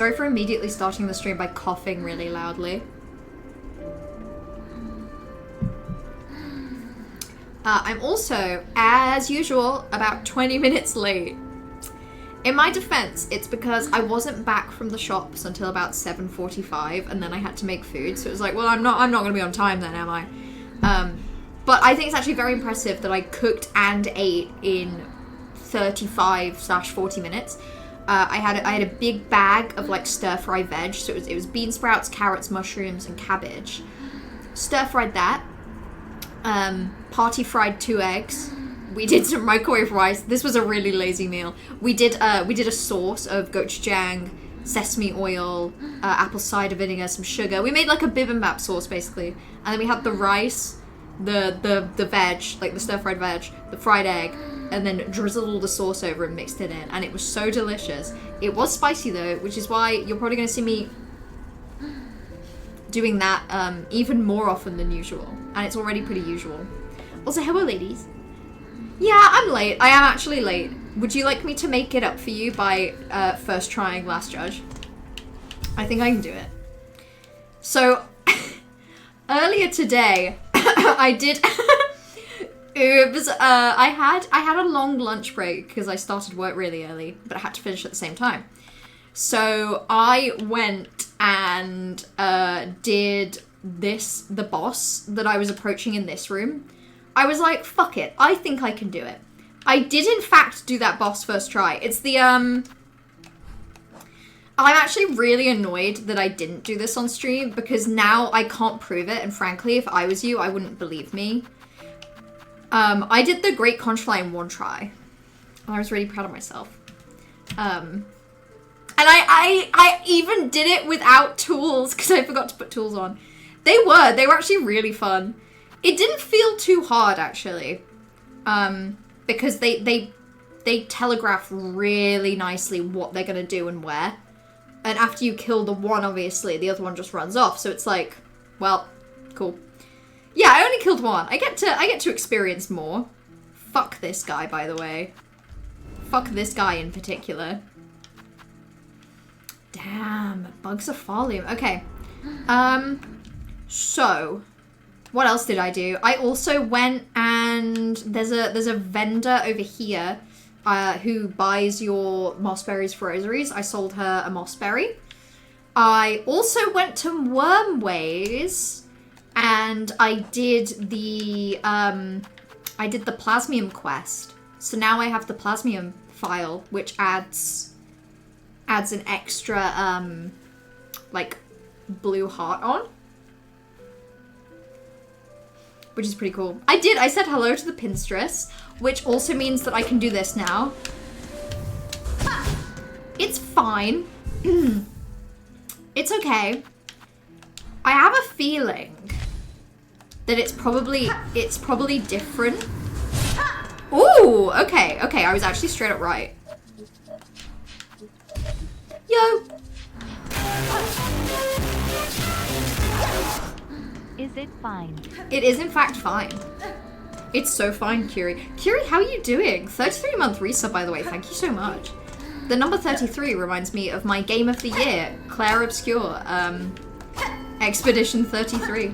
Sorry for immediately starting the stream by coughing really loudly. I'm also, as usual, about 20 minutes late. In my defense, it's because I wasn't back from the shops until about 7:45, and then I had to make food. So it was like, well, I'm not gonna be on time then, am I? But I think it's actually very impressive that I cooked and ate in 35/40 minutes. I had a big bag of like stir-fry veg. So it was bean sprouts, carrots, mushrooms, and cabbage. Stir-fried that. Party fried 2 eggs. We did some microwave rice. This was a really lazy meal. We did a sauce of gochujang, sesame oil, apple cider vinegar, some sugar. We made like a bibimbap sauce basically, and then we had the rice, the veg, like the stir-fried veg, the fried egg, and then drizzled all the sauce over and mixed it in, and it was so delicious. It was spicy though, which is why you're probably gonna see me doing that even more often than usual, and it's already pretty usual. Also, hello ladies. Yeah, I'm late. I am actually late. Would you like me to make it up for you by first trying Last Judge? I think I can do it. So, earlier today, I did... Oops. I had a long lunch break because I started work really early, but I had to finish at the same time. So, I went and did the boss that I was approaching in this room. I was like, fuck it, I think I can do it. I did in fact do that boss first try. It's the, I'm actually really annoyed that I didn't do this on stream because now I can't prove it, and frankly, if I was you, I wouldn't believe me. I did the Great Conch Fly in one try. And I was really proud of myself. And I even did it without tools because I forgot to put tools on. They were actually really fun. It didn't feel too hard, actually, because they telegraph really nicely what they're gonna do and where. And after you kill the one, obviously, the other one just runs off. So it's like, well, cool. Yeah, I only killed one. I get to experience more. Fuck this guy, by the way. Fuck this guy in particular. Damn, bugs of folium. Okay. So. What else did I do? I also went and there's a vendor over here who buys your mossberries for rosaries. I sold her a mossberry. I also went to Wormways and I did the plasmium quest. So now I have the plasmium file, which adds an extra like blue heart on. Which is pretty cool. I said hello to the pinstress, which also means that I can do this now. It's fine. It's okay. I have a feeling that it's probably different. Ooh, okay, I was actually straight up right. Yo. Is it fine? It is in fact fine. It's so fine, Curie. Curie, how are you doing? 33-month resub, by the way. Thank you so much. The number 33 reminds me of my game of the year, Claire Obscure, Expedition 33.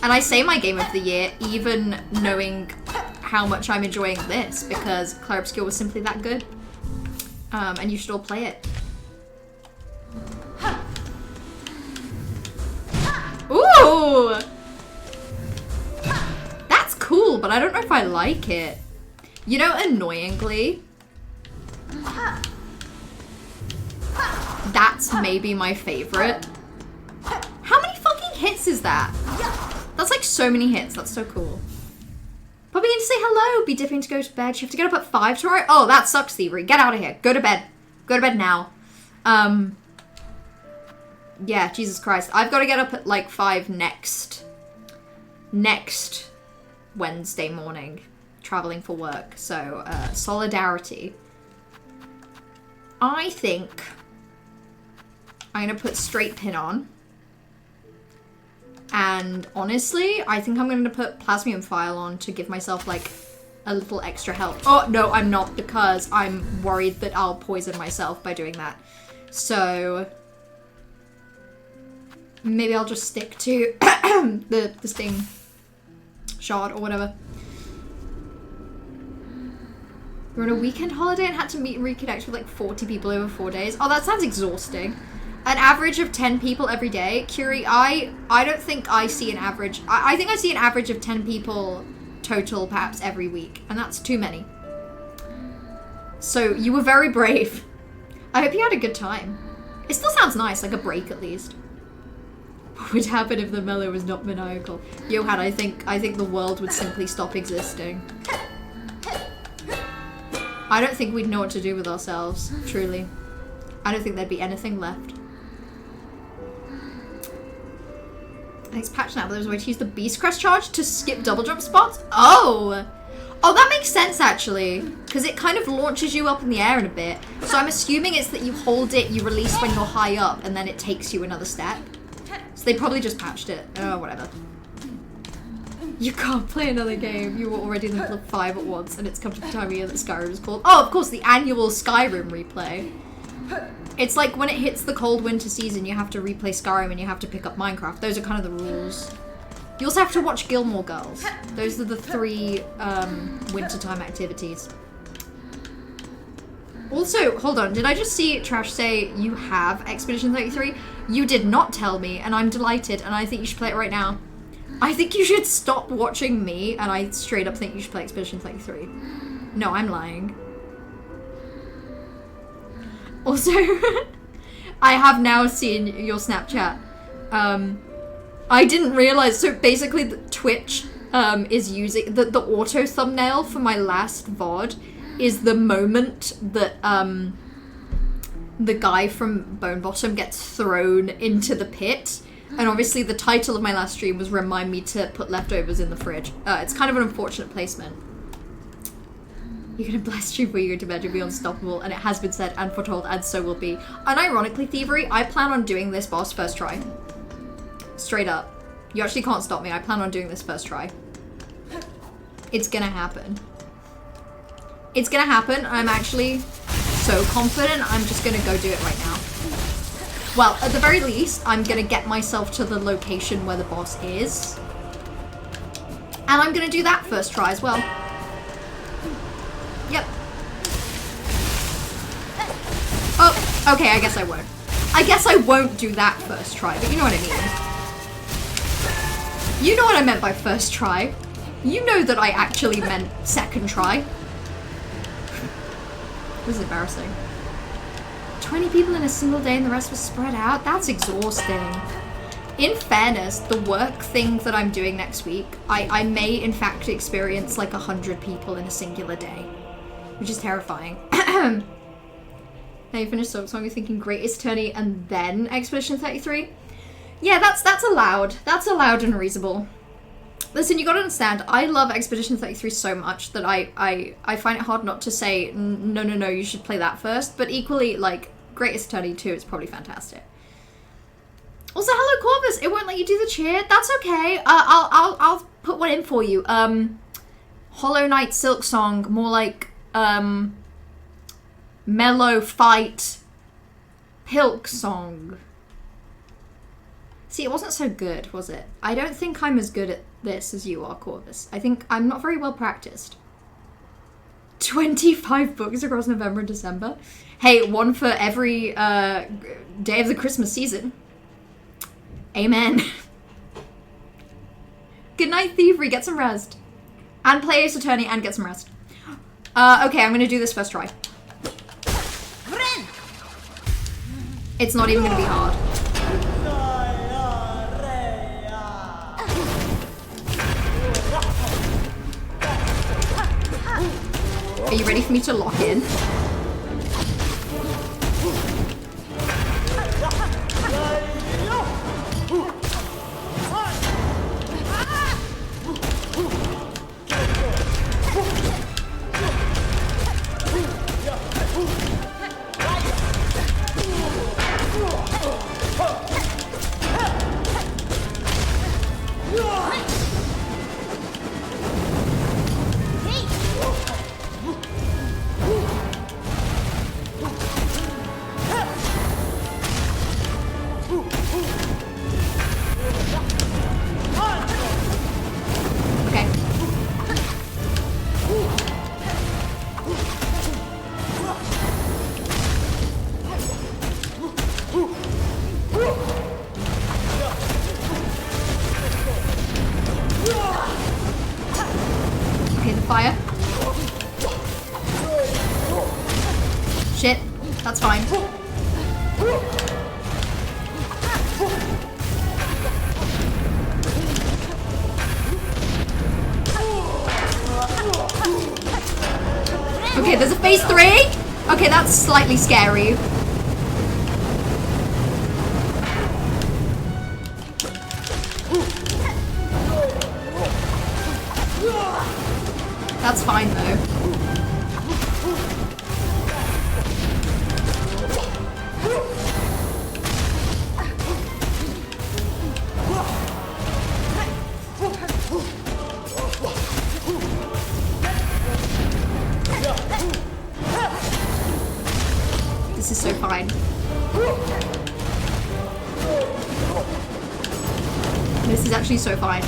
And I say my game of the year even knowing how much I'm enjoying this, because Claire Obscure was simply that good. And you should all play it. Ooh! That's cool, but I don't know if I like it. You know, annoyingly, that's maybe my favorite. How many fucking hits is that? That's like so many hits. That's so cool. Probably going to say hello. Be dipping to go to bed. You have to get up at 5 tomorrow? Oh, that sucks, Thievery. Get out of here. Go to bed. Go to bed now. Yeah, Jesus Christ. I've got to get up at like 5 next Wednesday morning, traveling for work. So, solidarity. I think I'm going to put straight pin on. And honestly, I think I'm going to put plasmium file on to give myself like a little extra health. Oh, no, I'm not, because I'm worried that I'll poison myself by doing that. So, Maybe I'll just stick to the Sting shard or whatever. We're on a weekend holiday and had to meet and reconnect with like 40 people over 4 days. Oh, that sounds exhausting. An average of 10 people every day. Curie, I don't think I see an average. I think I see an average of 10 people total perhaps every week. And that's too many. So you were very brave. I hope you had a good time. It still sounds nice, like a break at least. What would happen if the mellow was not maniacal? Johan, I think the world would simply stop existing. I don't think we'd know what to do with ourselves, truly. I don't think there'd be anything left. Next patch now, but there's a way to use the Beast Crest charge to skip double jump spots? Oh! Oh, that makes sense, actually. Because it kind of launches you up in the air in a bit. So I'm assuming it's that you hold it, you release when you're high up, and then it takes you another step. So they probably just patched it. Oh, whatever. You can't play another game. You were already in the middle of 5 at once, and it's come to the time of year that Skyrim is called. Oh, of course, the annual Skyrim replay. It's like when it hits the cold winter season, you have to replay Skyrim and you have to pick up Minecraft. Those are kind of the rules. You also have to watch Gilmore Girls. Those are the 3 wintertime activities. Also, hold on, did I just see Trash say you have Expedition 33? You did not tell me, and I'm delighted, and I think you should play it right now. I think you should stop watching me, and I straight up think you should play Expedition 33. No, I'm lying. Also, I have now seen your Snapchat. I didn't realize, so basically the Twitch is using, the auto thumbnail for my last VOD is the moment that the guy from Bone Bottom gets thrown into the pit. And obviously the title of my last stream was Remind Me to Put Leftovers in the Fridge. It's kind of an unfortunate placement. You're gonna bless you where you're going to imagine be unstoppable, and it has been said and foretold, and so will be. Unironically, Thievery, I plan on doing this boss first try. Straight up. You actually can't stop me. I plan on doing this first try. It's gonna happen. It's gonna happen. I'm actually so confident I'm just gonna go do it right now. Well, at the very least, I'm gonna get myself to the location where the boss is. And I'm gonna do that first try as well. Yep. Oh, okay, I guess I won't. I guess I won't do that first try, but you know what I mean. You know what I meant by first try. You know that I actually meant second try. This is embarrassing. 20 people in a single day and the rest was spread out? That's exhausting. In fairness, the work thing that I'm doing next week, I may in fact experience like 100 people in a singular day. Which is terrifying. Now you finished SILKSONG, you're thinking Greatest Attorney and then Expedition 33? Yeah, that's allowed. That's allowed and reasonable. Listen, you gotta understand, I love Expedition 33 so much that I find it hard not to say, no, you should play that first. But equally, like, Greatest Attorney 2 is probably fantastic. Also, hello Corvus, it won't let you do the cheer. That's okay. I'll put one in for you. Hollow Knight SILKSONG, more like Mellow Fight SILKSONG. See, it wasn't so good, was it? I don't think I'm as good at this as you are, Corvus. I think I'm not very well practiced. 25 books across November and December. Hey, one for every day of the Christmas season. Amen. Good night, Thievery. Get some rest. And play Ace Attorney and get some rest. Okay, I'm gonna do this first try. It's not even gonna be hard. Are you ready for me to lock in? Phase 3? Okay, that's slightly scary. That's fine though. This is so fine. This is actually so fine.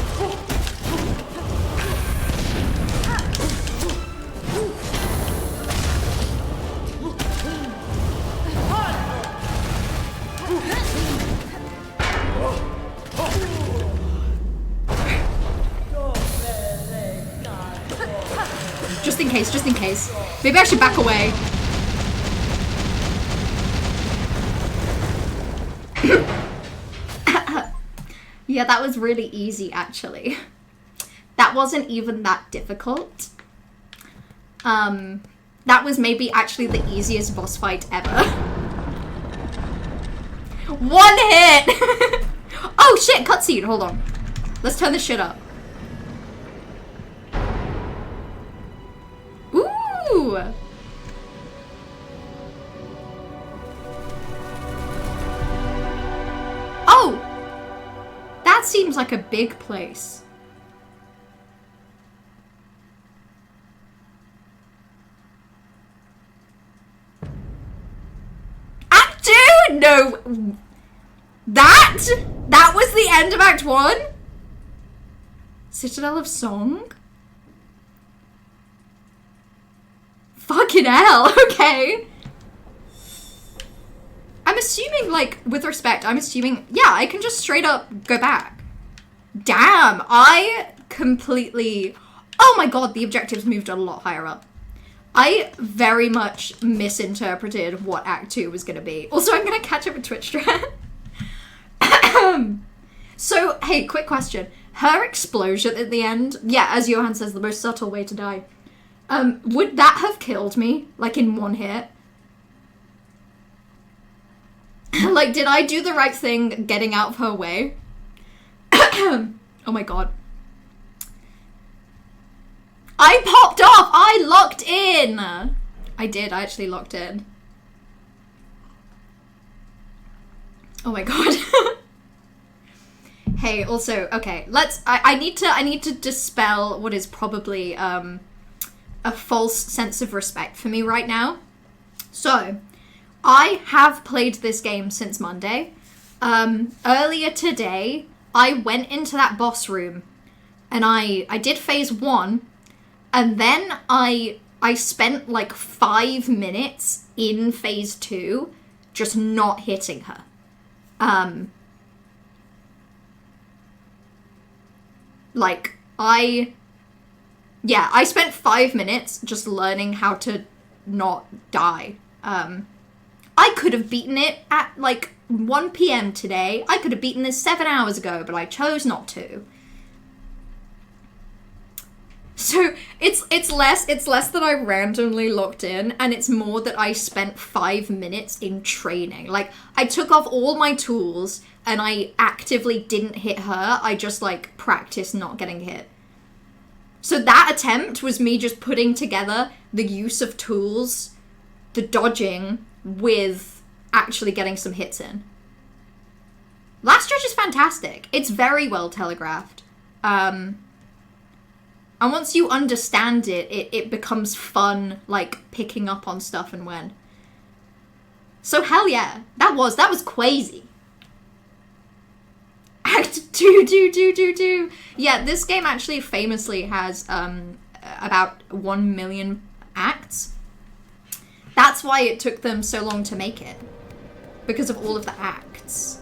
Just in case. Maybe I should back away. Yeah, that was really easy, actually. That wasn't even that difficult. That was maybe actually the easiest boss fight ever. 1 hit! Oh shit, cutscene, hold on. Let's turn this shit up. Ooh! Oh! That seems like a big place. Act 2? No. That was the end of Act 1? Citadel of Song? Fucking hell, okay. I'm assuming, like, with respect, I'm assuming, yeah, I can just straight up go back. Damn, I completely, oh my god, the objectives moved a lot higher up. I very much misinterpreted what Act 2 was gonna be. Also, I'm gonna catch up with Twitch chat. So, hey, quick question. Her explosion at the end, yeah, as Johan says, the most subtle way to die. Would that have killed me, like, in 1 hit? Like, did I do the right thing getting out of her way? Oh my god. I popped off! I locked in! I did, I actually locked in. Oh my god. Hey, also, okay, I need to dispel what is probably, a false sense of respect for me right now. So, I have played this game since Monday. Earlier today, I went into that boss room and I did phase 1 and then I spent like 5 minutes in phase 2 just not hitting her. Like, I spent 5 minutes just learning how to not die. I could have beaten it at like 1 PM today. I could have beaten this 7 hours ago, but I chose not to. So it's less that I randomly locked in, and it's more that I spent 5 minutes in training. Like, I took off all my tools and I actively didn't hit her. I just like practiced not getting hit. So that attempt was me just putting together the use of tools, the dodging, with actually getting some hits in. Last Judge is fantastic. It's very well telegraphed. And once you understand it, it becomes fun, like, picking up on stuff and when. So hell yeah. That was crazy. Act 2. Yeah, this game actually famously has about 1 million acts. That's why it took them so long to make it. Because of all of the acts.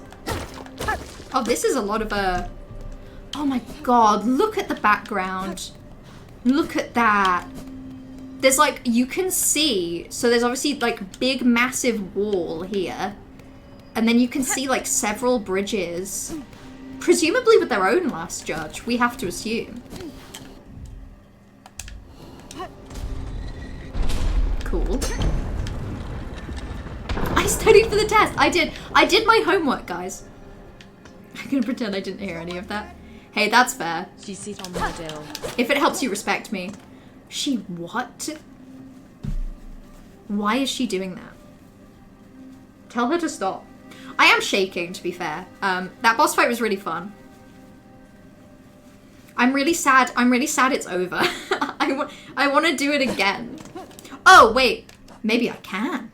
Oh, this is a lot of oh my god, look at the background. Look at that. There's like, you can see, so there's obviously like big massive wall here. And then you can see like several bridges. Presumably with their own Last Judge, we have to assume. Cool. yes, I did. I did my homework, guys. I'm gonna pretend I didn't hear any of that. Hey, that's fair. She sit on my dill. If it helps you respect me. She what? Why is she doing that? Tell her to stop. I am shaking, to be fair. That boss fight was really fun. I'm really sad. I'm really sad it's over. I want to do it again. Oh, wait. Maybe I can.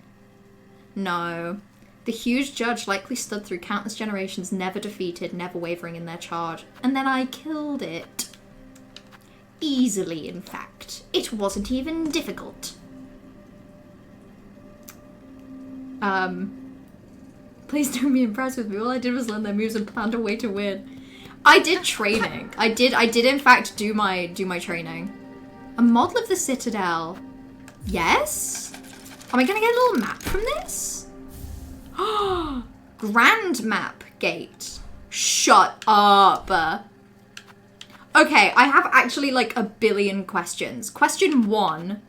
No. The huge judge likely stood through countless generations, never defeated, never wavering in their charge. And then I killed it. Easily, in fact. It wasn't even difficult. Please don't be impressed with me. All I did was learn their moves and planned a way to win. I did training. I did in fact do my training. A model of the citadel. Yes? Am I gonna get a little map from this? Grand map gate. Shut up. Okay, I have actually like a billion questions. Question 1.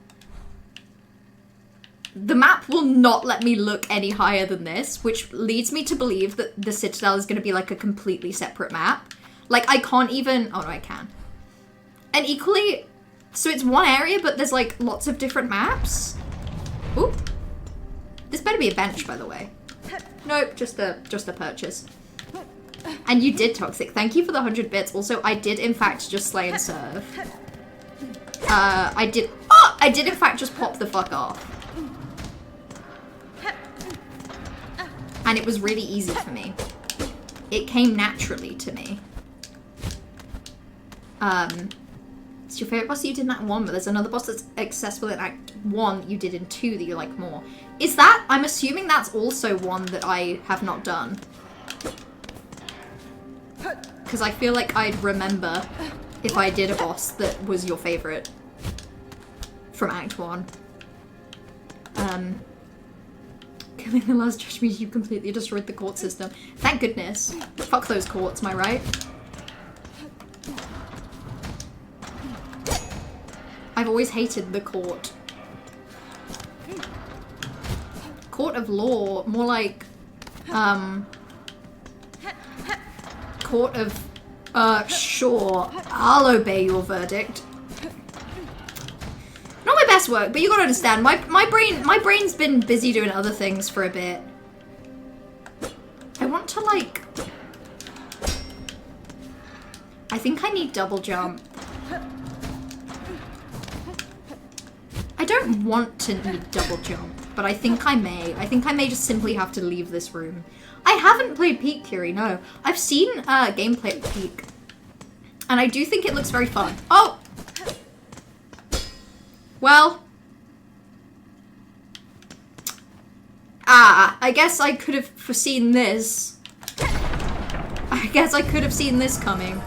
The map will not let me look any higher than this, which leads me to believe that the Citadel is going to be like a completely separate map. Like, I can't even... Oh, no, I can. And equally... So it's one area, but there's like lots of different maps. Ooh. This better be a bench, by the way. Nope, just a purchase. And you did Toxic. Thank you for the 100 bits. Also, I did in fact just slay and serve. I did in fact just pop the fuck off. And it was really easy for me. It came naturally to me. It's your favorite boss that you did in Act 1, but there's another boss that's accessible in Act 1 you did in 2 that you like more. Is that... I'm assuming that's also one that I have not done. Because I feel like I'd remember if I did a boss that was your favorite from Act 1. Killing the last judge means you completely destroyed the court system. Thank goodness. Fuck those courts, am I right? I've always hated the court. Court of law, more like, court of, sure, I'll obey your verdict. Not my best work, but you gotta understand, my brain's been busy doing other things for a bit. I want to, like... I think I need double jump. I don't want to need double jump, but I think I may. I think I may just simply have to leave this room. I haven't played Peak Theory, no. I've seen gameplay at Peak, and I do think it looks very fun. Oh! Well. I guess I could have foreseen this. I guess I could have seen this coming.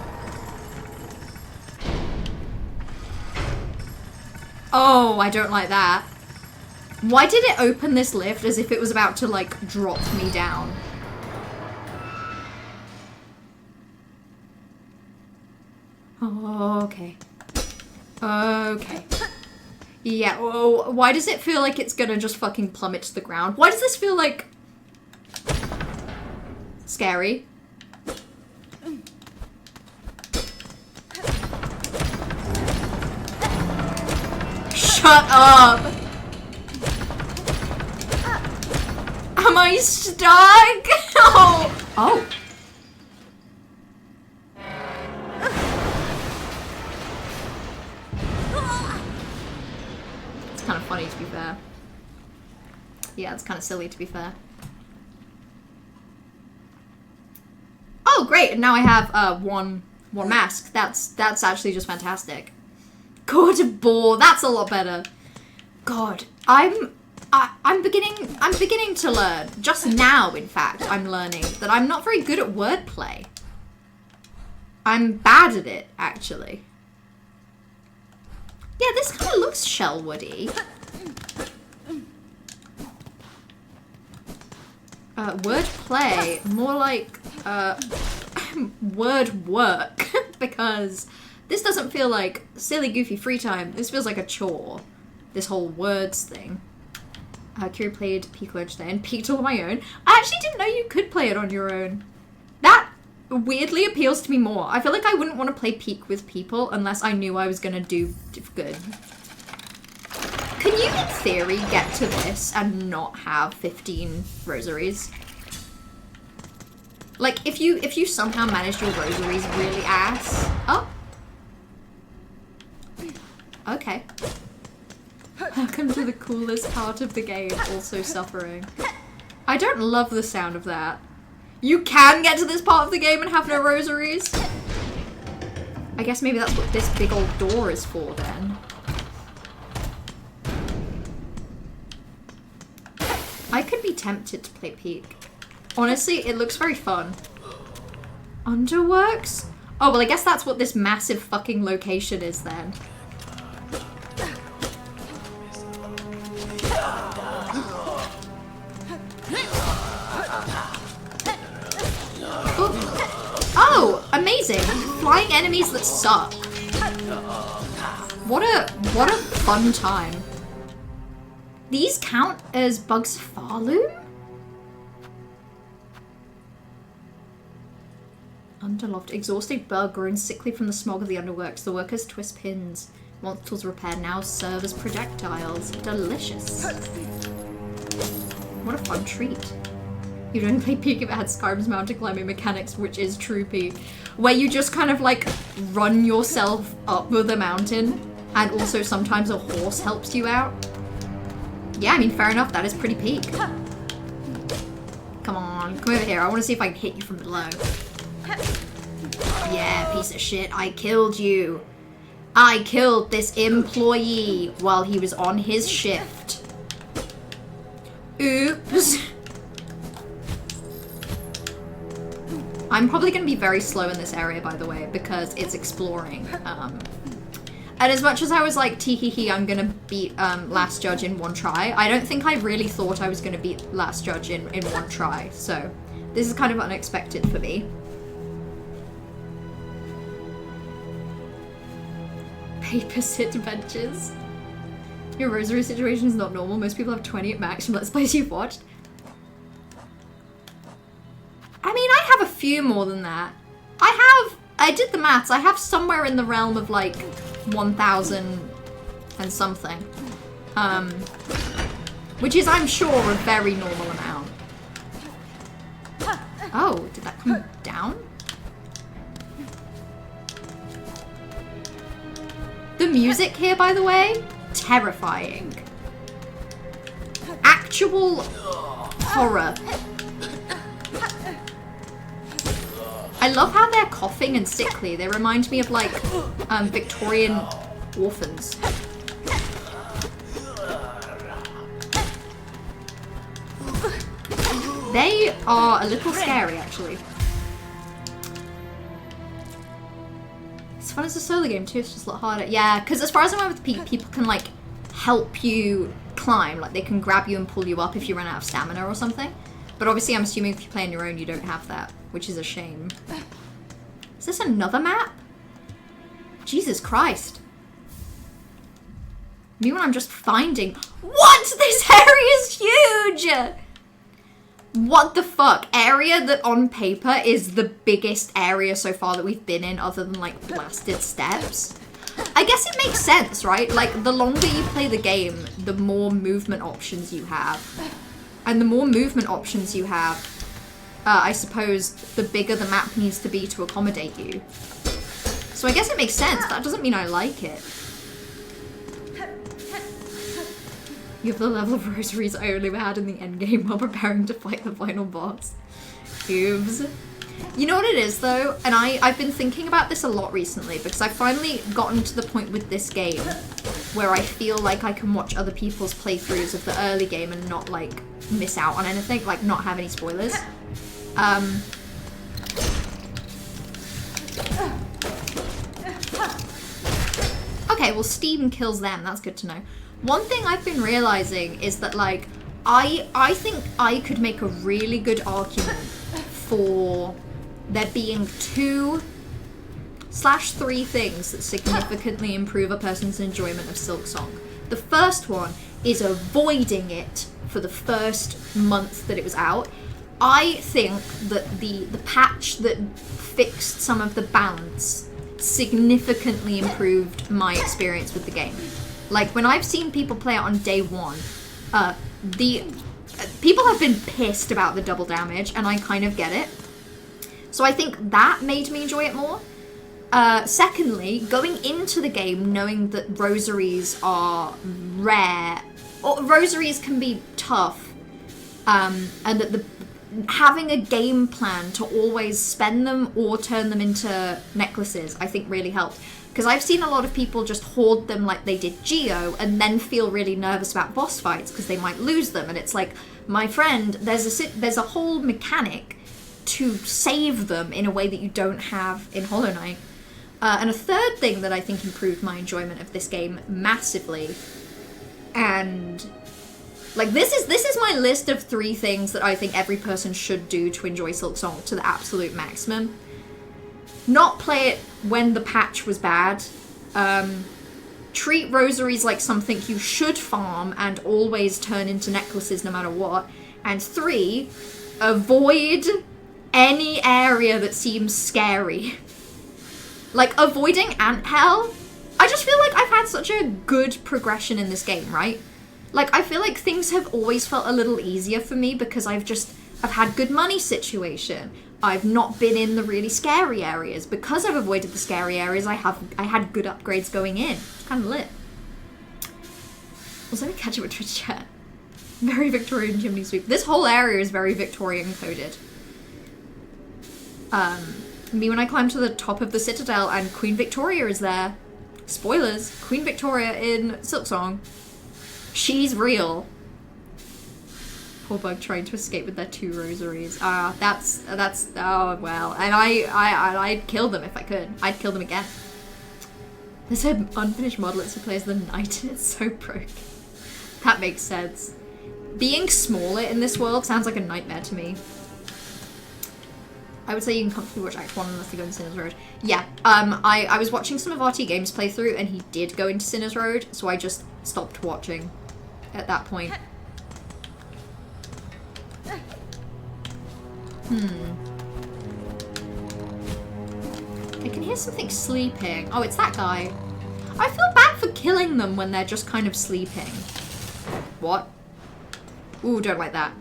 Oh, I don't like that. Why did it open this lift as if it was about to, like, drop me down? Oh, okay. Okay. Yeah, oh, why does it feel like it's gonna just fucking plummet to the ground? Why does this feel like... scary? Shut up! Am I stuck? Oh! Oh! It's kind of funny, to be fair. Yeah, it's kind of silly, to be fair. Oh, great! And now I have one mask. That's actually just fantastic. God of Boar, that's a lot better. God, I'm beginning to learn. Just now, in fact, I'm learning that I'm not very good at wordplay. I'm bad at it, actually. Yeah, this kind of looks Shellwoody. Wordplay, more like word work, because this doesn't feel like silly, goofy free time. This feels like a chore. This whole words thing. Kira played Peak alone today and peaked all on my own. I actually didn't know you could play it on your own. That weirdly appeals to me more. I feel like I wouldn't want to play Peak with people unless I knew I was gonna do good. Can you, in theory, get to this and not have 15 rosaries? Like, if you somehow managed your rosaries really ass... Oh. Okay. Welcome to the coolest part of the game, also suffering. I don't love the sound of that. You can get to this part of the game and have no rosaries? I guess maybe that's what this big old door is for then. I could be tempted to play Peak. Honestly, it looks very fun. Underworks? Oh, well, I guess that's what this massive fucking location is then. Oh, amazing! Flying enemies that suck. What a fun time. These count as Bugs Farloom? Underloved. Exhausted bug grown sickly from the smog of the underworks. The workers twist pins. Once tools repaired, now serve as projectiles. Delicious. What a fun treat. You'd only play Peak if it had Skyrim's mountain climbing mechanics, which is true Peak. Where you just kind of like run yourself up the mountain and also sometimes a horse helps you out. Yeah, I mean, fair enough, that is pretty Peak. Come on, come over here. I want to see if I can hit you from below. Yeah, piece of shit, I killed you. I killed this employee while he was on his shift. Oops. I'm probably going to be very slow in this area, by the way, because it's exploring. And as much as I was like, tee-hee-hee, I'm going to beat Last Judge in one try, I don't think I really thought I was going to beat Last Judge in one try. So this is kind of unexpected for me. Paper sit benches. Your rosary situation is not normal. Most people have 20 at max from Let's Plays you've watched. I mean, I have a few more than that. I did the maths. I have somewhere in the realm of like 1,000 and something. Which is, I'm sure, a very normal amount. Oh, did that come down? The music here, by the way, terrifying. Actual horror. I love how they're coughing and sickly. They remind me of like Victorian orphans. They are a little scary, actually. It's fun as a solo game too, it's just a lot harder. Yeah, because as far as I'm aware with Peak, people can like help you climb. Like they can grab you and pull you up if you run out of stamina or something. But obviously I'm assuming if you play on your own, you don't have that, which is a shame. Is this another map? Jesus Christ. Meanwhile, I'm just finding... What? This area is huge! What the fuck? Area that on paper is the biggest area so far that we've been in other than like blasted steps. I guess it makes sense, right? Like the longer you play the game, the more movement options you have. And the more movement options you have, I suppose the bigger the map needs to be to accommodate you. So I guess it makes sense, but that doesn't mean I like it. You have the level of rosaries I only had in the endgame while preparing to fight the final boss. Cubes. You know what it is though? And I've been thinking about this a lot recently because I've finally gotten to the point with this game where I feel like I can watch other people's playthroughs of the early game and not like miss out on anything, like not have any spoilers. Okay, well Steam kills them, that's good to know. One thing I've been realizing is that like, I think I could make a really good argument for there being 2/3 things that significantly improve a person's enjoyment of SILKSONG. The first one is avoiding it for the first month that it was out. I think that the patch that fixed some of the balance significantly improved my experience with the game. Like, when I've seen people play it on day one, people have been pissed about the double damage, and I kind of get it. So I think that made me enjoy it more. Secondly, going into the game knowing that rosaries are rare, or rosaries can be tough, and that having a game plan to always spend them or turn them into necklaces, I think really helped. Because I've seen a lot of people just hoard them like they did Geo and then feel really nervous about boss fights because they might lose them. And it's like, my friend, there's a whole mechanic to save them in a way that you don't have in Hollow Knight. And a third thing that I think improved my enjoyment of this game massively, and like this is my list of 3 things that I think every person should do to enjoy SILKSONG to the absolute maximum. Not play it when the patch was bad. Treat rosaries like something you should farm and always turn into necklaces no matter what. And 3, avoid any area that seems scary. Like, avoiding ant hell. I just feel like I've had such a good progression in this game, right? Like, I feel like things have always felt a little easier for me because I've had good money situation. I've not been in the really scary areas. Because I've avoided the scary areas, I had good upgrades going in. It's kind of lit. Also, let me catch up with Twitch chat. Very Victorian chimney sweep. This whole area is very Victorian coded. Me when I climbed to the top of the citadel and Queen Victoria is there. Spoilers, Queen Victoria in SILKSONG. She's real. Poor bug trying to escape with their 2 rosaries. That's oh well. And I'd kill them if I could. I'd kill them again. There's an unfinished model that plays the knight and it's so broke. That makes sense. Being smaller in this world sounds like a nightmare to me. I would say you can comfortably watch Act 1 unless you go into Sinner's Road. Yeah, I was watching some of RT Games playthrough and he did go into Sinner's Road, so I just stopped watching at that point. I can hear something sleeping. Oh, it's that guy. I feel bad for killing them when they're just kind of sleeping. What? Ooh, don't like that.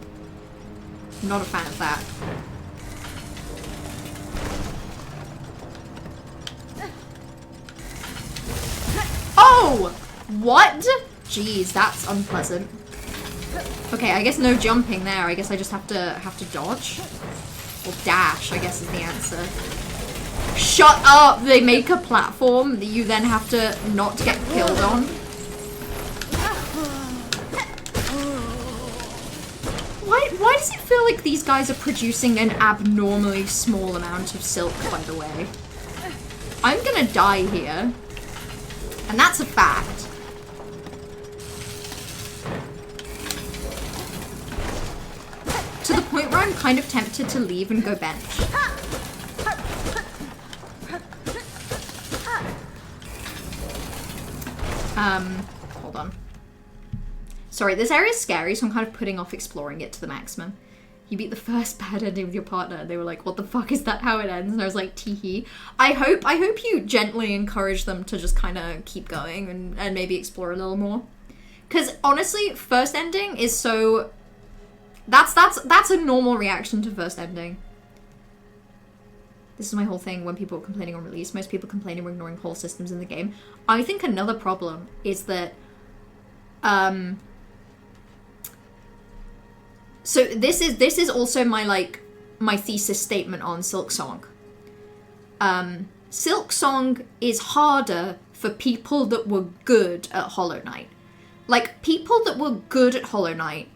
Not a fan of that. Oh! What? Jeez, that's unpleasant. Okay, I guess no jumping there. I guess I just have to dodge. Or dash, I guess is the answer. Shut up! They make a platform that you then have to not get killed on. Why does it feel like these guys are producing an abnormally small amount of silk, by the way? I'm gonna die here. And that's a fact. To the point where I'm kind of tempted to leave and go bench. Hold on. Sorry, this area is scary, so I'm kind of putting off exploring it to the maximum. You beat the first bad ending with your partner, and they were like, what the fuck, is that how it ends? And I was like, tee-hee. I hope you gently encourage them to just kind of keep going and maybe explore a little more. Because honestly, first ending is so... That's a normal reaction to first ending. This is my whole thing when people are complaining on release. Most people complaining we're ignoring whole systems in the game. I think another problem is that... So this is also my thesis statement on SILKSONG. SILKSONG is harder for people that were good at Hollow Knight. Like, people that were good at Hollow Knight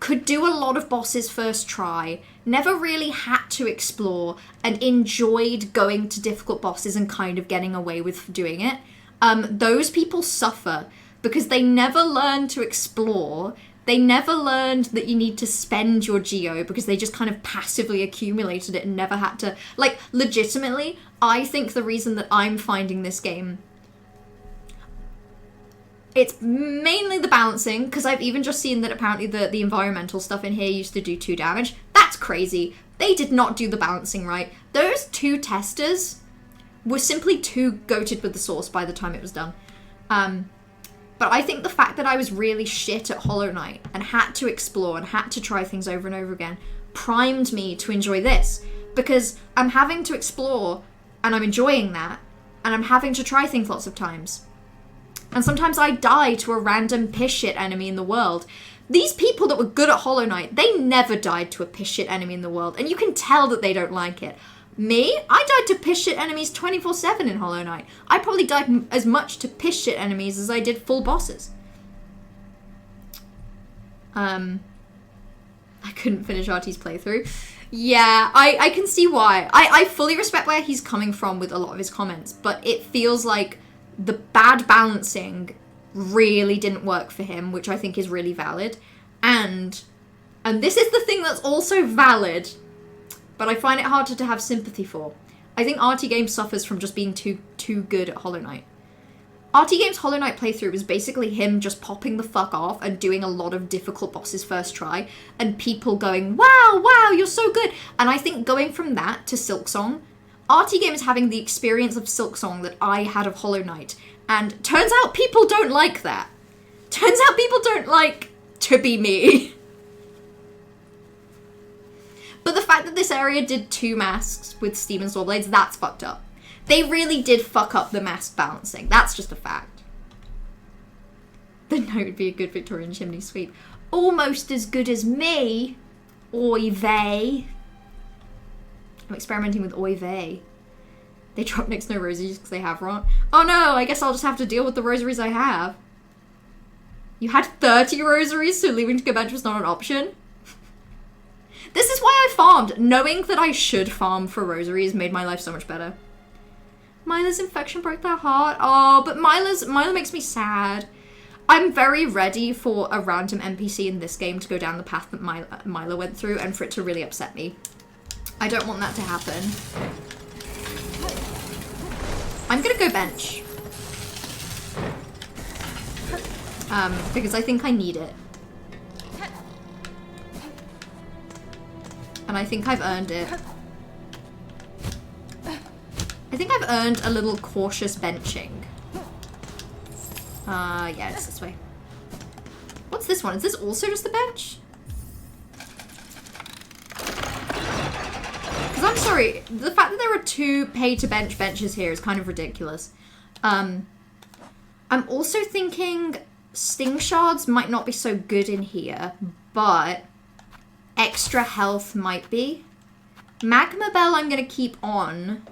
could do a lot of bosses first try, never really had to explore, and enjoyed going to difficult bosses and kind of getting away with doing it. Those people suffer because they never learn to explore. They never learned that you need to spend your geo because they just kind of passively accumulated it and never had to... Like, legitimately, I think the reason that I'm finding this game... It's mainly the balancing, because I've even just seen that apparently the environmental stuff in here used to do 2 damage. That's crazy. They did not do the balancing right. Those 2 testers were simply too goated with the sauce by the time it was done. But I think the fact that I was really shit at Hollow Knight and had to explore and had to try things over and over again primed me to enjoy this. Because I'm having to explore and I'm enjoying that, and I'm having to try things lots of times. And sometimes I die to a random piss shit enemy in the world. These people that were good at Hollow Knight, they never died to a piss shit enemy in the world. And you can tell that they don't like it. Me? I died to piss shit enemies 24/7 in Hollow Knight. I probably died as much to piss shit enemies as I did full bosses. I couldn't finish Artie's playthrough. Yeah, I can see why. I fully respect where he's coming from with a lot of his comments, but it feels like the bad balancing really didn't work for him, which I think is really valid. And this is the thing that's also valid, but I find it harder to have sympathy for. I think Artie Games suffers from just being too good at Hollow Knight. Artie Games' Hollow Knight playthrough was basically him just popping the fuck off and doing a lot of difficult bosses first try, and people going, wow, you're so good. And I think going from that to SILKSONG, Artie Games having the experience of SILKSONG that I had of Hollow Knight, and turns out people don't like that. Turns out people don't like to be me. But the fact that this area did 2 masks with Steam and Sword Blades, that's fucked up. They really did fuck up the mask balancing. That's just a fact. The note would be a good Victorian chimney sweep. Almost as good as me. Oy vey. I'm experimenting with oy vey. They drop next to no rosaries because they have wrong. Oh no, I guess I'll just have to deal with the rosaries I have. You had 30 rosaries, so leaving to go bench was not an option. This is why I farmed. Knowing that I should farm for rosaries made my life so much better. Mila's infection broke their heart. Oh, but Mila makes me sad. I'm very ready for a random NPC in this game to go down the path that Mila went through and for it to really upset me. I don't want that to happen. I'm gonna go bench. Because I think I need it. And I think I've earned it. I think I've earned a little cautious benching. Yeah, it's this way. What's this one? Is this also just the bench? Because I'm sorry, the fact that there are 2 pay-to-bench benches here is kind of ridiculous. I'm also thinking Sting Shards might not be so good in here, but extra health might be. Magma Bell I'm going to keep on.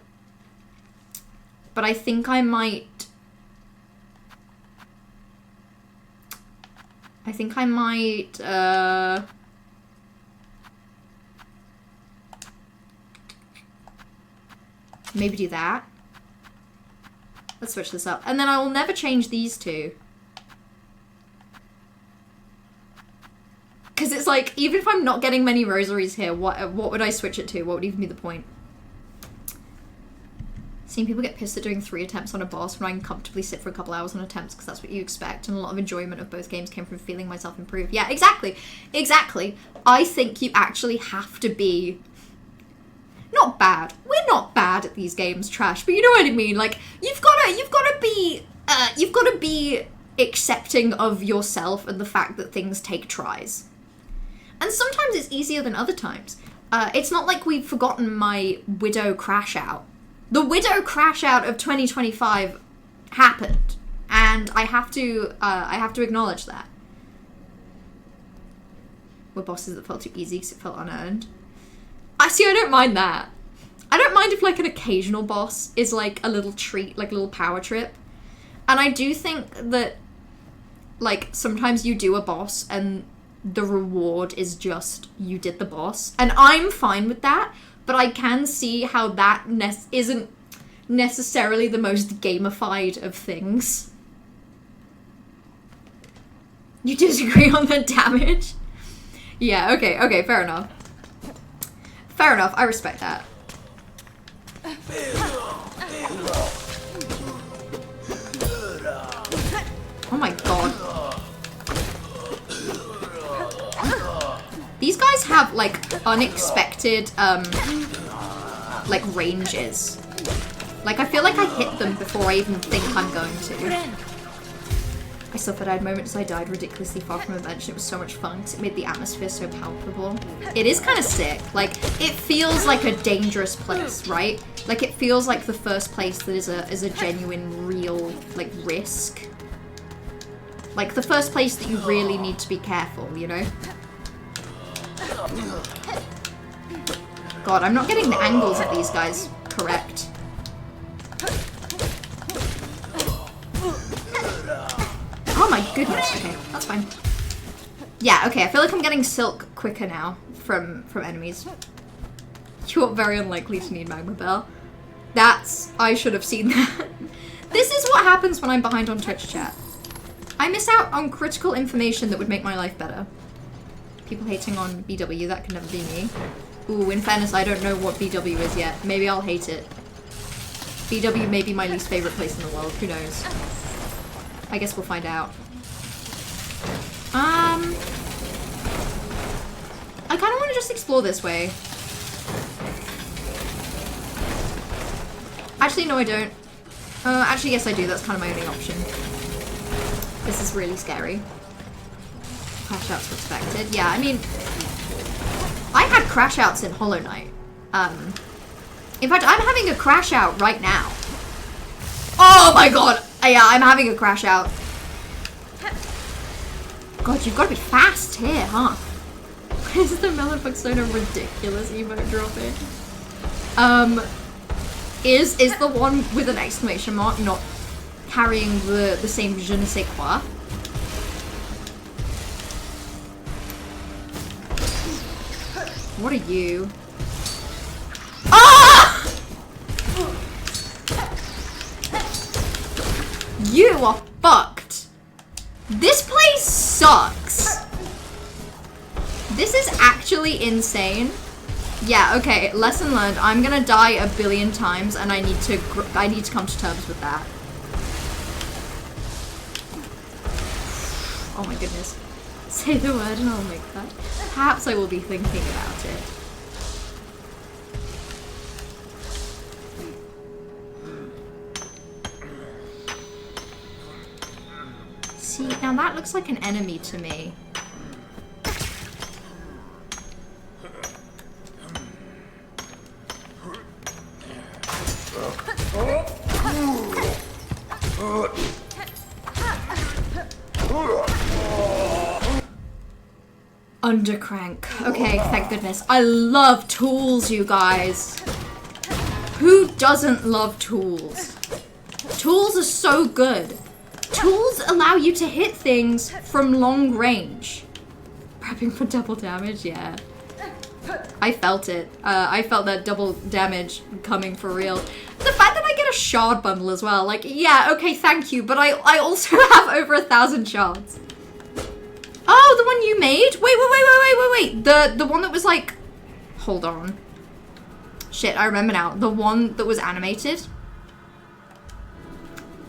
But I think I might... maybe do that. Let's switch this up. And then I will never change these 2. Because it's like, even if I'm not getting many rosaries here, what would I switch it to? What would even be the point? Seeing people get pissed at doing 3 attempts on a boss when I can comfortably sit for a couple hours on attempts because that's what you expect, and a lot of enjoyment of both games came from feeling myself improve. Yeah, exactly. Exactly. I think you actually have to be... not bad. We're not bad at these games, Trash, but you know what I mean? Like, you've gotta be accepting of yourself and the fact that things take tries. And sometimes it's easier than other times. It's not like we've forgotten my Widow crash out. The Widow crash out of 2025 happened, and I have to acknowledge that. Were bosses that felt too easy because it felt unearned. I don't mind that. I don't mind if like an occasional boss is like a little treat, like a little power trip. And I do think that like sometimes you do a boss and the reward is just you did the boss, and I'm fine with that. But I can see how that isn't necessarily the most gamified of things. You disagree on the damage? Yeah, okay, fair enough. Fair enough, I respect that. Oh my god. These guys have, like, unexpected, like, ranges. Like, I feel like I hit them before I even think I'm going to. I suffered. I had moments I died ridiculously far from a bench. It was so much fun because it made the atmosphere so palpable. It is kind of sick. Like, it feels like a dangerous place, right? Like, it feels like the first place that is a genuine, real, like, risk. Like, the first place that you really need to be careful, you know? God, I'm not getting the angles of these guys correct. Oh my goodness, okay, that's fine. Yeah, okay, I feel like I'm getting silk quicker now from enemies. You're very unlikely to need magma bell. I should have seen that. This is what happens when I'm behind on Twitch chat. I miss out on critical information that would make my life better. People hating on BW, that could never be me. Ooh, in fairness, I don't know what BW is yet. Maybe I'll hate it. BW may be my least favorite place in the world, who knows? I guess we'll find out. I kind of want to just explore this way. Actually, no I don't. Actually, yes I do. That's kind of my only option. This is really scary. Crash outs were expected. Yeah, I mean, I had crash outs in Hollow Knight. In fact, I'm having a crash out right now. Oh my god! Yeah, I'm having a crash out. God, you've got to be fast here, huh? Is the Melonfuxona ridiculous emote dropping? Is the one with an exclamation mark not carrying the same je ne sais quoi? What are you? Ah! You are fucked. This place sucks. This is actually insane. Yeah, okay, lesson learned. I'm gonna die a billion times and I need to come to terms with that. Oh my goodness. Say the word and I'll make that. Perhaps I will be thinking about it. See, now that looks like an enemy to me. Undercrank. Okay, thank goodness. I love tools, you guys. Who doesn't love tools? Tools are so good. Tools allow you to hit things from long range. Prepping for double damage, yeah. I felt it. I felt that double damage coming for real. The fact that I get a shard bundle as well, like, yeah, okay, thank you, but I also have over 1,000 shards. Oh, the one you made? Wait. The one that was like, hold on. Shit, I remember now. The one that was animated.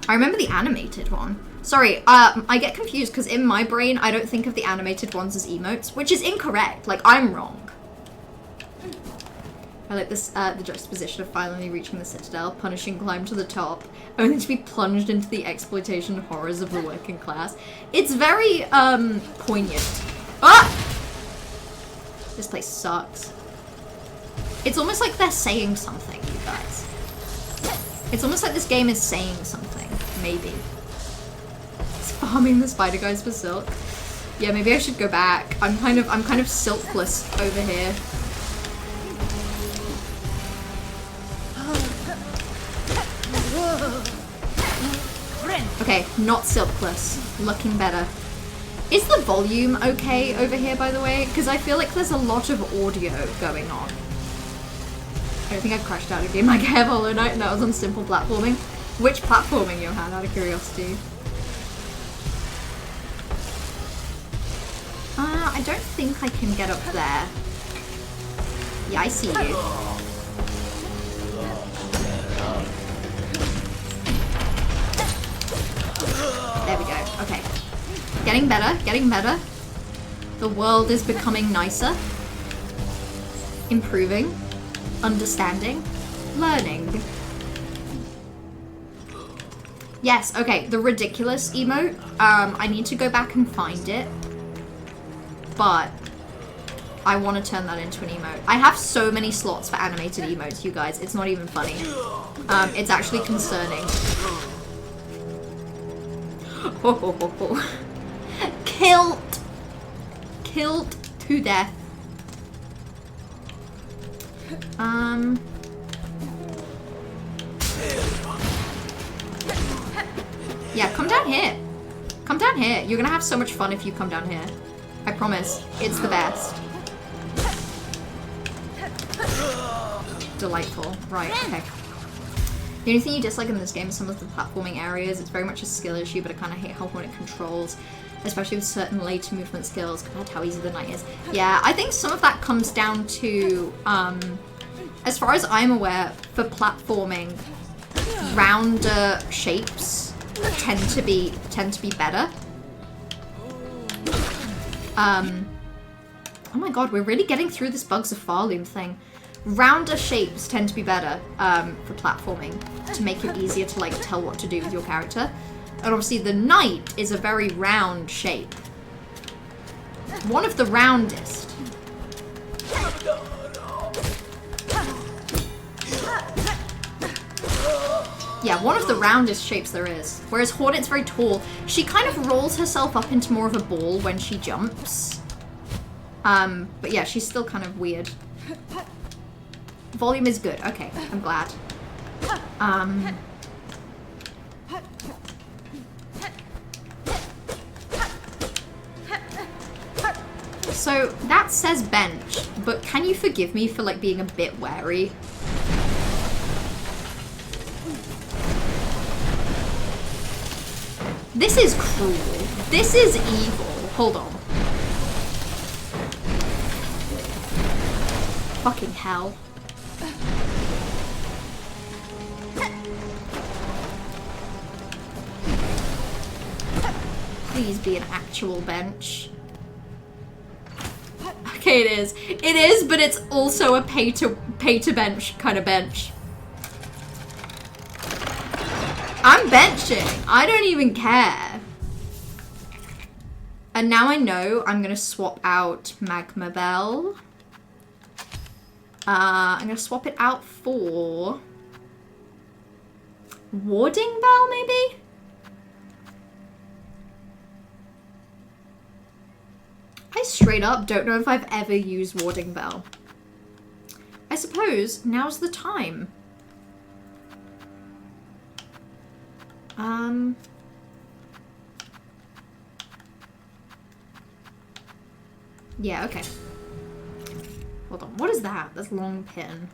I remember the animated one. Sorry, I get confused because in my brain, I don't think of the animated ones as emotes, which is incorrect. Like, I'm wrong. I like this, the juxtaposition of finally reaching the citadel, punishing climb to the top, only to be plunged into the exploitation horrors of the working class. It's very, poignant. Ah! This place sucks. It's almost like they're saying something, you guys. It's almost like this game is saying something, maybe. It's farming the spider guys for silk. Yeah, maybe I should go back. I'm kind of silkless over here. Okay, not silkless. Looking better. Is the volume okay over here, by the way? Because I feel like there's a lot of audio going on. I don't think I've crashed out a game like I have Hollow Knight and that was on simple platforming. Which platforming, Johan, out of curiosity? I don't think I can get up there. Yeah, I see you. There we go. Okay. Getting better, getting better. The world is becoming nicer. improving, understanding, learning. Yes, okay, the ridiculous emote, I need to go back and find it, but I want to turn that into an emote. I have so many slots for animated emotes, you guys, it's not even funny. It's actually concerning. Killed to death. Yeah, come down here. Come down here. You're gonna have so much fun if you come down here. I promise. It's the best. Delightful. Right, okay. The only thing you dislike in this game is some of the platforming areas. It's very much a skill issue, but I kind of hate how when it controls, especially with certain later movement skills compared to how easy the night is. Yeah, I think some of that comes down to, as far as I'm aware, for platforming, rounder shapes tend to be better. Oh my god, we're really getting through this Bugs of Farloom thing. Rounder shapes tend to be better for platforming, to make it easier to like tell what to do with your character. And obviously the knight is a very round shape. One of the roundest. Yeah, one of the roundest shapes there is. Whereas Hornet's very tall. She kind of rolls herself up into more of a ball when she jumps. But yeah, she's still kind of weird. Volume is good. Okay, I'm glad. So that says bench, but can you forgive me for like being a bit wary? This is cruel. This is evil. Hold on. Fucking hell. Please be an actual bench. Okay, it is. It is, but it's also a pay to bench kind of bench. I'm benching. I don't even care. And now I know I'm gonna swap out Magma Bell. I'm gonna swap it out for Warding Bell, maybe? I straight up don't know if I've ever used Warding Bell. I suppose now's the time. Yeah, okay. Hold on, what is that? That's long pin.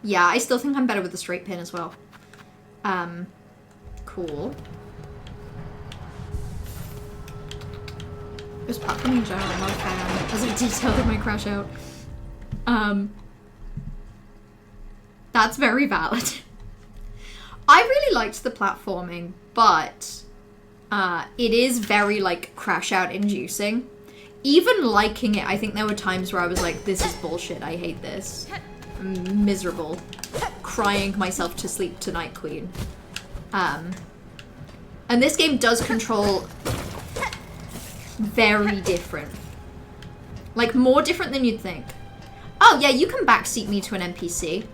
Yeah, I still think I'm better with the straight pin as well. Cool. This platforming in general, I'm not a fan. As a detail in my crash out. That's very valid. I really liked the platforming, but it is very, like, crash out inducing. Even liking it, I think there were times where I was like, this is bullshit, I hate this. I'm miserable. Crying myself to sleep to Night Queen. And this game does control very different. Like, more different than you'd think. Oh, yeah, you can backseat me to an NPC.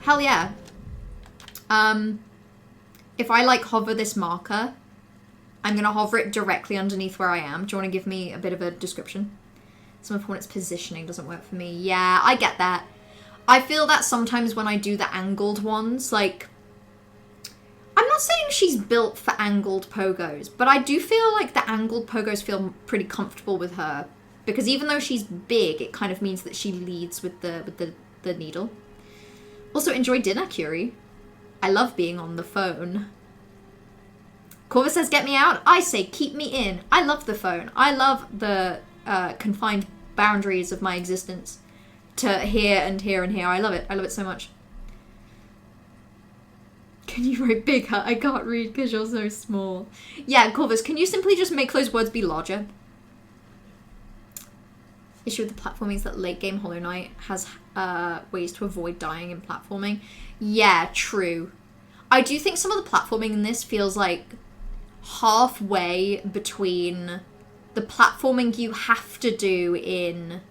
Hell yeah. If I, like, hover this marker, I'm gonna hover it directly underneath where I am. Do you want to give me a bit of a description? Some opponent's positioning doesn't work for me. Yeah, I get that. I feel that sometimes when I do the angled ones, like... I'm not saying she's built for angled pogos, but I do feel like the angled pogos feel pretty comfortable with her. Because even though she's big, it kind of means that she leads with the needle. Also, enjoy dinner, Curie. I love being on the phone. Corva says, get me out. I say, keep me in. I love the phone. I love the confined boundaries of my existence to here and here and here. I love it. I love it so much. Can you write bigger? I can't read because you're so small. Yeah, Corvus, can you simply just make those words be larger? issue with the platforming is that late game Hollow Knight has ways to avoid dying in platforming. Yeah, true. I do think some of the platforming in this feels like halfway between the platforming you have to do in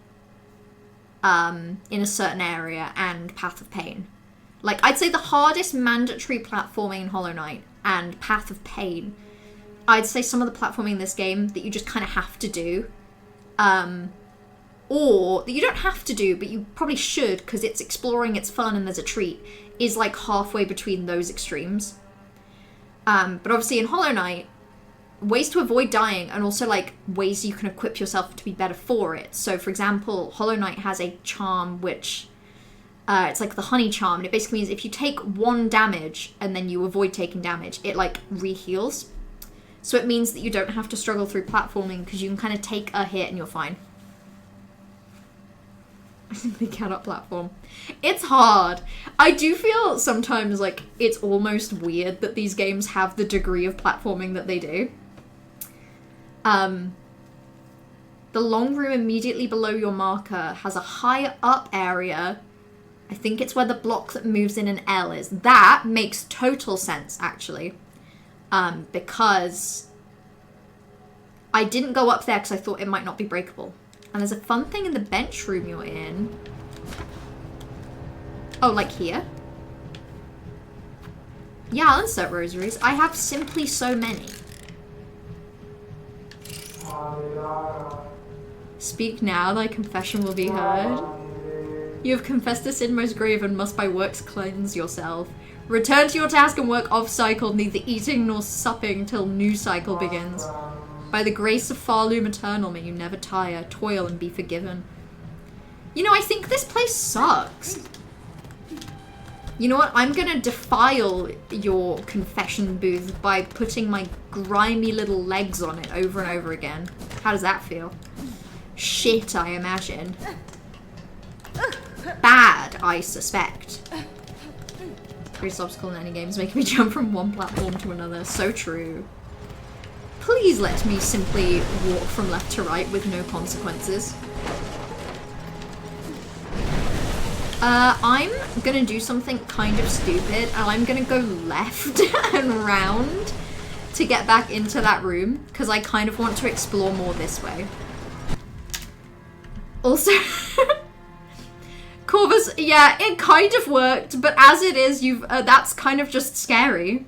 a certain area and Path of Pain. Like, I'd say the hardest mandatory platforming in Hollow Knight and Path of Pain, I'd say some of the platforming in this game that you just kind of have to do. Or that you don't have to do, but you probably should because it's exploring, it's fun, and there's a treat, is like halfway between those extremes. But obviously in Hollow Knight, ways to avoid dying and also like ways you can equip yourself to be better for it. So for example, Hollow Knight has a charm which it's like the honey charm, and it basically means if you take 1 damage and then you avoid taking damage, it like re-heals. So it means that you don't have to struggle through platforming because you can kind of take a hit and you're fine. I simply cannot platform. It's hard. I do feel sometimes like it's almost weird that these games have the degree of platforming that they do. The long room immediately below your marker has a higher up area. I think it's where the block that moves in an L is. That makes total sense, actually. Because I didn't go up there because I thought it might not be breakable. And there's a fun thing in the bench room you're in. Oh, like here? Yeah, I'll insert rosaries. I have simply so many. Speak now, thy confession will be heard. You have confessed a sin most grave and must by works cleanse yourself. Return to your task and work off cycle, neither eating nor supping till new cycle begins. By the grace of Farloom Eternal, may you never tire, toil and be forgiven. You know, I think this place sucks. You know what? I'm gonna defile your confession booth by putting my grimy little legs on it over and over again. How does that feel? Shit, I imagine. Bad, I suspect. Greatest obstacle in any game is making me jump from one platform to another. So true. Please let me simply walk from left to right with no consequences. I'm gonna do something kind of stupid, and I'm gonna go left and round to get back into that room, because I kind of want to explore more this way. Also, Corvus, yeah, it kind of worked, but as it is, that's kind of just scary.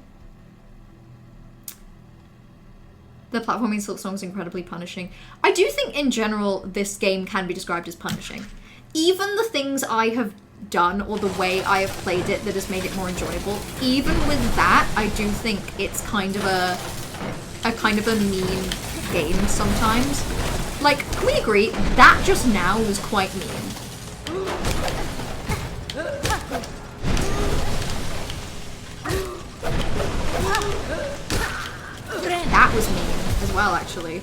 The platforming SILKSONG is incredibly punishing. I do think, in general, this game can be described as punishing. Even the things I have done, or the way I have played it that has made it more enjoyable, even with that, I do think it's kind of a mean game sometimes. Like, can we agree? That just now was quite mean. That was mean as well, actually.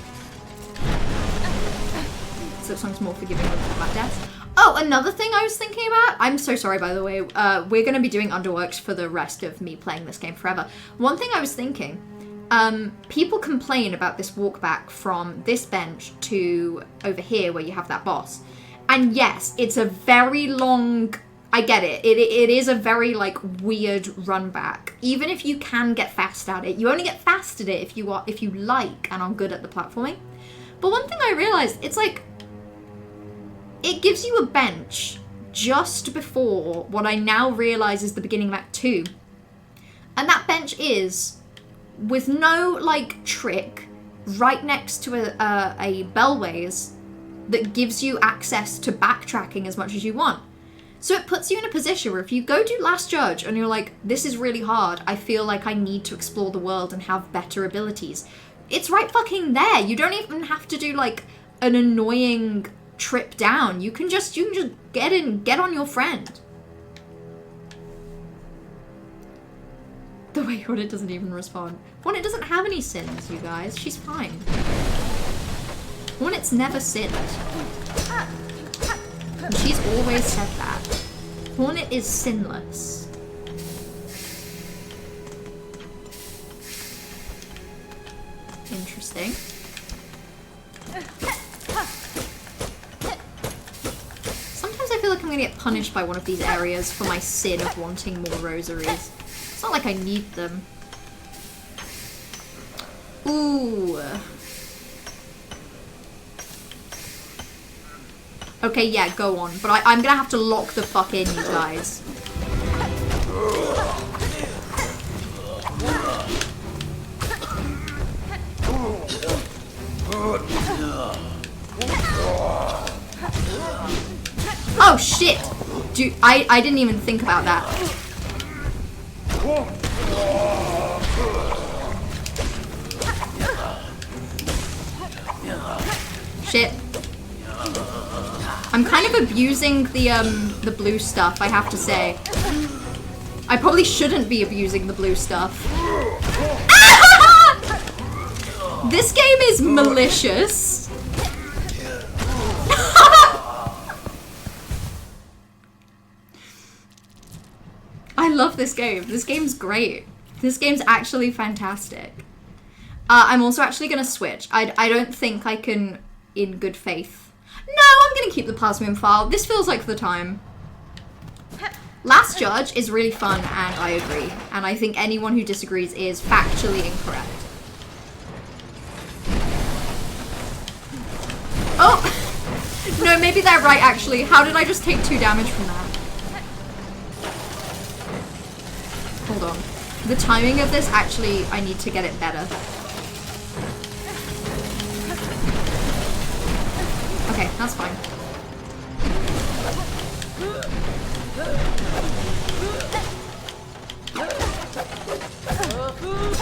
SILKSONG's more forgiving with combat deaths. Oh, another thing I was thinking about. I'm so sorry, by the way. We're going to be doing Underworks for the rest of me playing this game forever. One thing I was thinking, people complain about this walk back from this bench to over here where you have that boss. And yes, it's a very long... I get it. It is a very, like, weird run back. Even if you can get fast at it, you only get fast at it if you like and are good at the platforming. But one thing I realized, it's like, it gives you a bench just before what I now realize is the beginning of Act 2. And that bench is, with no, like, trick, right next to a bellways that gives you access to backtracking as much as you want. So it puts you in a position where if you go do Last Judge and you're like, this is really hard, I feel like I need to explore the world and have better abilities, it's right fucking there. You don't even have to do, like, an annoying trip down. You can just get in, get on your friend. The way Hornet doesn't even respond. Hornet doesn't have any sins, you guys. She's fine. Hornet's never sinned. And she's always said that. Hornet is sinless. Interesting. gonna get punished by one of these areas for my sin of wanting more rosaries. It's not like I need them. Ooh. Okay, yeah, go on. But I'm gonna have to lock the fuck in, you guys. Oh shit! Dude, I didn't even think about that. Shit. I'm kind of abusing the blue stuff, I have to say. I probably shouldn't be abusing the blue stuff. This game is malicious. I love this game. This game's great. This game's actually fantastic. I'm also actually gonna switch. I don't think I can, in good faith. No, I'm gonna keep the Plasmium file. This feels like the time. Last Judge is really fun, and I agree. And I think anyone who disagrees is factually incorrect. Oh! No, maybe they're right, actually. How did I just take 2 damage from that? Hold on. The timing of this, actually, I need to get it better. Okay, that's fine.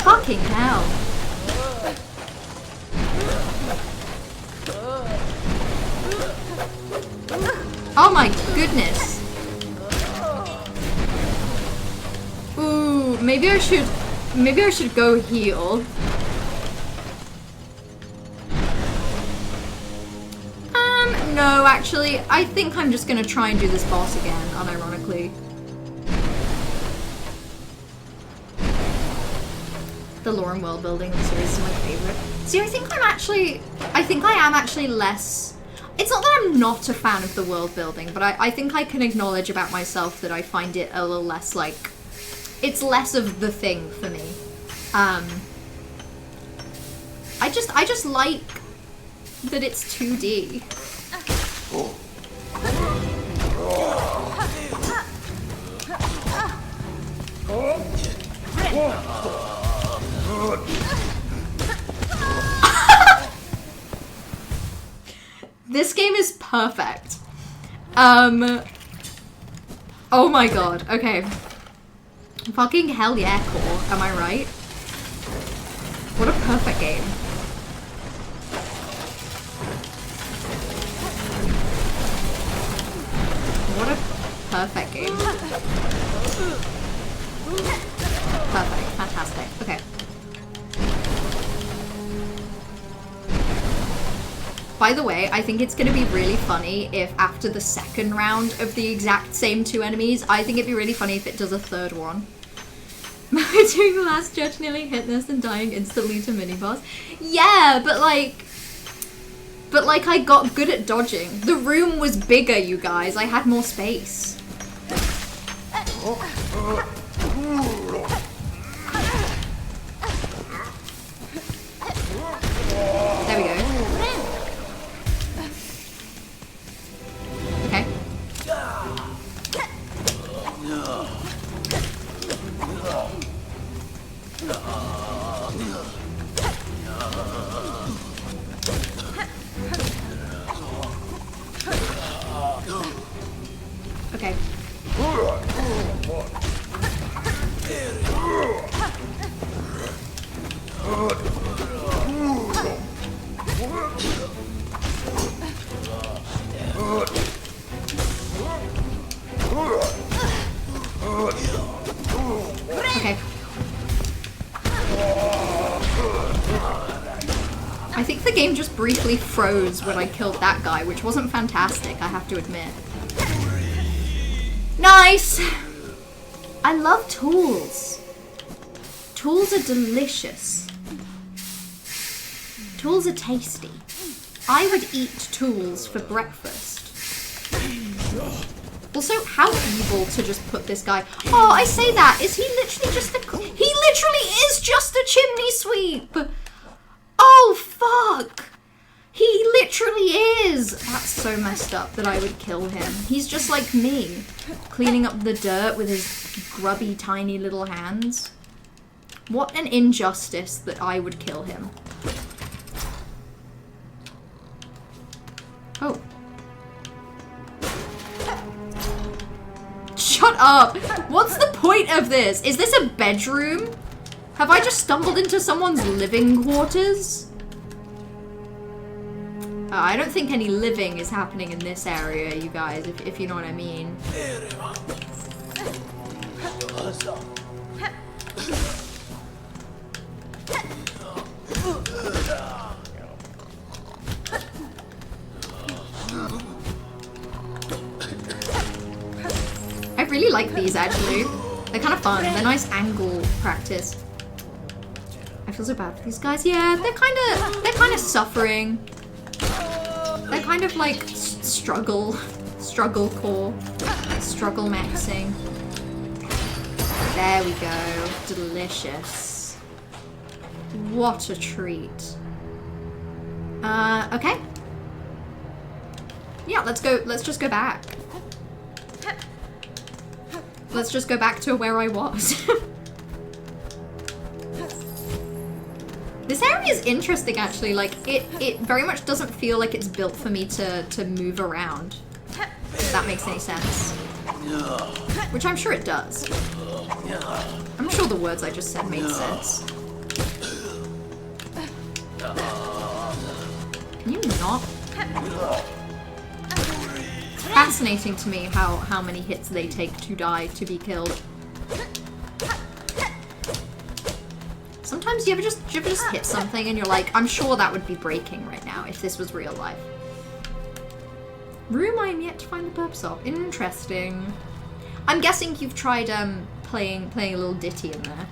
Fucking hell. Oh my goodness. Ooh, maybe I should go heal. No, actually, I think I'm just gonna try and do this boss again, unironically. The lore and world building in the series is my favorite. See, I think I am actually less... It's not that I'm not a fan of the world building, but I think I can acknowledge about myself that I find it a little less, like... It's less of the thing for me. I just like that it's 2D. This game is perfect. Oh my god, okay. Fucking hell yeah, core, am I right? What a perfect game. What a perfect game. Perfect, fantastic, okay. By the way, I think it's gonna be really funny if after the second round of the exact same 2 enemies, I think it'd be really funny if it does a 3rd one. Doing the last judge nearly hit this and dying instantly to mini-boss. Yeah, but like I got good at dodging. The room was bigger, you guys. I had more space. There we go. Okay. Okay. Okay. I think the game just briefly froze when I killed that guy, which wasn't fantastic, I have to admit. Nice! I love tools. Tools are delicious. Tools are tasty. I would eat tools for breakfast. Also, how evil to just put this guy... Oh, I say that. Is he literally just a... He literally is just a chimney sweep. Oh, fuck. He literally is. That's so messed up that I would kill him. He's just like me, cleaning up the dirt with his grubby, tiny little hands. What an injustice that I would kill him. Oh. Shut up! What's the point of this? Is this a bedroom? Have I just stumbled into someone's living quarters? I don't think any living is happening in this area, you guys, if you know what I mean. I really like these, actually. They're kind of fun. They're nice angle practice. I feel so bad for these guys. Yeah, they're kind of suffering. They're kind of like struggle core, struggle maxing. There we go. Delicious. What a treat. Okay. Yeah, let's just go back. Let's just go back to where I was. This area is interesting, actually. Like, it very much doesn't feel like it's built for me to move around. If that makes any sense. Which I'm sure it does. I'm sure the words I just said made sense. Can you not? It's fascinating to me how many hits they take to die, to be killed. Sometimes you ever just hit something and you're like, I'm sure that would be breaking right now if this was real life. Room I am yet to find the purpose of. Interesting. I'm guessing you've tried playing a little ditty in there.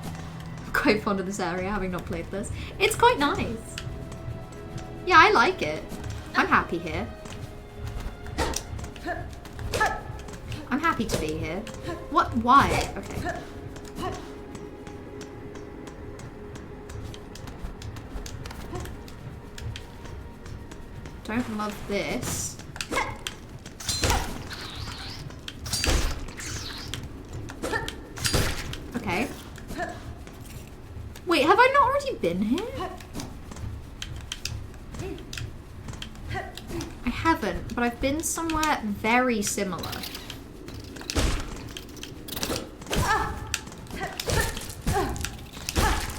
I'm quite fond of this area, having not played this. It's quite nice. Yeah, I like it. I'm happy here. I'm happy to be here. What? Why? Okay. Don't love this. Okay. Wait, have I not already been here? I haven't, but I've been somewhere very similar.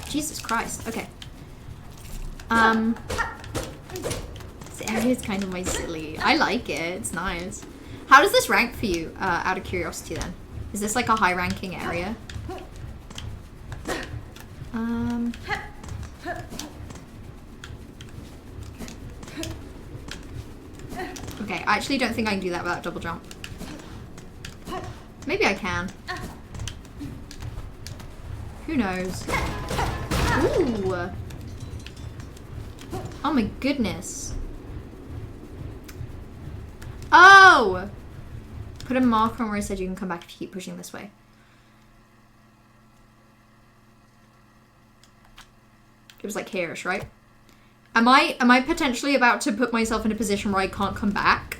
Jesus Christ. Okay. This area is kind of my silly. I like it. It's nice. How does this rank for you, out of curiosity then? Is this like a high ranking area? Okay, I actually don't think I can do that without double jump. Maybe I can. Who knows? Ooh. Oh my goodness. Oh! Put a marker on where I said you can come back if you keep pushing this way. It was like here-ish, right? Am I potentially about to put myself in a position where I can't come back?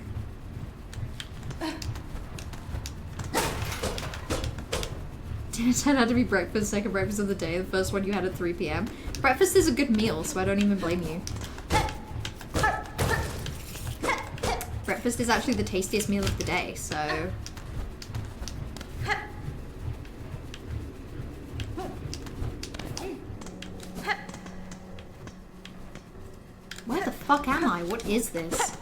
Dinner turned out to be breakfast, second breakfast of the day, the first one you had at 3 p.m. Breakfast is a good meal, so I don't even blame you. Breakfast is actually the tastiest meal of the day, so... Where the fuck am I? What is this?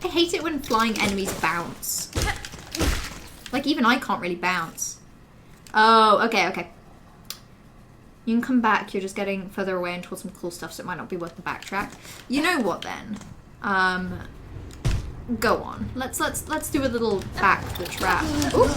I hate it when flying enemies bounce. Like, even I can't really bounce. Oh, okay, okay. You can come back, you're just getting further away and towards some cool stuff, so it might not be worth the backtrack. You know what then? Go on. Let's do a little back the trap. Ooh.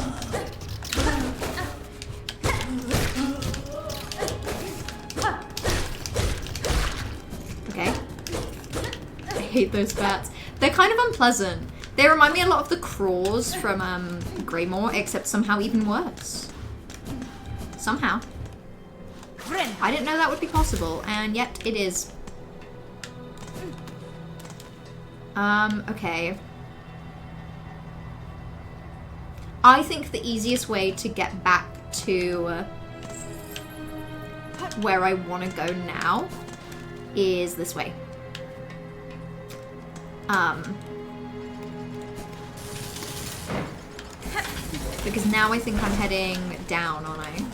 hate those bats. They're kind of unpleasant. They remind me a lot of the craws from Greymore, except somehow even worse. Somehow. I didn't know that would be possible, and yet it is. Okay. I think the easiest way to get back to where I want to go now is this way. Because now I think I'm heading down, aren't I?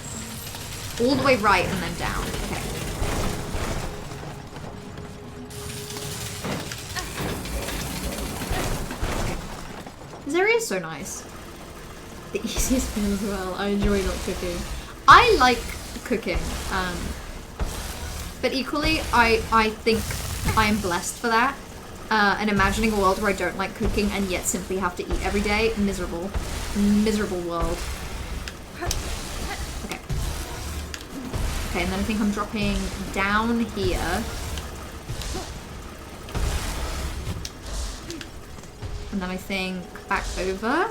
All the way right and then down. Okay. This area is so nice. The easiest meal as well. I enjoy not cooking. I like cooking. But equally, I think I am blessed for that. And imagining a world where I don't like cooking and yet simply have to eat every day, miserable. Miserable world. Okay. Okay, and then I think I'm dropping down here. And then I think back over.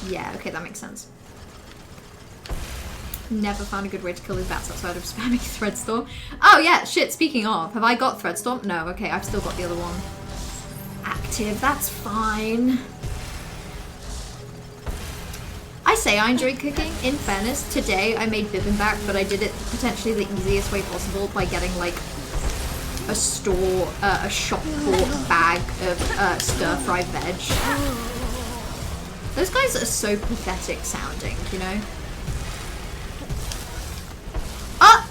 Yeah, okay, that makes sense. Never found a good way to kill these bats outside of spamming Threadstorm. Oh yeah, shit, speaking of, have I got Threadstorm? No, okay, I've still got the other one active, that's fine. I say I enjoy cooking. In fairness, today I made bibimbap, but I did it potentially the easiest way possible by getting like a shop bought bag of stir-fry veg. Those guys are so pathetic sounding, you know? Ah!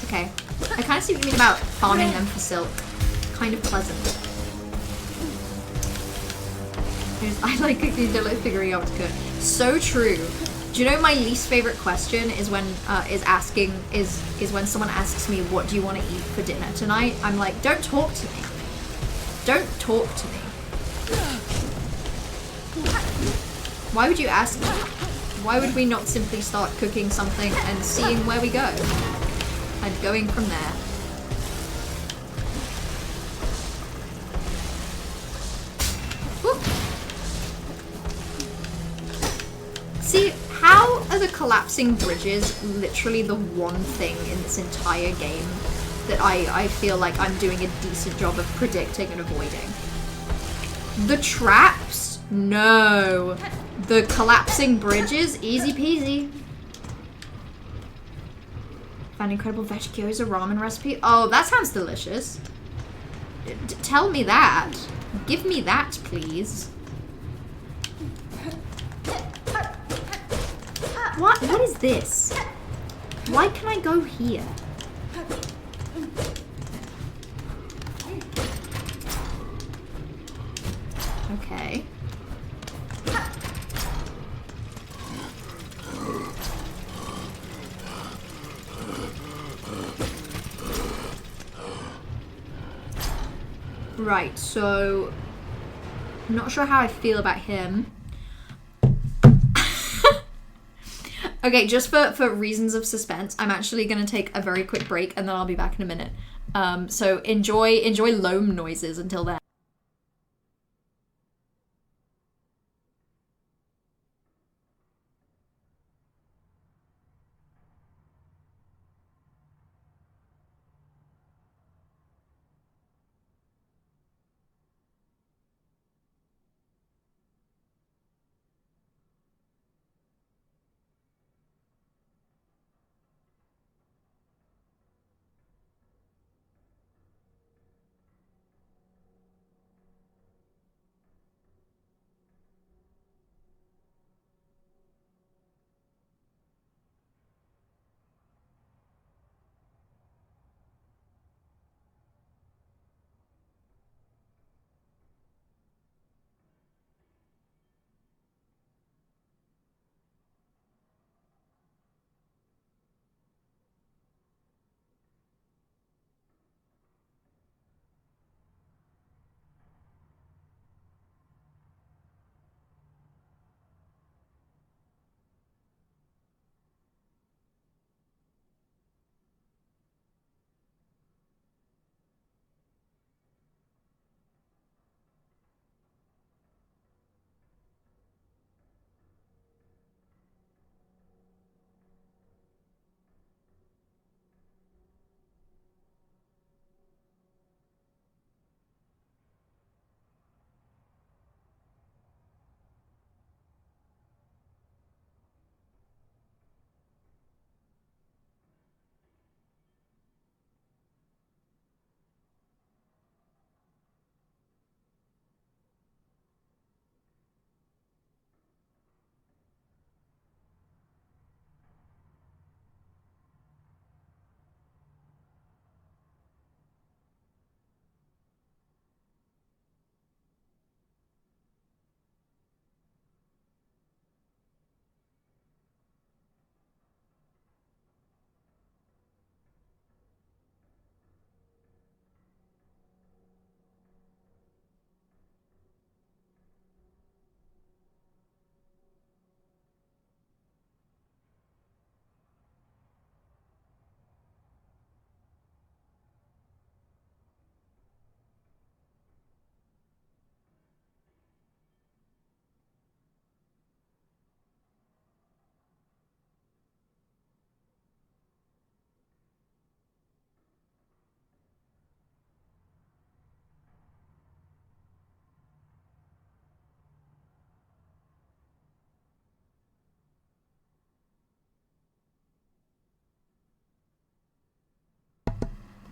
Okay. I kind of see what you mean about farming them for silk. Kind of pleasant. I like cooking, don't like figuring out what to cook. So true. Do you know my least favorite question is when is when someone asks me, what do you want to eat for dinner tonight? I'm like, don't talk to me. Don't talk to me. Why would you ask me? Why would we not simply start cooking something and seeing where we go? And going from there. Whoop. See, how are the collapsing bridges literally the one thing in this entire game that I feel like I'm doing a decent job of predicting and avoiding? The traps? No. The collapsing bridges? Easy peasy. Found incredible veg gyoza ramen recipe. Oh, that sounds delicious. Tell me that. Give me that, please. What is this? Why can I go here? Okay. Right, so I'm not sure how I feel about him. Okay, just for reasons of suspense, I'm actually going to take a very quick break and then I'll be back in a minute. So enjoy loam noises until then.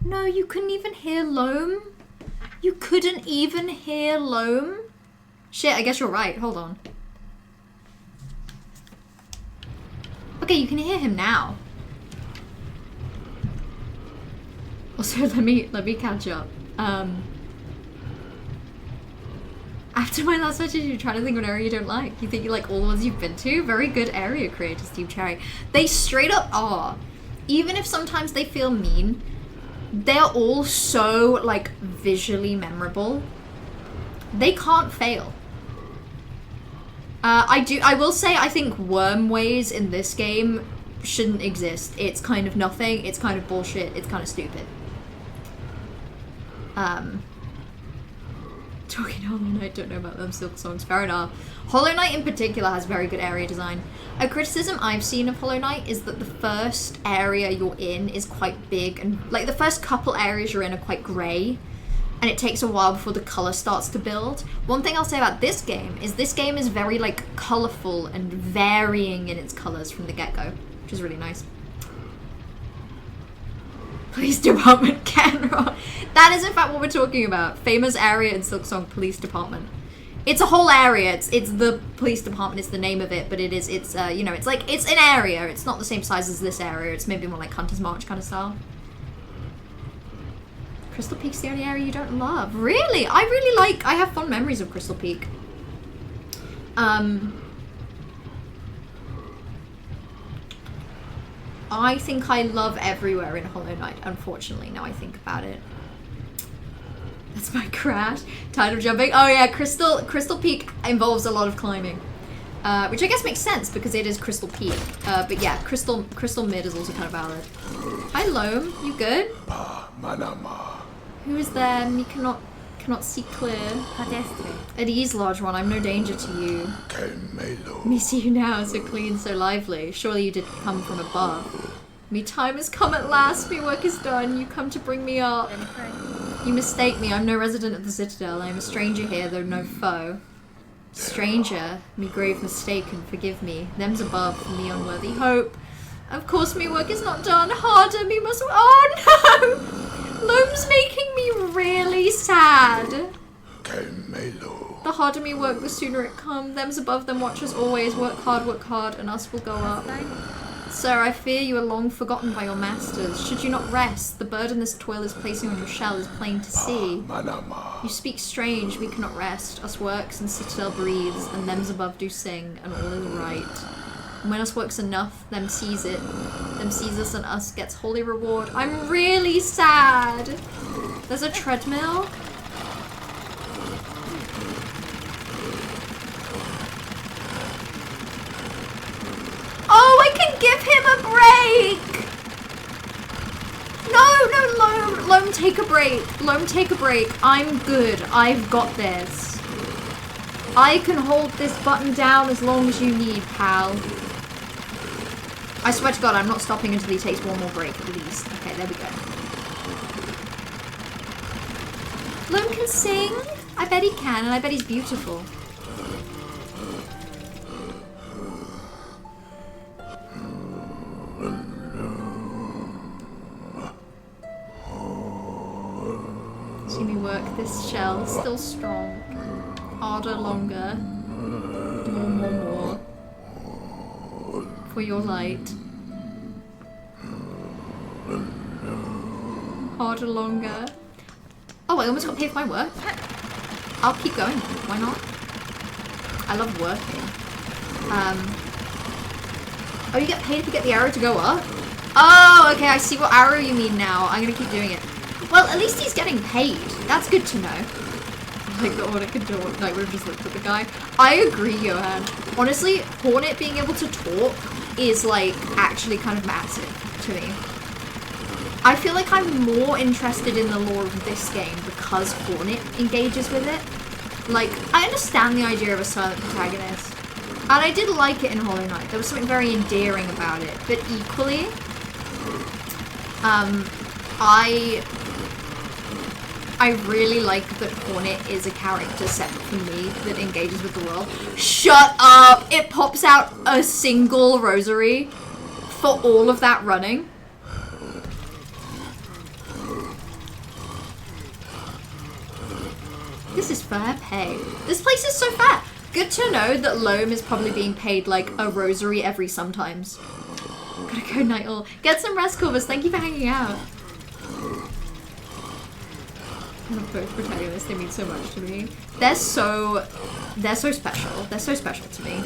No, you couldn't even hear Loam. You couldn't even hear Loam? Shit, I guess you're right. Hold on. Okay, you can hear him now. Also, let me catch up. After my last message, you're trying to think of an area you don't like. You think you like all the ones you've been to? Very good area creator, Steve Cherry. They straight up are. Even if sometimes they feel mean, they're all so, like, visually memorable. They can't fail. I will say, I think wormways in this game shouldn't exist. It's kind of nothing, it's kind of bullshit, it's kind of stupid. Talking Hollow Knight, don't know about them SILKSONGs, fair enough. Hollow Knight in particular has very good area design. A criticism I've seen of Hollow Knight is that the first area you're in is quite big, and like the first couple areas you're in are quite grey, and it takes a while before the colour starts to build. One thing I'll say about this game is very like colourful and varying in its colours from the get-go, which is really nice. Police Department camera. That is in fact what we're talking about. Famous area in SILKSONG, Police Department. It's a whole area. It's the Police Department. It's the name of it, but it's you know, it's like, it's an area. It's not the same size as this area. It's maybe more like Hunter's March kind of style. Crystal Peak's the only area you don't love. Really? I have fond memories of Crystal Peak. I think I love everywhere in Hollow Knight, unfortunately, now I think about it. That's my crash. Tired of jumping? Oh yeah, Crystal Peak involves a lot of climbing. Which I guess makes sense because it is Crystal Peak. But yeah, Crystal Mid is also kind of valid. Hi Loam, you good? Who is there? Me cannot see clear. At ease, large one, I'm no danger to you. Me see you now, so clean, so lively. Surely you did come from above. Me time has come at last, me work is done, you come to bring me up. You mistake me, I'm no resident of the citadel, I am a stranger here, though no foe. Stranger, me grave mistaken, forgive me. Them's above, for me unworthy hope. Of course me work is not done, harder me must— oh no! Loam's making me really sad. The harder me work, the sooner it come. Them's above, them watch us always. Work hard, and us will go up. Sir, I fear you are long forgotten by your masters. Should you not rest, the burden this toil is placing on your shell is plain to see. You speak strange, we cannot rest. Us works and citadel breathes, and them's above do sing, and all is right. And when us works enough, them sees it. Them sees us and us gets holy reward. I'm really sad. There's a treadmill. Oh, I can give him a break. No, Loam, take a break. Loam, take a break. I'm good. I've got this. I can hold this button down as long as you need, pal. I swear to God, I'm not stopping until he takes one more break at least. Okay, there we go. Loam can sing? I bet he can, and I bet he's beautiful. See me work this shell, still strong. Harder, longer. More. For your light. Harder, longer. Oh, I almost got paid for my work. I'll keep going. Why not? I love working. Oh, you get paid if you get the arrow to go up? Oh, okay, I see what arrow you mean now. I'm gonna keep doing it. Well, at least he's getting paid. That's good to know. Like the Hornet could do it. Like, we've just looked at the guy. I agree, Johan. Honestly, Hornet being able to talk is, like, actually kind of massive to me. I feel like I'm more interested in the lore of this game because Hornet engages with it. Like, I understand the idea of a silent protagonist. And I did like it in Hollow Knight. There was something very endearing about it. But equally, I really like that Hornet is a character separate from me that engages with the world. Shut up! It pops out a single rosary for all of that running. This is fair pay. This place is so fair. Good to know that Loam is probably being paid like a rosary every sometimes. Gotta go, night all. Get some rest, Corvus. Thank you for hanging out. I love both protagonists. They mean so much to me. They're so special. They're so special to me.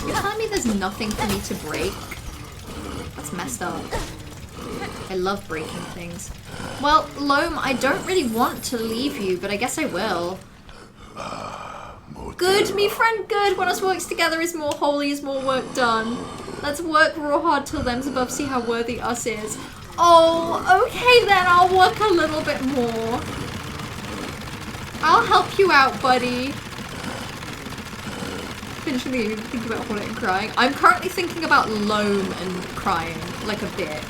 You're telling me there's nothing for me to break? That's messed up. I love breaking things. Well, Loam, I don't really want to leave you, but I guess I will. Good, me friend, good. When us works together is more holy, is more work done. Let's work raw hard till them's above see how worthy us is. Oh, okay then, I'll work a little bit more. I'll help you out, buddy. Finishing the game, thinking about Hornet and crying. I'm currently thinking about Loam and crying, like a bit.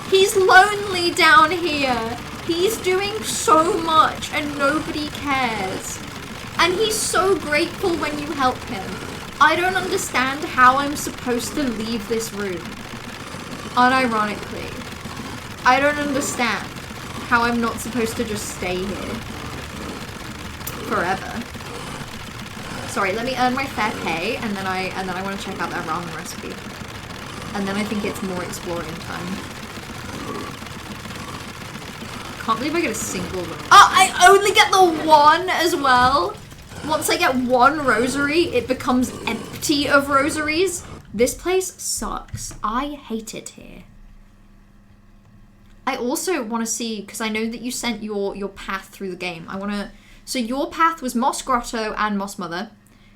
He's lonely down here. He's doing so much and nobody cares. And he's so grateful when you help him. I don't understand how I'm supposed to leave this room. Unironically. I don't understand how I'm not supposed to just stay here. Forever. Sorry, let me earn my fair pay and then I want to check out that ramen recipe. And then I think it's more exploring time. Can't believe I get a single one. Oh, I only get the one as well. Once I get one rosary, it becomes empty of rosaries. This place sucks. I hate it here. I also want to see, because I know that you sent your path through the game. So your path was Moss Grotto and Moss Mother.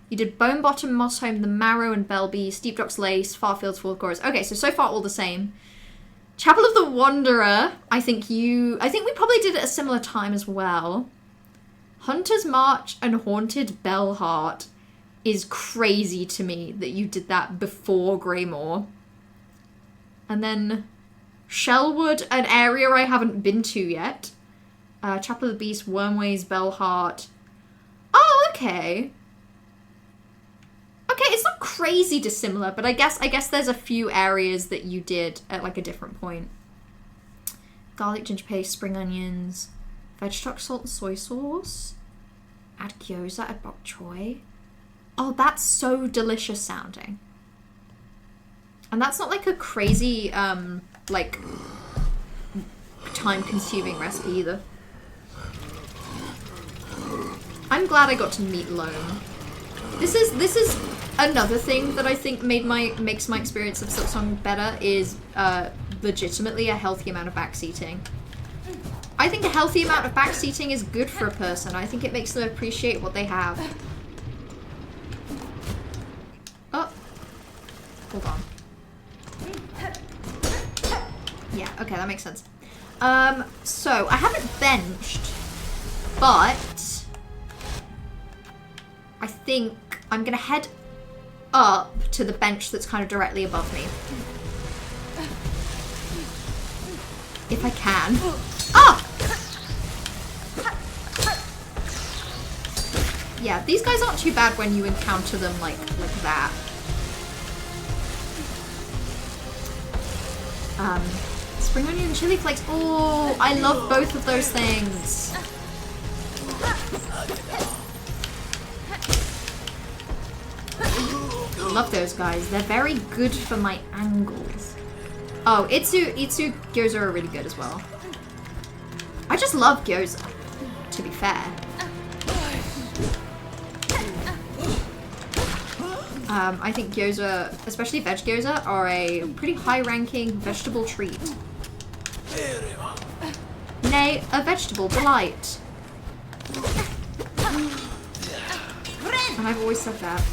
You did Bone Bottom, Moss Home, The Marrow and Belby, Steep Docks Lace, Farfields, Fourth Chorus. Okay, so far all the same. Chapel of the Wanderer, I think we probably did it at a similar time as well. Hunter's March and Haunted Bellheart is crazy to me that you did that before Greymoor. And then Shellwood, an area I haven't been to yet. Chapel of the Beast, Wormways, Bellheart. Oh, okay. Okay, it's not crazy dissimilar, but I guess there's a few areas that you did at like a different point. Garlic, ginger paste, spring onions, veg stock, salt and soy sauce. Add gyoza, add bok choy. Oh, that's so delicious sounding. And that's not like a crazy, like, time-consuming recipe either. I'm glad I got to meet Loam. This is another thing that I think makes my experience of SILKSONG better is legitimately a healthy amount of backseating. I think a healthy amount of backseating is good for a person. I think it makes them appreciate what they have. Oh. Hold on. Yeah, okay, that makes sense. So, I haven't benched, but I think I'm gonna head up to the bench that's kind of directly above me. If I can. Ah! Yeah, these guys aren't too bad when you encounter them like that. Spring onion and chili flakes. Oh, I love both of those things. Love those guys. They're very good for my angles. Oh, Itsu gyoza are really good as well. I just love gyoza, to be fair. I think gyoza, especially veg gyoza, are a pretty high-ranking vegetable treat. Nay, a vegetable delight. And I've always said that.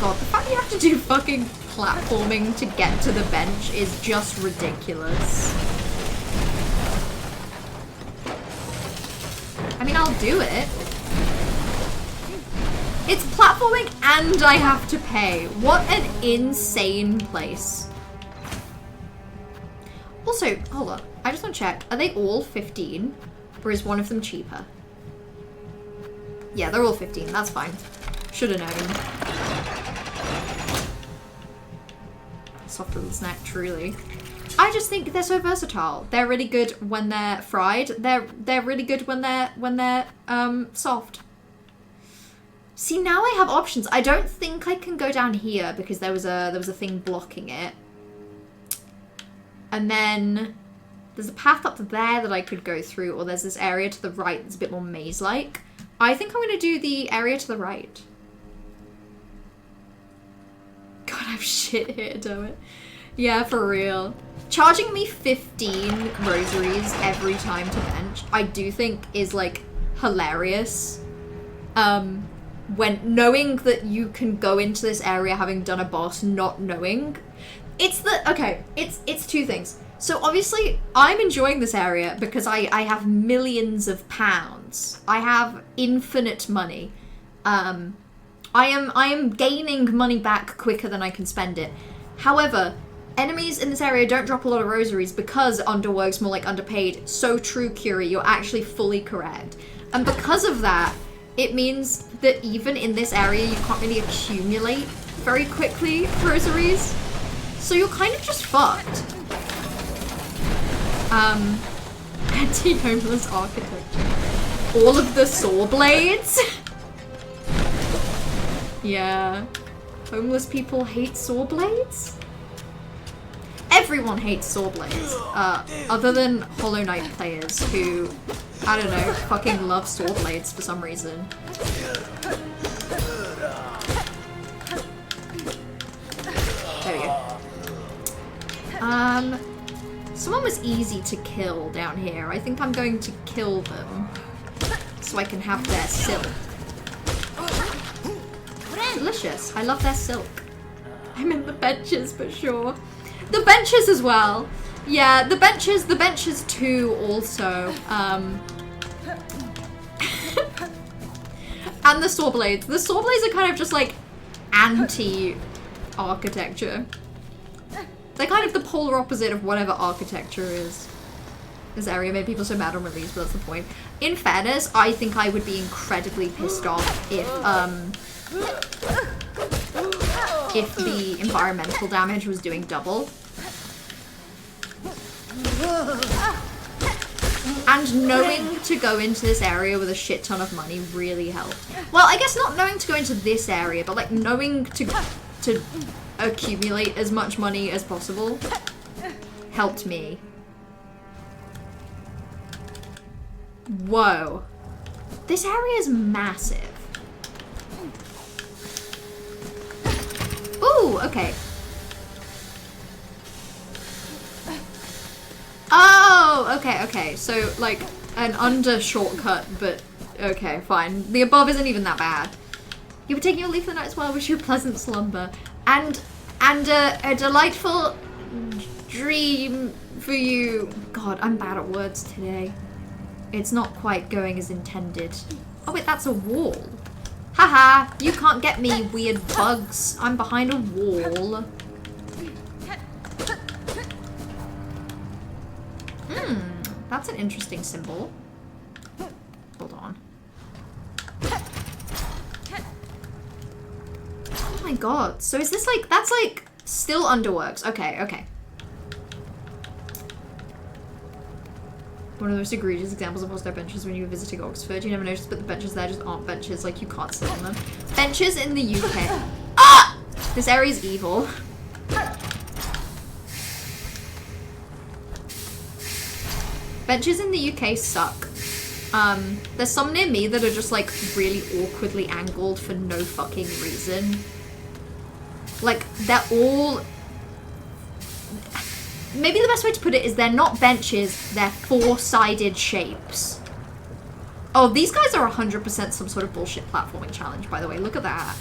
God, the fact you have to do fucking platforming to get to the bench is just ridiculous. I mean, I'll do it. It's platforming and I have to pay. What an insane place. Also, hold on. I just want to check. Are they all 15? Or is one of them cheaper? Yeah, they're all 15. That's fine. Should have known. Soft little snack, truly. I just think they're so versatile. They're really good when they're fried. They're really good when they're soft. See, now I have options. I don't think I can go down here because there was a thing blocking it. And then there's a path up there that I could go through, or there's this area to the right that's a bit more maze-like. I think I'm gonna do the area to the right. God, I'm shit here, damn it. Yeah, for real. Charging me 15 rosaries every time to bench, I do think is like hilarious. When knowing that you can go into this area having done a boss, not knowing. It's two things. So obviously I'm enjoying this area because I have millions of pounds. I have infinite money. I am gaining money back quicker than I can spend it. However, enemies in this area don't drop a lot of rosaries because underworks more like underpaid. So true, Curie, you're actually fully correct. And because of that, it means that even in this area, you can't really accumulate very quickly rosaries. So you're kind of just fucked. Anti-homeless architecture. All of the saw blades? Yeah. Homeless people hate saw blades? Everyone hates saw blades. Other than Hollow Knight players who, I don't know, fucking love saw blades for some reason. There we go. Someone was easy to kill down here. I think I'm going to kill them so I can have their silk. Delicious. I love their silk. I meant the benches for sure. The benches as well. Yeah, the benches too also. And the saw blades. The saw blades are kind of just like anti-architecture. They're kind of the polar opposite of whatever architecture is. This area made people so mad on release, but that's the point. In fairness, I think I would be incredibly pissed off if the environmental damage was doing double. And knowing to go into this area with a shit ton of money really helped. Well, I guess not knowing to go into this area, but like knowing to accumulate as much money as possible helped me. Whoa. This area is massive. Ooh, okay. Oh, okay. So, like, an under shortcut, but okay, fine. The above isn't even that bad. You were taking your leave for the night as well. Wish you a pleasant slumber. And a delightful dream for you. God, I'm bad at words today. It's not quite going as intended. Oh, wait, that's a wall. Haha, you can't get me, weird bugs. I'm behind a wall. That's an interesting symbol. Hold on. Oh my god. So is this like, that's like still underworks. Okay. One of the most egregious examples of hostile benches when you were visiting Oxford. You never noticed, but the benches there just aren't benches. Like, you can't sit on them. Benches in the UK. Ah! This area is evil. Benches in the UK suck. There's some near me that are just like really awkwardly angled for no fucking reason. Like, they're all... Maybe the best way to put it is they're not benches, they're four-sided shapes. Oh, these guys are 100% some sort of bullshit platforming challenge, by the way. Look at that.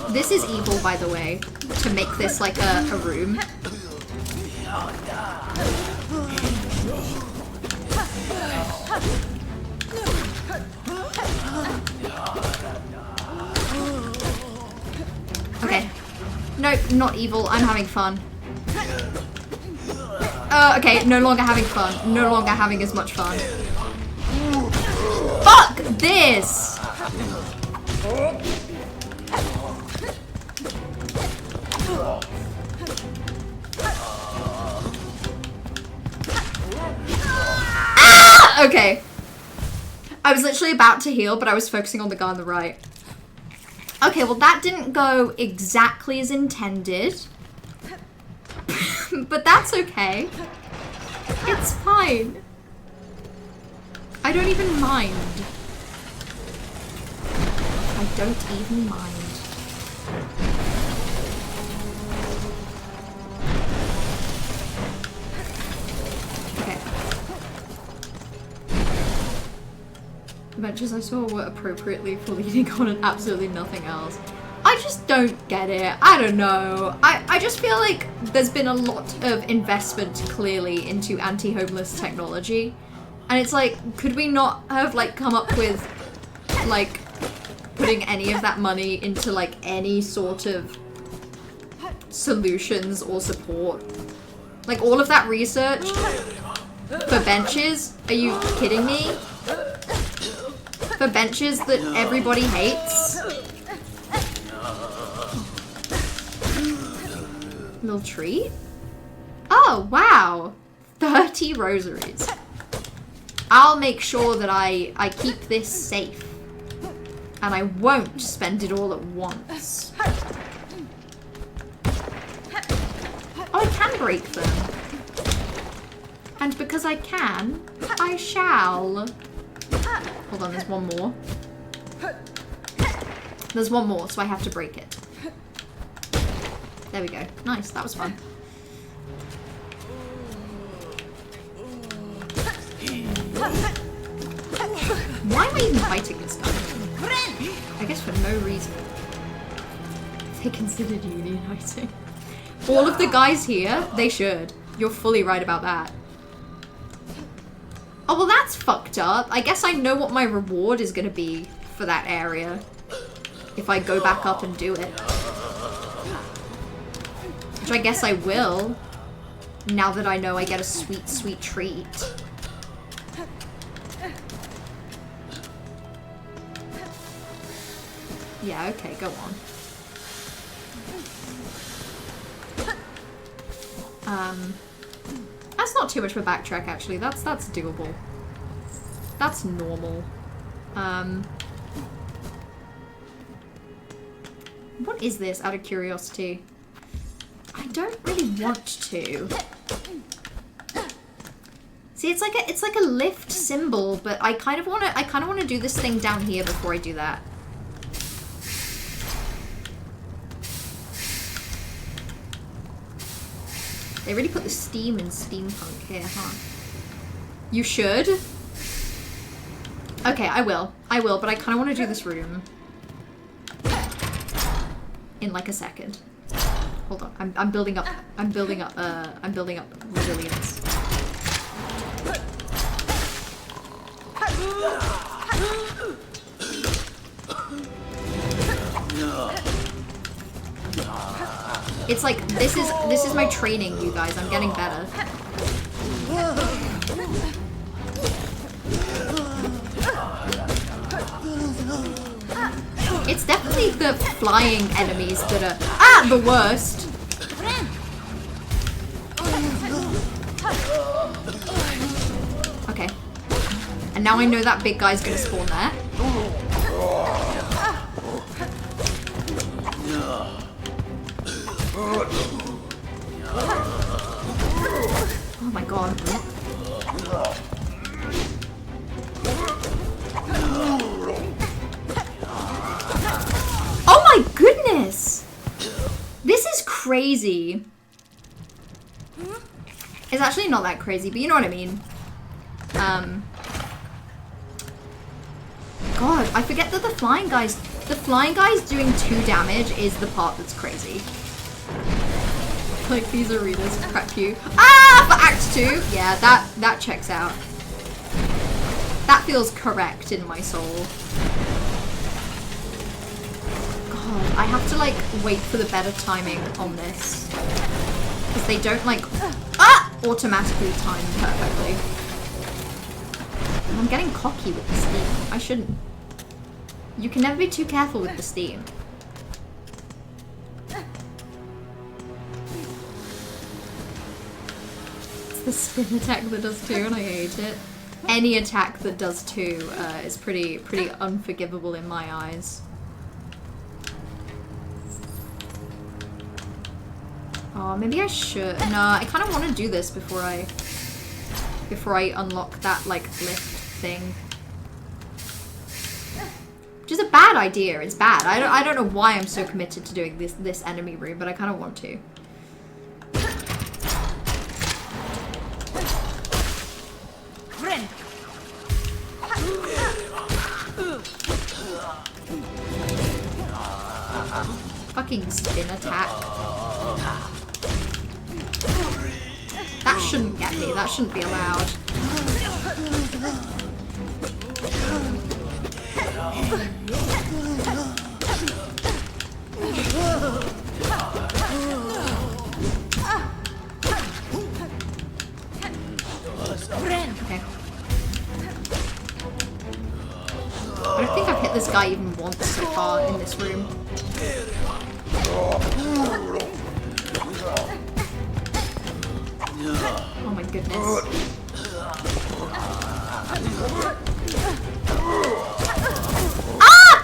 This is evil, by the way, to make this like a room. No, not evil. I'm having fun. Okay, no longer having fun. No longer having as much fun. Fuck this! Ah! Okay. I was literally about to heal, but I was focusing on the guy on the right. Okay, well that didn't go exactly as intended. But that's okay. It's fine. I don't even mind. I don't even mind. Okay. Adventures I saw were appropriately for leading on and absolutely nothing else. I just don't get it. I don't know. I just feel like there's been a lot of investment clearly into anti-homeless technology. And it's like, could we not have like come up with like putting any of that money into like any sort of solutions or support? Like all of that research for benches? Are you kidding me? For benches that everybody hates? Little treat? Oh, wow. 30 rosaries. I'll make sure that I keep this safe. And I won't spend it all at once. Oh, I can break them. And because I can, I shall. Hold on, there's one more. There's one more, so I have to break it. There we go. Nice, that was fun. Why am I even fighting this guy? I guess for no reason. They considered unionizing. All of the guys here, they should. You're fully right about that. Oh, well that's fucked up. I guess I know what my reward is gonna be for that area. If I go back up and do it. Which I guess I will. Now that I know I get a sweet, sweet treat. Yeah, okay, go on. That's not too much of a backtrack, actually. That's doable. That's normal. What is this, out of curiosity? I don't really want to. See, it's like a lift symbol, but I kind of wanna do this thing down here before I do that. They really put the steam in steampunk here, huh? You should? Okay, I will, but I kind of want to do this room in like a second. Hold on, I'm building up resilience. It's like, this is my training, you guys. I'm getting better. It's definitely the flying enemies that are, the worst. Okay. And now I know that big guy's gonna spawn there. Oh my god. Oh my goodness! This is crazy. It's actually not that crazy, but you know what I mean. God, I forget that the flying guys doing 2 damage is the part that's crazy. Like, these arenas crack you. Ah, for Act 2? Yeah, that checks out. That feels correct in my soul. God, I have to like wait for the better timing on this. Because they don't like automatically time perfectly. And I'm getting cocky with the steam. I shouldn't. You can never be too careful with the steam. It's the spin attack that does 2 and I hate it. Any attack that does 2 is pretty unforgivable in my eyes. Oh, maybe I should. No, I kind of want to do this before I unlock that like lift thing. Which is a bad idea. It's bad. I don't know why I'm so committed to doing this enemy room, but I kind of want to. Fucking spin attack. That shouldn't get me. That shouldn't be allowed. Okay. I don't think I've hit this guy even once so far in this room. Oh my goodness. Ah!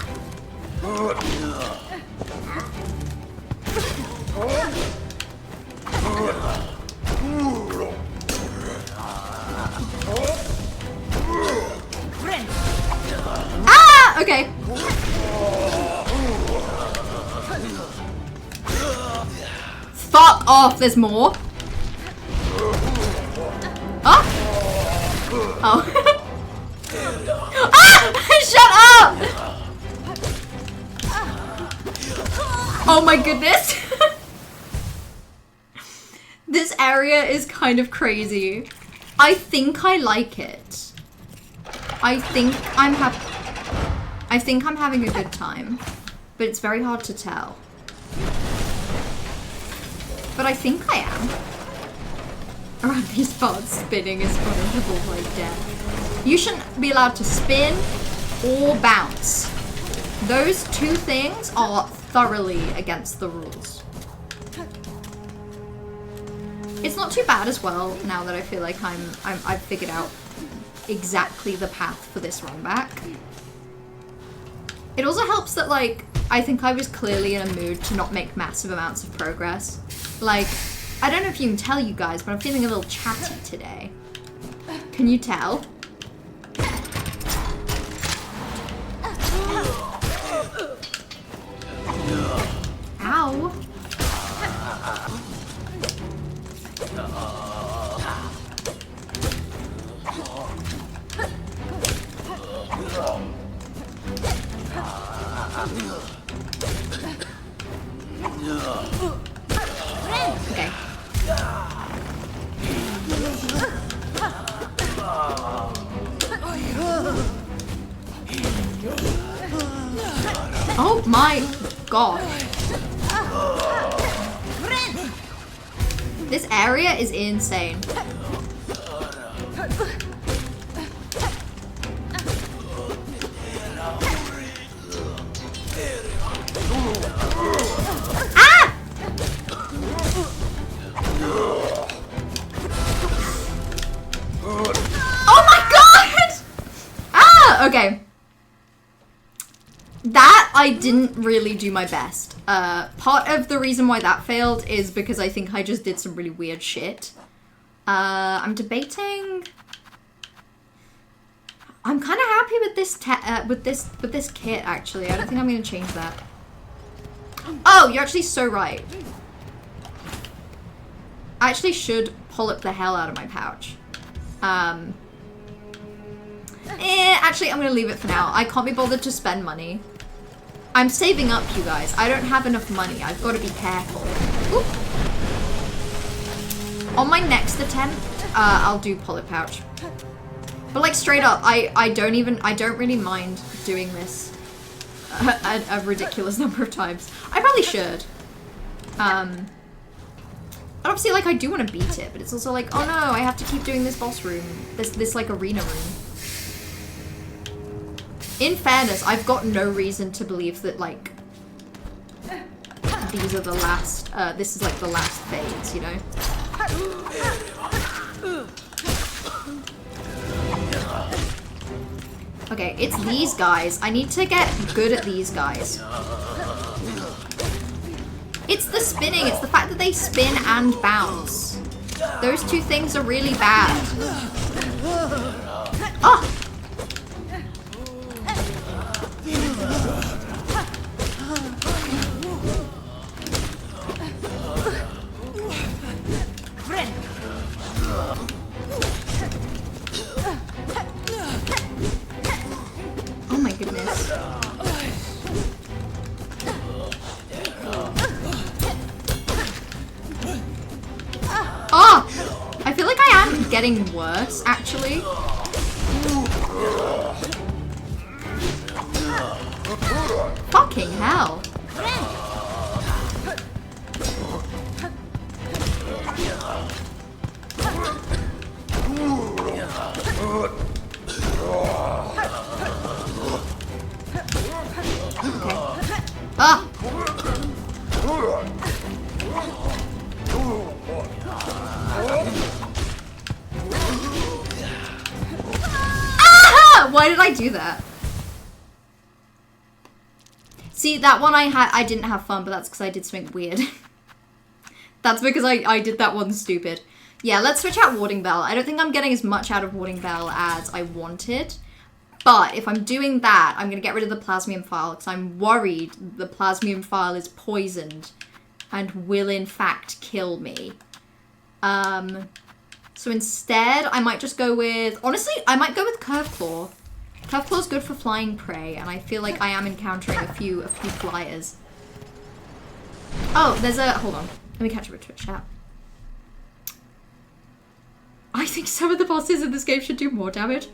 Ah! Okay. Fuck off, there's more. Oh. Oh. Ah! Shut up! Oh my goodness. This area is kind of crazy. I think I like it. I think I'm having a good time, but it's very hard to tell. But I think I am. Around these parts, spinning is punishable by death. You shouldn't be allowed to spin or bounce. Those two things are thoroughly against the rules. It's not too bad as well, now that I feel like I've figured out exactly the path for this run back. It also helps that, like, I think I was clearly in a mood to not make massive amounts of progress. Like, I don't know if you can tell you guys, but I'm feeling a little chatty today. Can you tell? Ow. Okay. Oh my god. This area is insane. Ah! Oh my god! Ah! Okay. That I didn't really do my best. Part of the reason why that failed is because I think I just did some really weird shit. I'm debating. I'm kind of happy with this kit actually. I don't think I'm gonna change that. Oh, you're actually so right. I actually should pull up the hell out of my pouch. Actually, I'm gonna leave it for now. I can't be bothered to spend money. I'm saving up, you guys. I don't have enough money. I've got to be careful. Oop. On my next attempt, I'll do pull-it pouch. But like straight up, I don't really mind doing this. a ridiculous number of times. I probably should. And obviously, like, I do want to beat it, but it's also like, oh no, I have to keep doing this boss room, this like arena room. In fairness, I've got no reason to believe that like these are the last. This is like the last phase, you know. Okay, it's these guys. I need to get good at these guys. It's the spinning. It's the fact that they spin and bounce. Those two things are really bad. Oh! Oh my goodness. Oh! I feel like I am getting worse, actually. Fucking hell. Okay. Ah! Ah! Why did I do that? See, that one I didn't have fun, but that's because I did something weird. That's because I did that one stupid. Yeah, let's switch out Warding Bell. I don't think I'm getting as much out of Warding Bell as I wanted. But if I'm doing that, I'm going to get rid of the Plasmium File because I'm worried the Plasmium File is poisoned and will in fact kill me. So instead, I might just go with... Honestly, I might go with Curve Claw. Curve Claw is good for flying prey, and I feel like I am encountering a few flyers. Oh, there's a... Hold on. Let me catch up with Twitch chat. I think some of the bosses in this game should do more damage.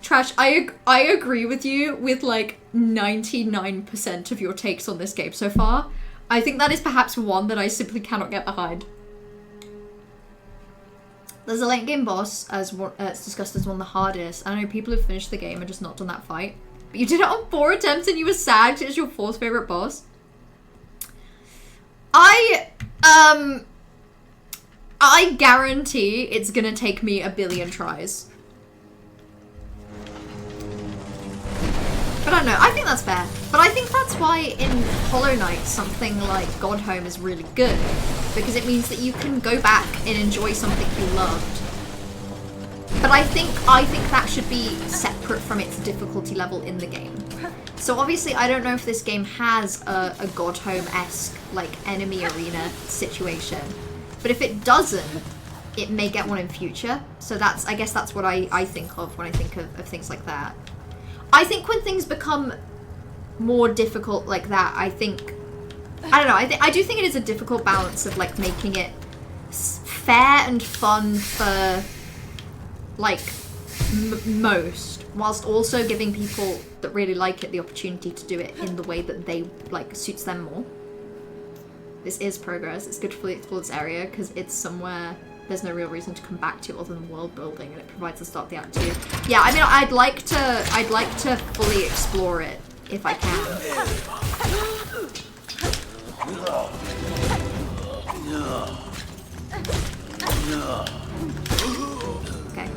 Trash, I agree with you with like 99% of your takes on this game so far. I think that is perhaps one that I simply cannot get behind. There's a late game boss, as it's discussed as one of the hardest. I know people have finished the game and just not done that fight. But you did it on 4 attempts and you were sad because it's your 4th favorite boss. I guarantee it's gonna take me a billion tries. But I don't know, I think that's fair. But I think that's why in Hollow Knight something like God Home is really good. Because it means that you can go back and enjoy something you loved. But I think that should be separate from its difficulty level in the game. So obviously I don't know if this game has a God Home-esque like enemy arena situation. But if it doesn't, it may get one in future. So I guess that's what I think of when I think of things like that. I think when things become more difficult like that, I don't know, I do think it is a difficult balance of like making it fair and fun for like most, whilst also giving people that really like it the opportunity to do it in the way that they like suits them more. This is progress. It's good to fully explore this area because it's somewhere there's no real reason to come back to other than world building, and it provides the start of the Act 2. Yeah, I mean, I'd like to fully explore it if I can. Okay.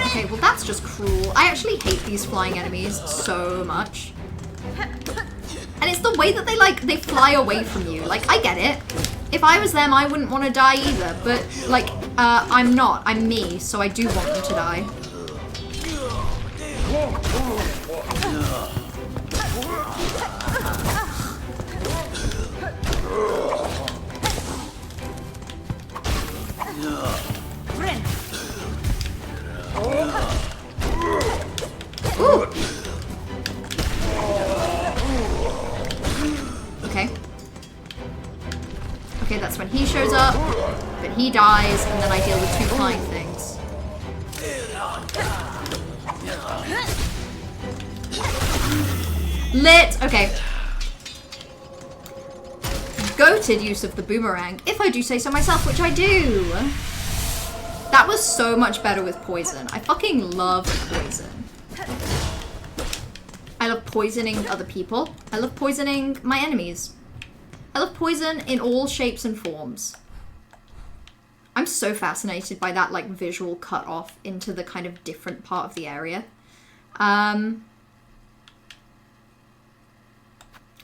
Okay, well that's just cruel. I actually hate these flying enemies so much. And it's the way that they fly away from you. Like, I get it. If I was them, I wouldn't want to die either. But, like, I'm not. I'm me, so I do want them to die. Ooh. that's when he shows up, but he dies, and then I deal with 2 flying things. Lit! Okay. Goated use of the boomerang, if I do say so myself, which I do. That was so much better with poison. I fucking love poison. I love poisoning other people. I love poisoning my enemies. I love poison in all shapes and forms. I'm so fascinated by that, like, visual cut off into the kind of different part of the area.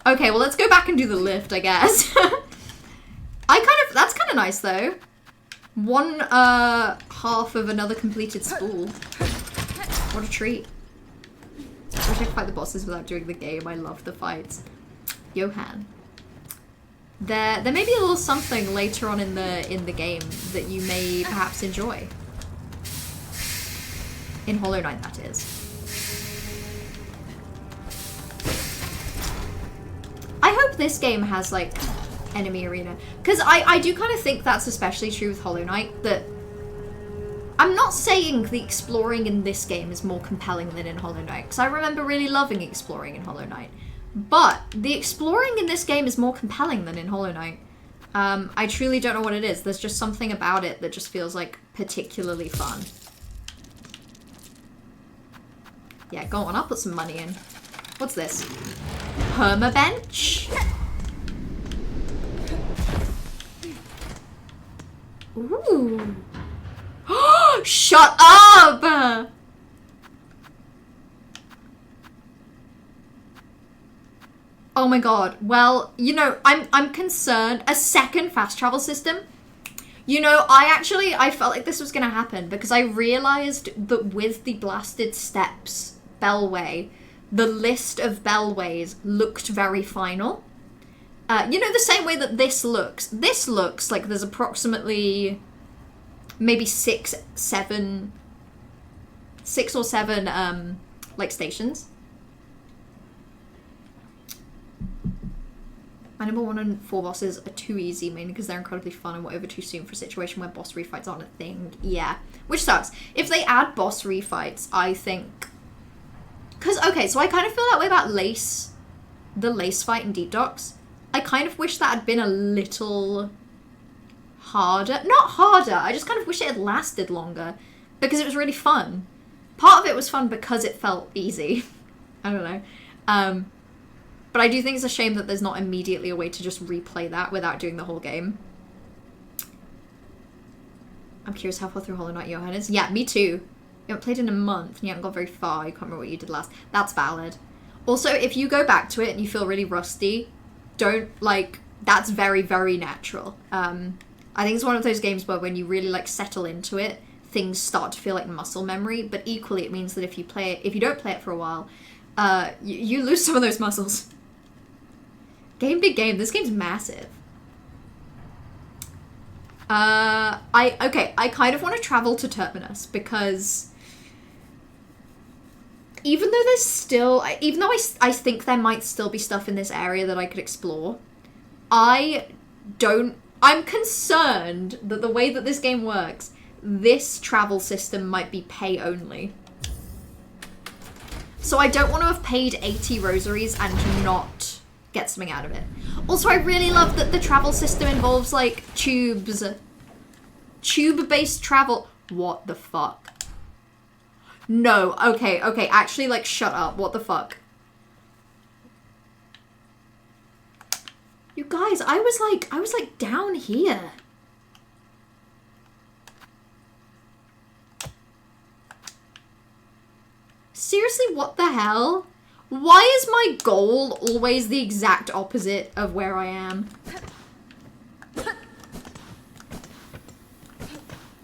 Okay, well, let's go back and do the lift, I guess. That's kind of nice, though. 1 half of another completed spool. What a treat. I wish I could fight the bosses without doing the game. I love the fights. Johan. There may be a little something later on in the game that you may perhaps enjoy. In Hollow Knight, that is. I hope this game has, like, enemy arena. Because I do kind of think that's especially true with Hollow Knight, that I'm not saying the exploring in this game is more compelling than in Hollow Knight, because I remember really loving exploring in Hollow Knight. But the exploring in this game is more compelling than in Hollow Knight. I truly don't know what it is. There's just something about it that just feels, like, particularly fun. Yeah, go on, I'll put some money in. What's this? Permabench? Ooh. Shut up! Oh my god. Well, you know, I'm concerned. A second fast travel system? You know, I felt like this was gonna happen because I realized that with the Blasted Steps Bellway, the list of Bellways looked very final. You know, the same way that this looks. This looks like there's approximately maybe 6 or 7 like stations. My number 1 and 4 bosses are too easy, mainly because they're incredibly fun and were over too soon for a situation where boss refights aren't a thing. Yeah, which sucks. If they add boss refights, I think... Because, okay, so I kind of feel that way about Lace, the Lace fight in Deep Docks. I kind of wish that had been a little harder. Not harder, I just kind of wish it had lasted longer because it was really fun. Part of it was fun because it felt easy. I don't know. But I do think it's a shame that there's not immediately a way to just replay that without doing the whole game. I'm curious how far through Hollow Knight Johan is. Yeah, me too. You haven't played in a month and you haven't got very far. You can't remember what you did last. That's valid. Also, if you go back to it and you feel really rusty, don't, like, that's very, very natural. I think it's one of those games where when you really, like, settle into it, things start to feel like muscle memory, but equally it means that if you don't play it for a while, you lose some of those muscles. Big game. This game's massive. I kind of want to travel to Terminus because even though there's still, even though I think there might still be stuff in this area that I could explore, I'm concerned that the way that this game works, this travel system might be pay only. So I don't want to have paid 80 rosaries and not get something out of it. Also, I really love that the travel system involves, like, tubes. Tube-based travel. What the fuck? No, okay, actually, like, shut up. What the fuck? You guys, I was like down here. Seriously, what the hell? Why is my goal always the exact opposite of where I am?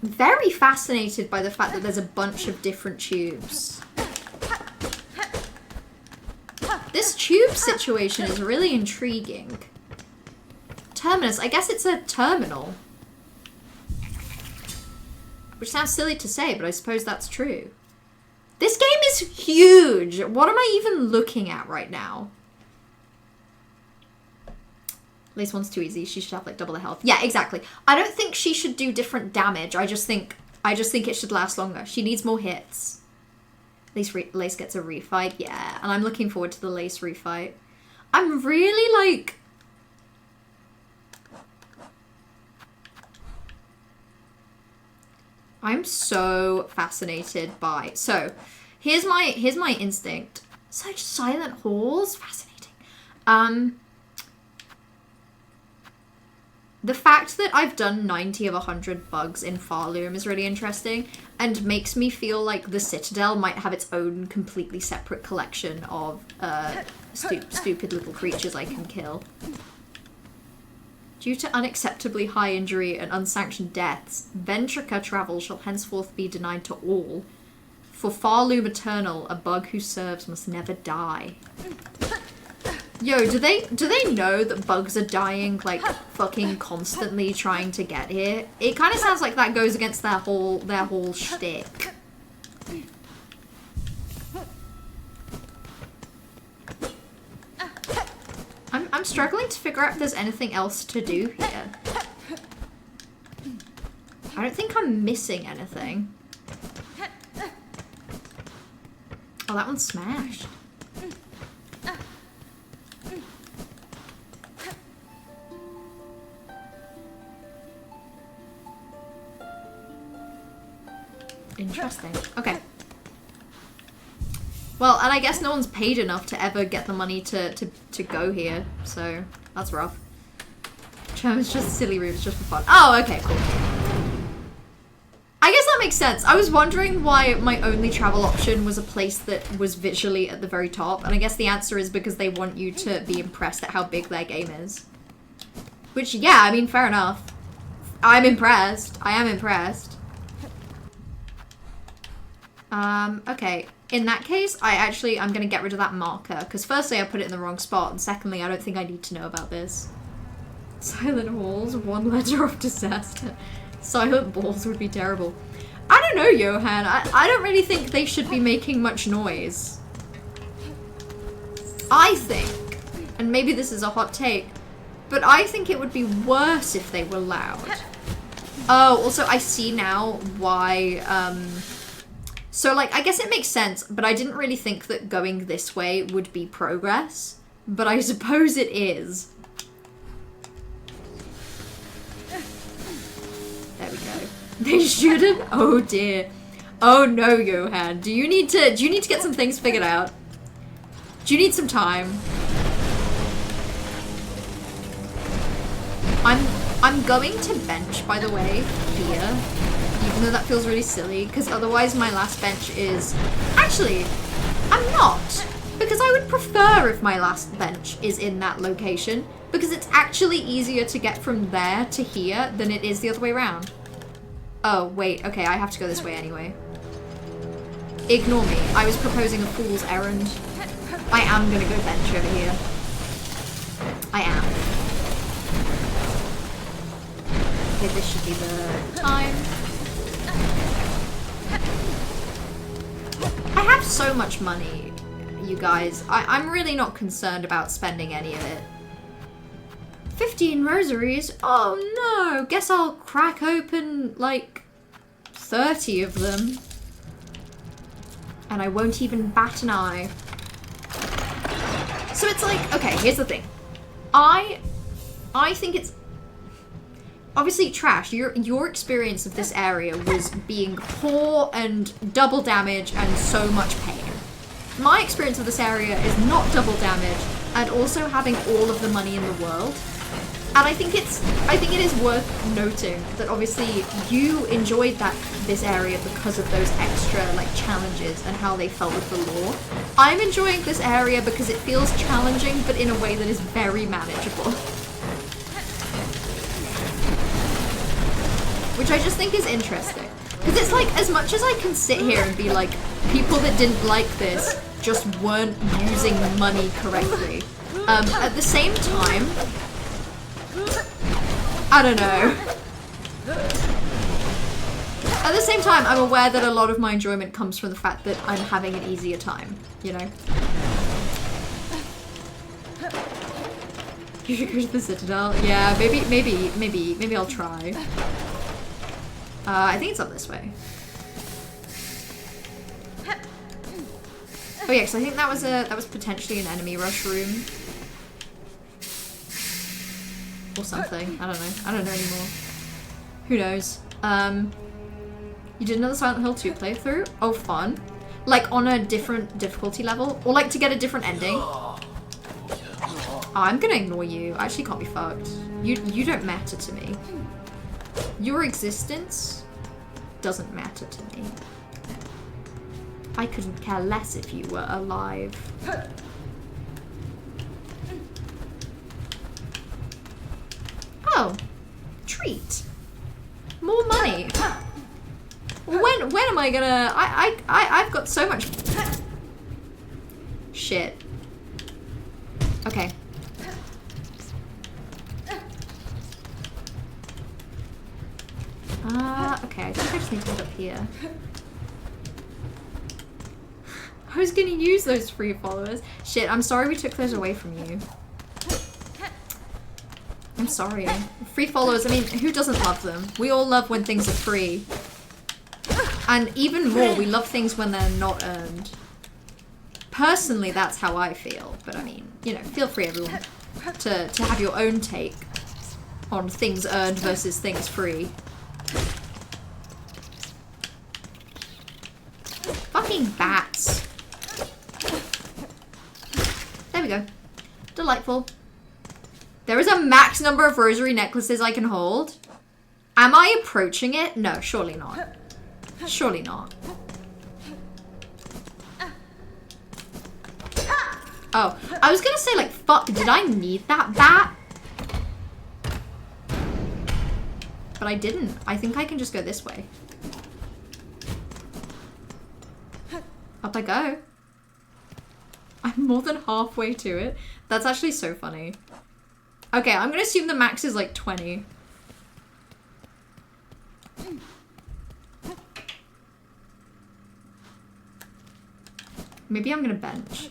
Very fascinated by the fact that there's a bunch of different tubes. This tube situation is really intriguing. Terminus, I guess it's a terminal. Which sounds silly to say, but I suppose that's true. This game is huge! What am I even looking at right now? Lace one's too easy. She should have like double the health. Yeah, exactly. I don't think she should do different damage. I just think it should last longer. She needs more hits. Lace gets a refight. Yeah, and I'm looking forward to the Lace refight. I'm really like... I'm so fascinated by... So, here's my instinct. Such silent halls? Fascinating. The fact that I've done 90 of 100 bugs in Farloom is really interesting and makes me feel like the Citadel might have its own completely separate collection of stupid little creatures I can kill. Due to unacceptably high injury and unsanctioned deaths, Ventrica travel shall henceforth be denied to all. For Farloom Eternal, a bug who serves must never die. Yo, do they know that bugs are dying, like, fucking constantly trying to get here? It kind of sounds like that goes against their whole shtick. I'm struggling to figure out if there's anything else to do here. I don't think I'm missing anything. Oh, that one's smashed. Interesting. Okay. Well, and I guess no one's paid enough to ever get the money to go here, so that's rough. It's just silly rooms just for fun. Oh, okay, cool. I guess that makes sense. I was wondering why my only travel option was a place that was visually at the very top, and I guess the answer is because they want you to be impressed at how big their game is. Which, yeah, I mean, fair enough. I'm impressed. I am impressed. Okay. In that case, I'm gonna get rid of that marker, because firstly, I put it in the wrong spot, and secondly, I don't think I need to know about this. Silent halls, one letter of disaster. Silent balls would be terrible. I don't know, Johan. I don't really think they should be making much noise. I think, and maybe this is a hot take, but I think it would be worse if they were loud. Oh, also, I see now why, so, like, I guess it makes sense, but I didn't really think that going this way would be progress. But I suppose it is. There we go. They shouldn't? Oh, dear. Oh, no, Johan. Do you need to get some things figured out? Do you need some time? I'm going to bench, by the way, here. Even though that feels really silly, because otherwise my last bench is... Actually, I'm not. Because I would prefer if my last bench is in that location, because it's actually easier to get from there to here than it is the other way around. Oh, wait, okay, I have to go this way anyway. Ignore me. I was proposing a fool's errand. I am gonna go bench over here. I am. Okay, this should be the time. I have so much money, you guys. I'm really not concerned about spending any of it. 15 rosaries? Oh no! Guess I'll crack open, like, 30 of them. And I won't even bat an eye. So it's like, okay, here's the thing. I think it's... Obviously, Trash, your experience of this area was being poor and double damage and so much pain. My experience of this area is not double damage and also having all of the money in the world. And I think it is worth noting that obviously you enjoyed this area because of those extra like challenges and how they felt with the lore. I'm enjoying this area because it feels challenging, but in a way that is very manageable. Which I just think is interesting. Because it's like, as much as I can sit here and be like, people that didn't like this just weren't using money correctly. At the same time, I don't know. At the same time, I'm aware that a lot of my enjoyment comes from the fact that I'm having an easier time, you know? You should go to the Citadel. Yeah, maybe I'll try. I think it's up this way. Oh yeah, because I think that was potentially an enemy rush room. Or something. I don't know. I don't know anymore. Who knows? You did another Silent Hill 2 playthrough? Oh, fun. Like on a different difficulty level? Or like to get a different ending? Oh, I'm gonna ignore you. I actually can't be fucked. You don't matter to me. Your existence doesn't matter to me. I couldn't care less if you were alive. Oh, treat. More money. When am I gonna? I've got so much shit. Okay. Okay. I think I just need to head up here. I was gonna use those free followers. Shit, I'm sorry we took those away from you. I'm sorry. Free followers, I mean, who doesn't love them? We all love when things are free. And even more, we love things when they're not earned. Personally, that's how I feel. But I mean, you know, feel free everyone to have your own take on things earned versus things free. Fucking bats. There we go. Delightful. There is a max number of rosary necklaces I can hold. Am I approaching it? No, surely not. Surely not. Oh, I was gonna say like, fuck, did I need that bat? But I didn't. I think I can just go this way. Up I go. I'm more than halfway to it. That's actually so funny. Okay, I'm gonna assume the max is like 20. Maybe I'm gonna bench.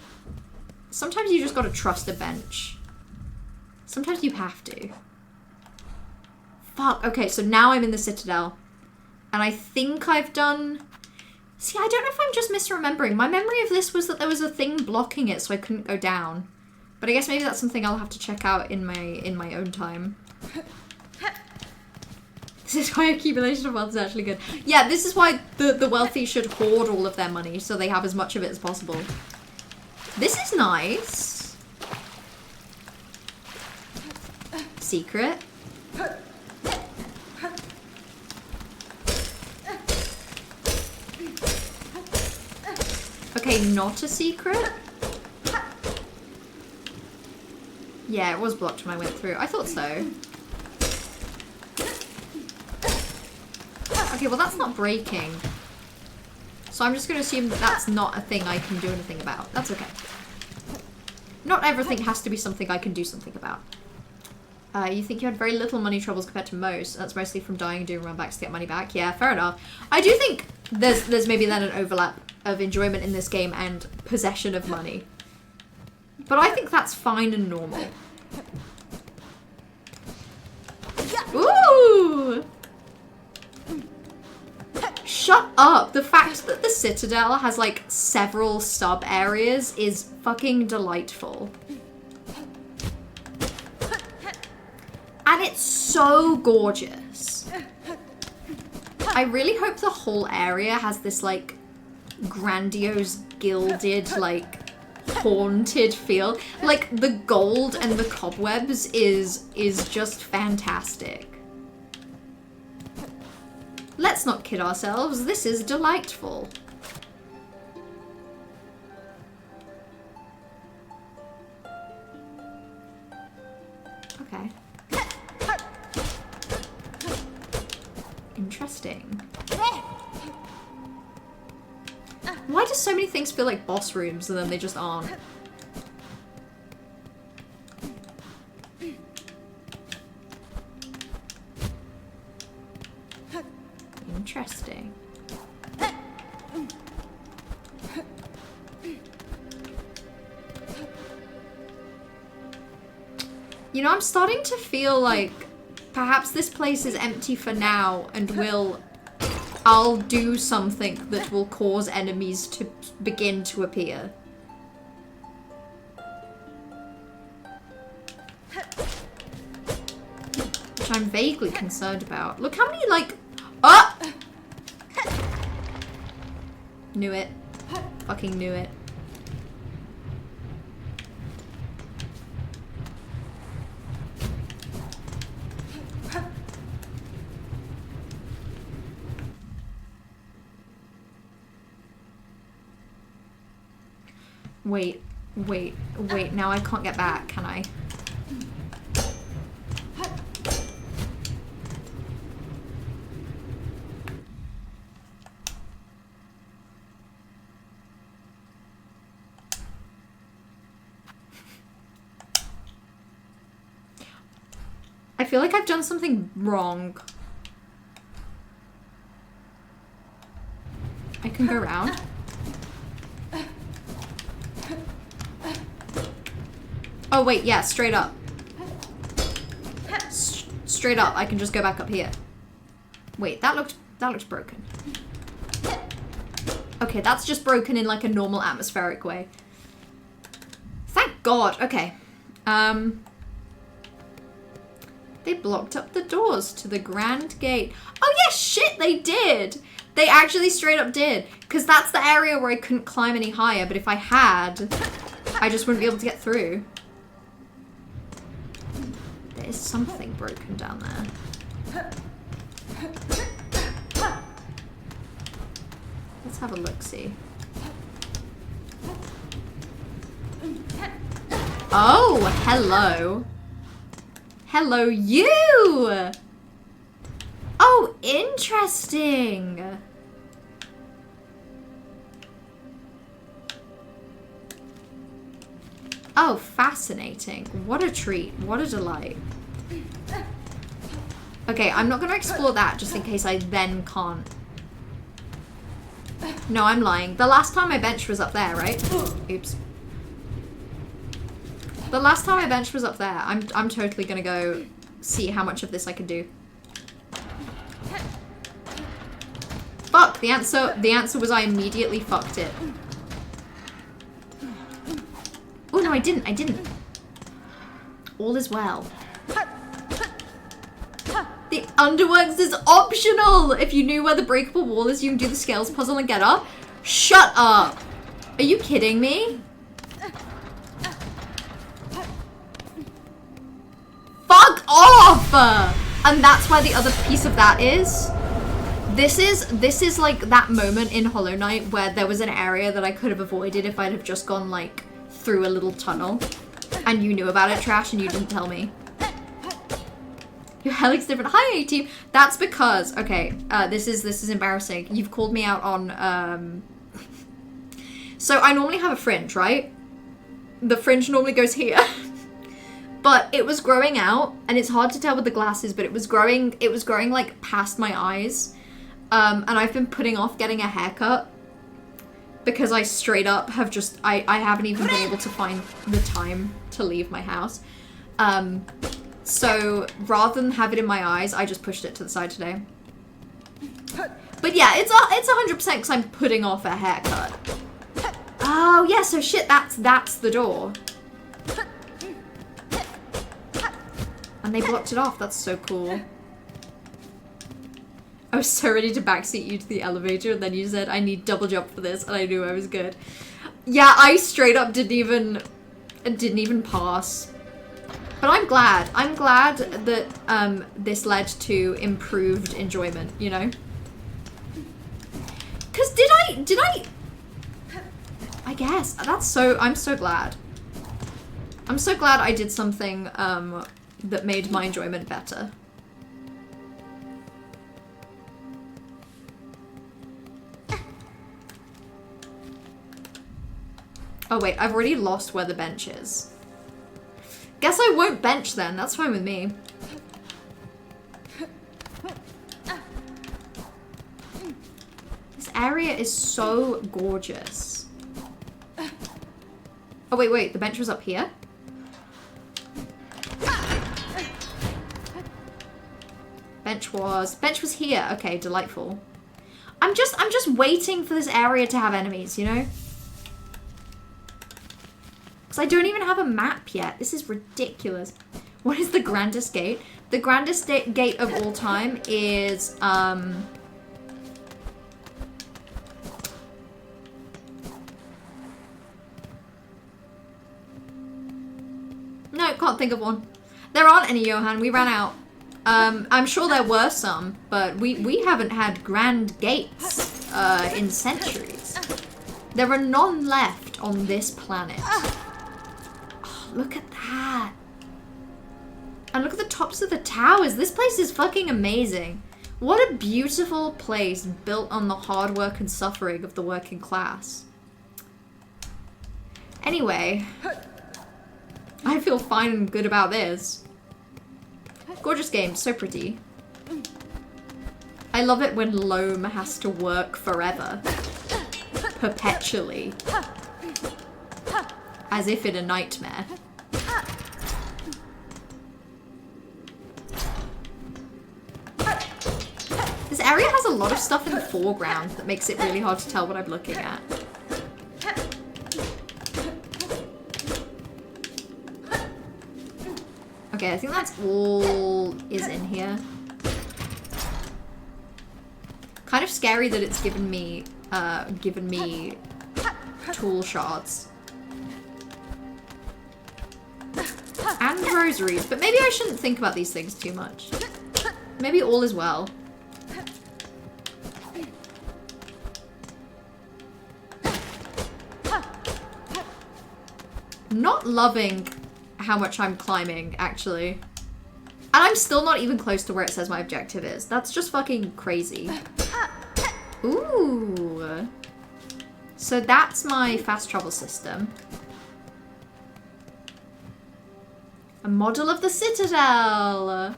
Sometimes you just gotta trust a bench. Sometimes you have to. Fuck, okay, so now I'm in the Citadel. And I think I've done... See, I don't know if I'm just misremembering. My memory of this was that there was a thing blocking it so I couldn't go down. But I guess maybe that's something I'll have to check out in my own time. This is why accumulation of wealth is actually good. Yeah, this is why the wealthy should hoard all of their money so they have as much of it as possible. This is nice. Secret. Okay, not a secret. Yeah, it was blocked when I went through. I thought so. Okay, well that's not breaking. So I'm just going to assume that that's not a thing I can do anything about. That's okay. Not everything has to be something I can do something about. You think you had very little money troubles compared to most. That's mostly from dying and doing run backs to get money back. Yeah, fair enough. I do think there's maybe then an overlap of enjoyment in this game and possession of money. But I think that's fine and normal. Ooh! Shut up! The fact that the Citadel has like several sub areas is fucking delightful. And it's so gorgeous. I really hope the whole area has this like grandiose, gilded, like haunted feel. Like the gold and the cobwebs is just fantastic. Let's not kid ourselves, this is delightful. Okay. Interesting. Why do so many things feel like boss rooms and then they just aren't? Interesting. You know, I'm starting to feel like perhaps this place is empty for now and I'll do something that will cause enemies to begin to appear. Which I'm vaguely concerned about. Look how many, like... Oh! Knew it. Fucking knew it. Wait, now I can't get back, can I? I feel like I've done something wrong. I can go around. Oh wait, yeah, straight up. Straight up, I can just go back up here. Wait, that looked broken. Okay, that's just broken in like a normal atmospheric way. Thank God. Okay. They blocked up the doors to the grand gate. Oh yeah, shit, they did. They actually straight up did. Because that's the area where I couldn't climb any higher, but if I had, I just wouldn't be able to get through. There is something broken down there. Let's have a look-see. Oh, hello. Hello, you! Oh, interesting. Oh, fascinating. What a treat. What a delight. Okay, I'm not going to explore that just in case I then can't. No, I'm lying. The last time I benched was up there, right? Oops. The last time I benched was up there. I'm totally going to go see how much of this I can do. Fuck, the answer was I immediately fucked it. Oh no, I didn't. All is well. The underworks is optional! If you knew where the breakable wall is, you can do the scales puzzle and get up. Shut up! Are you kidding me? Fuck off! And that's why the other piece of that is. This is like that moment in Hollow Knight where there was an area that I could have avoided if I'd have just gone like through a little tunnel. And you knew about it, Trash, and you didn't tell me. Your Helix different. Hi, A-Team. That's because, okay, this is embarrassing. You've called me out on, So I normally have a fringe, right? The fringe normally goes here. But it was growing out, and it's hard to tell with the glasses, but it was growing like past my eyes. And I've been putting off getting a haircut because I straight up have just, I haven't even been able to find the time to leave my house. So rather than have it in my eyes, I just pushed it to the side today. But yeah, it's 100% because I'm putting off a haircut. Oh yeah, so shit, that's the door. And they blocked it off. That's so cool. I was so ready to backseat you to the elevator, and then you said, I need double jump for this, and I knew I was good. Yeah, I straight up didn't even pass. But I'm glad. I'm glad that this led to improved enjoyment, you know? Cause did I guess. That's so, I'm so glad. I'm so glad I did something that made my enjoyment better. Oh wait, I've already lost where the bench is. Guess I won't bench then, that's fine with me. This area is so gorgeous. Oh wait, the bench was up here? Bench was here. Okay, delightful. I'm just waiting for this area to have enemies, you know? Because I don't even have a map yet. This is ridiculous. What is the grandest gate? The grandest gate of all time is, no, can't think of one. There aren't any, Johan. We ran out. I'm sure there were some, but we haven't had grand gates in centuries. There are none left on this planet. Oh, look at that. And look at the tops of the towers. This place is fucking amazing. What a beautiful place built on the hard work and suffering of the working class. Anyway, I feel fine and good about this. Gorgeous game, so pretty. I love it when Loam has to work forever. Perpetually. As if in a nightmare. This area has a lot of stuff in the foreground that makes it really hard to tell what I'm looking at. Okay, I think that's all is in here. Kind of scary that it's given me tool shards. And rosaries, but maybe I shouldn't think about these things too much. Maybe all is well. Not loving how much I'm climbing, actually. And I'm still not even close to where it says my objective is. That's just fucking crazy. Ooh. So that's my fast travel system. A model of the citadel.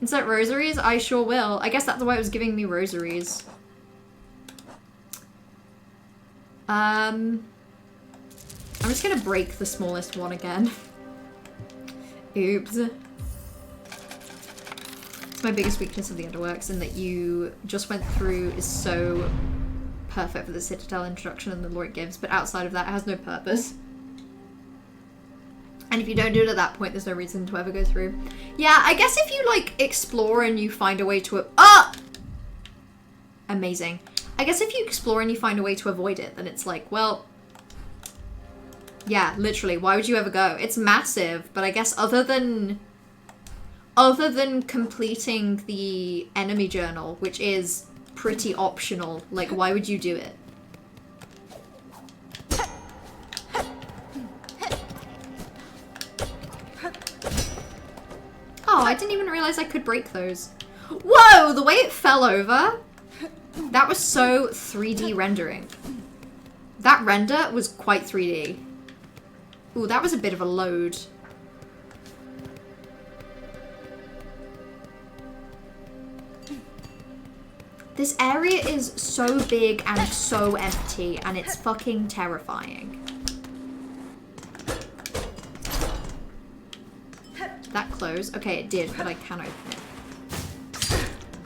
Insert rosaries? I sure will. I guess that's why it was giving me rosaries. I'm just gonna break the smallest one again. Oops. It's my biggest weakness of the Underworks, and that you just went through is so perfect for the Citadel introduction and the lore it gives, but outside of that, it has no purpose. And if you don't do it at that point, there's no reason to ever go through. Yeah, I guess if you, like, explore and you find a way to... Amazing. I guess if you explore and you find a way to avoid it, then it's like, well... Yeah, literally, why would you ever go? It's massive, but I guess other than completing the enemy journal, which is pretty optional, like, why would you do it? Oh, I didn't even realize I could break those. Whoa, the way it fell over, that was so 3D rendering. That render was quite 3D. Ooh, that was a bit of a load. This area is so big and so empty, and it's fucking terrifying. Did that close? Okay, it did, but I can open it.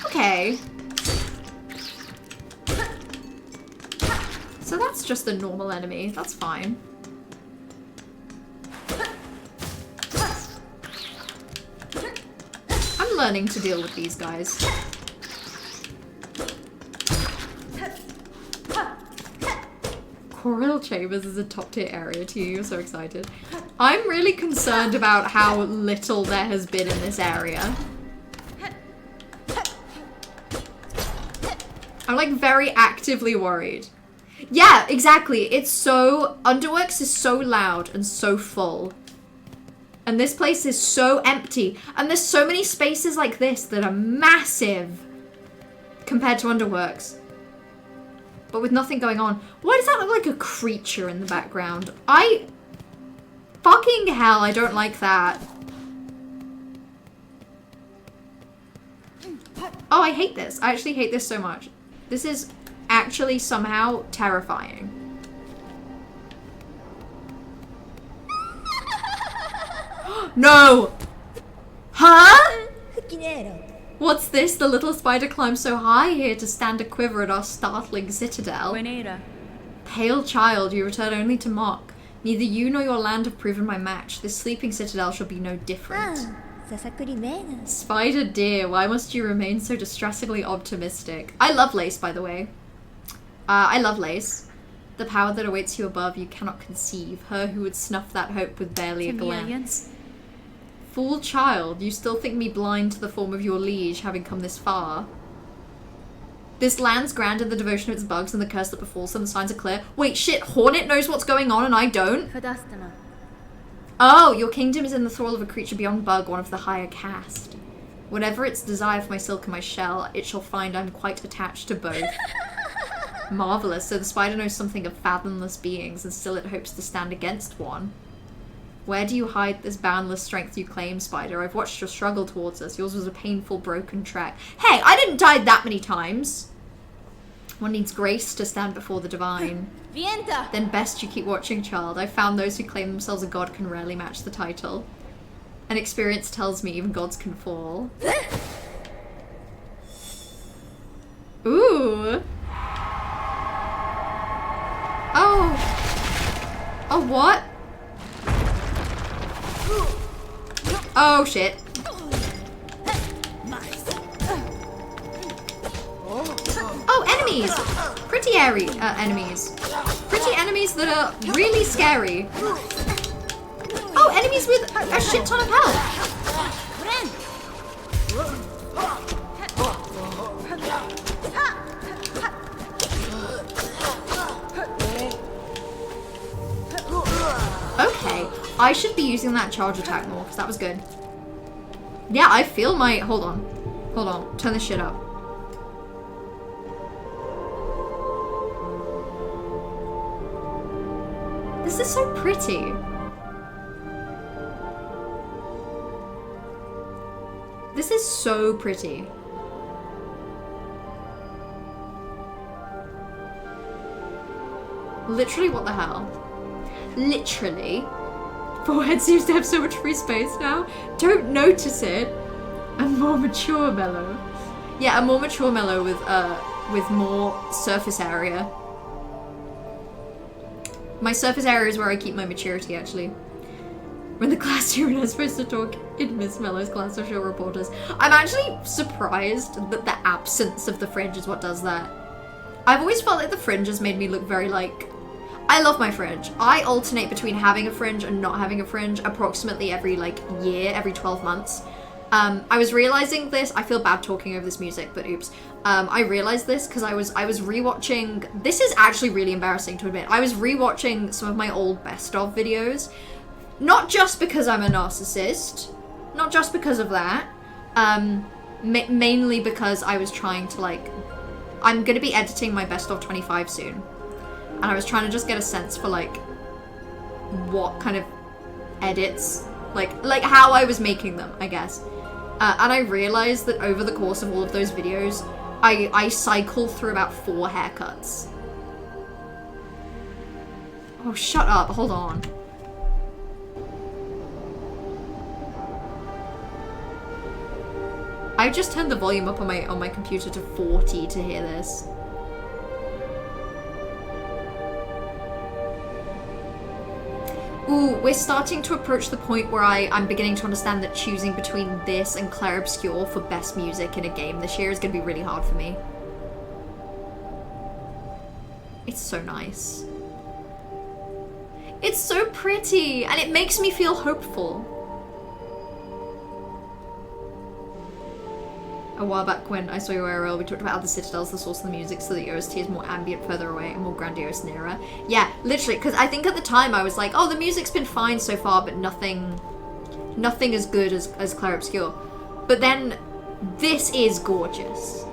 Okay. So that's just a normal enemy. That's fine. I'm learning to deal with these guys. Coral Chambers is a top tier area to you. You're so excited. I'm really concerned about how little there has been in this area. I'm like very actively worried. Yeah, exactly. It's so... Underworks is so loud and so full. And this place is so empty. And there's so many spaces like this that are massive compared to Underworks. But with nothing going on. Why does that look like a creature in the background? Fucking hell, I don't like that. Oh, I hate this. I actually hate this so much. This is actually somehow terrifying. No! Huh? What's this? The little spider climbs so high here to stand a quiver at our startling citadel. Buenera. Pale child, you return only to mock. Neither you nor your land have proven my match. This sleeping citadel shall be no different. Spider dear, why must you remain so distressingly optimistic? I love Lace, by the way. I love Lace. The power that awaits you above you cannot conceive. Her who would snuff that hope with barely a glance. Fool child, you still think me blind to the form of your liege, having come this far? This land's granted the devotion of its bugs and the curse that befalls them. The signs are clear. Wait, shit, Hornet knows what's going on and I don't? Oh, your kingdom is in the thrall of a creature beyond bug, one of the higher caste. Whatever its desire for my silk and my shell, it shall find I'm quite attached to both. Marvelous, so the spider knows something of fathomless beings and still it hopes to stand against one. Where do you hide this boundless strength you claim, Spider? I've watched your struggle towards us. Yours was a painful, broken trek. Hey, I didn't die that many times! One needs grace to stand before the divine. Vienta! Then best you keep watching, child. I've found those who claim themselves a god can rarely match the title. And experience tells me even gods can fall. Ooh! Oh! Oh, what? Oh, shit. Oh, enemies! Pretty airy enemies. Pretty enemies that are really scary. Oh, enemies with a shit ton of health. Okay, I should be using that charge attack more, because that was good. Yeah, I feel my... Hold on. Hold on. Turn this shit up. This is so pretty. This is so pretty. Literally, what the hell? Literally. Forehead seems to have so much free space now. Don't notice it. A more mature mellow. Yeah, a more mature mellow with more surface area. My surface area is where I keep my maturity, actually. When the class you're not supposed to talk in Miss Mellow's class of show reporters. I'm actually surprised that the absence of the fringe is what does that. I've always felt like the fringe has made me look very like... I love my fringe. I alternate between having a fringe and not having a fringe approximately every like year, every 12 months. I was realizing this. I feel bad talking over this music, but oops. I realized this because I was rewatching. This is actually really embarrassing to admit. I was rewatching some of my old best of videos, not just because I'm a narcissist, not just because of that. Mainly because I was trying to like. I'm gonna be editing my best of 25 soon, and I was trying to just get a sense for like what kind of edits, like how I was making them, I guess. And I realized that over the course of all of those videos, I cycled through about 4 haircuts. Oh, shut up. Hold on. I just turned the volume up on my computer to 40 to hear this. Ooh, we're starting to approach the point where I'm beginning to understand that choosing between this and Clair Obscur for best music in a game this year is going to be really hard for me. It's so nice. It's so pretty, and it makes me feel hopeful. A while back when I saw you IRL, we talked about how the Citadel's the source of the music, so the OST is more ambient further away and more grandiose nearer. Yeah, literally, because I think at the time I was like, oh, the music's been fine so far, but nothing as good as Clair Obscur. But then, this is gorgeous.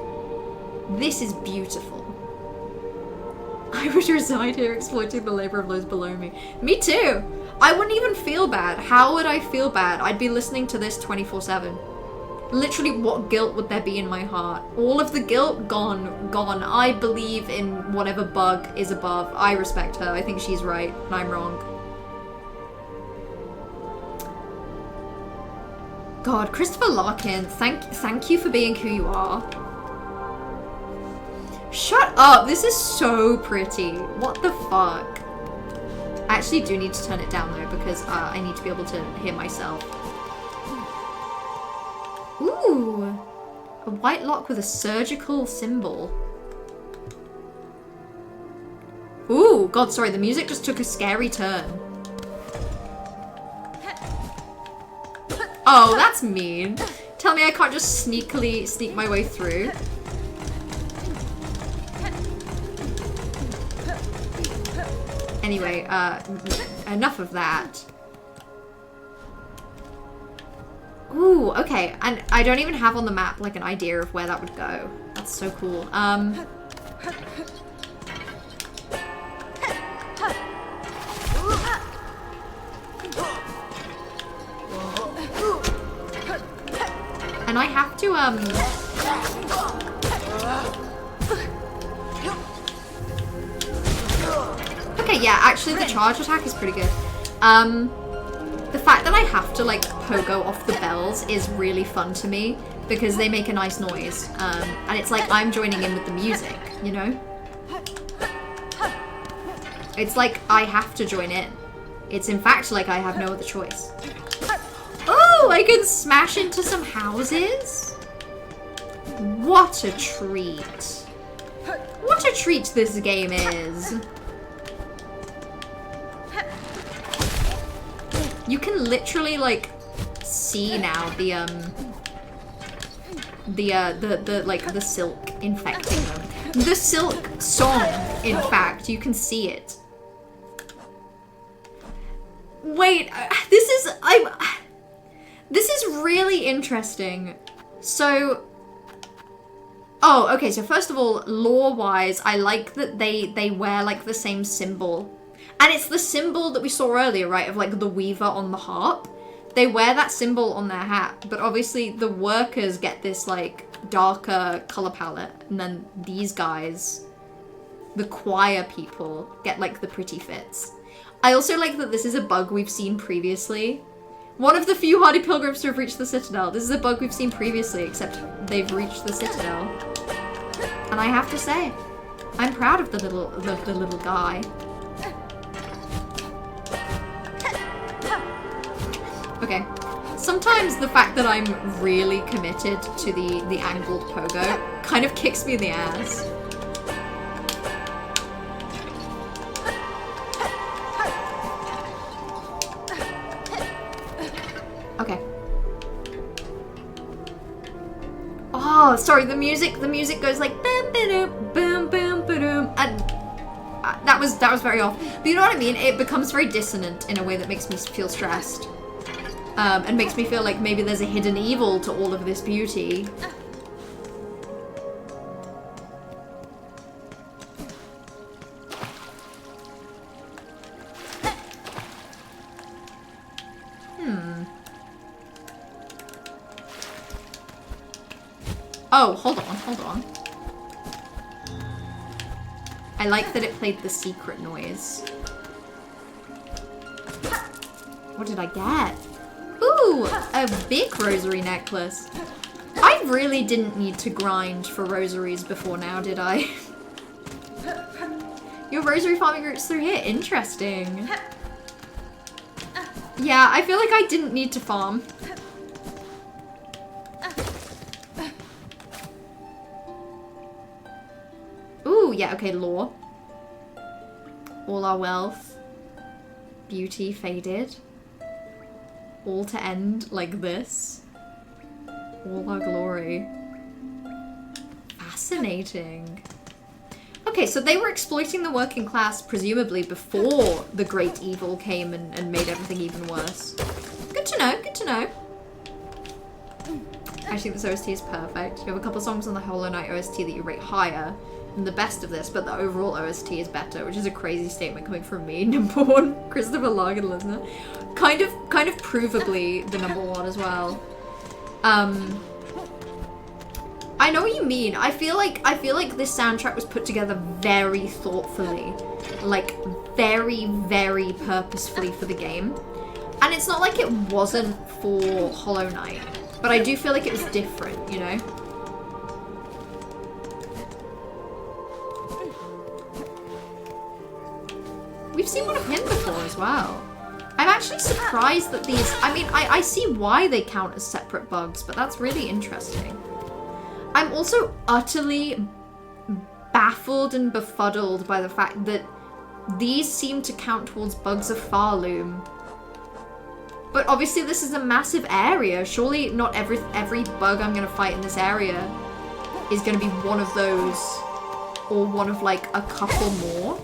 This is beautiful. I would reside here exploiting the labor of those below me. Me too! I wouldn't even feel bad. How would I feel bad? I'd be listening to this 24/7. Literally, what guilt would there be in my heart? All of the guilt, gone, gone. I believe in whatever bug is above. I respect her. I think she's right, and I'm wrong. God, Christopher Larkin, thank you for being who you are. Shut up, this is so pretty. What the fuck? I actually do need to turn it down though, because I need to be able to hear myself. Ooh, a white lock with a surgical symbol. Ooh, God, sorry, the music just took a scary turn. Oh, that's mean. Tell me I can't just sneak my way through. Anyway, enough of that. Ooh, okay, and I don't even have on the map like an idea of where that would go. That's so cool. And I have to, okay, yeah, actually the charge attack is pretty good. The fact that I have to, like, pogo off the bells is really fun to me, because they make a nice noise. And it's like I'm joining in with the music, you know? It's like I have to join in. It's in fact like I have no other choice. Oh, I can smash into some houses? What a treat. What a treat this game is. You can literally, like, see now the silk infecting them. The silk song, in fact, you can see it. Wait, this is really interesting. So, oh, okay, so first of all, lore-wise, I like that they wear, like, the same symbol. And it's the symbol that we saw earlier, right, of, like, the weaver on the harp. They wear that symbol on their hat, but obviously the workers get this, like, darker color palette, and then these guys, the choir people, get, like, the pretty fits. I also like that this is a bug we've seen previously. One of the few hardy pilgrims to have reached the citadel. This is a bug we've seen previously, except they've reached the citadel. And I have to say, I'm proud of the little guy. Okay. Sometimes the fact that I'm really committed to the angled pogo kind of kicks me in the ass. Okay. Oh, sorry, the music goes like boom boom boom boom boom, and that was very off. But you know what I mean? It becomes very dissonant in a way that makes me feel stressed. And makes me feel like maybe there's a hidden evil to all of this beauty. Oh, hold on. I like that it played the secret noise. What did I get? Ooh, a big rosary necklace. I really didn't need to grind for rosaries before now, did I? Your rosary farming routes through here. Interesting. Yeah, I feel like I didn't need to farm. Ooh, yeah, okay, lore. All our wealth. Beauty faded. All to end like this. All our glory. Fascinating. Okay, so they were exploiting the working class, presumably before the great evil came and made everything even worse. Good to know, good to know. I think this OST is perfect. You have a couple songs on the Hollow Knight OST that you rate higher than the best of this, but the overall OST is better, which is a crazy statement coming from me, number one Christopher Larkin listener. Kind of provably the number one as well. I know what you mean. I feel like this soundtrack was put together very thoughtfully, like very, very purposefully for the game. And it's not like it wasn't for Hollow Knight, but I do feel like it was different, you know? We've seen one of him before as well. I'm actually surprised that these... I mean, I see why they count as separate bugs, but that's really interesting. I'm also utterly baffled and befuddled by the fact that these seem to count towards bugs of Farloom. But obviously this is a massive area. Surely not every bug I'm going to fight in this area is going to be one of those. Or one of like a couple more.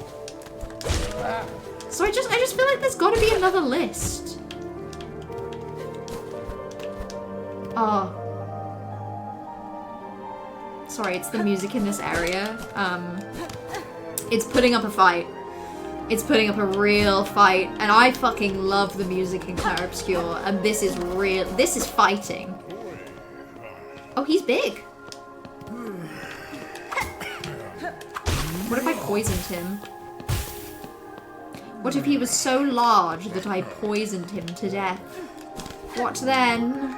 So I just feel like there's got to be another list. Oh. Sorry, it's the music in this area. It's putting up a fight. It's putting up a real fight. And I fucking love the music in Clair Obscur. And this is real. This is fighting. Oh, he's big. What if I poisoned him? What if he was so large that I poisoned him to death? What then?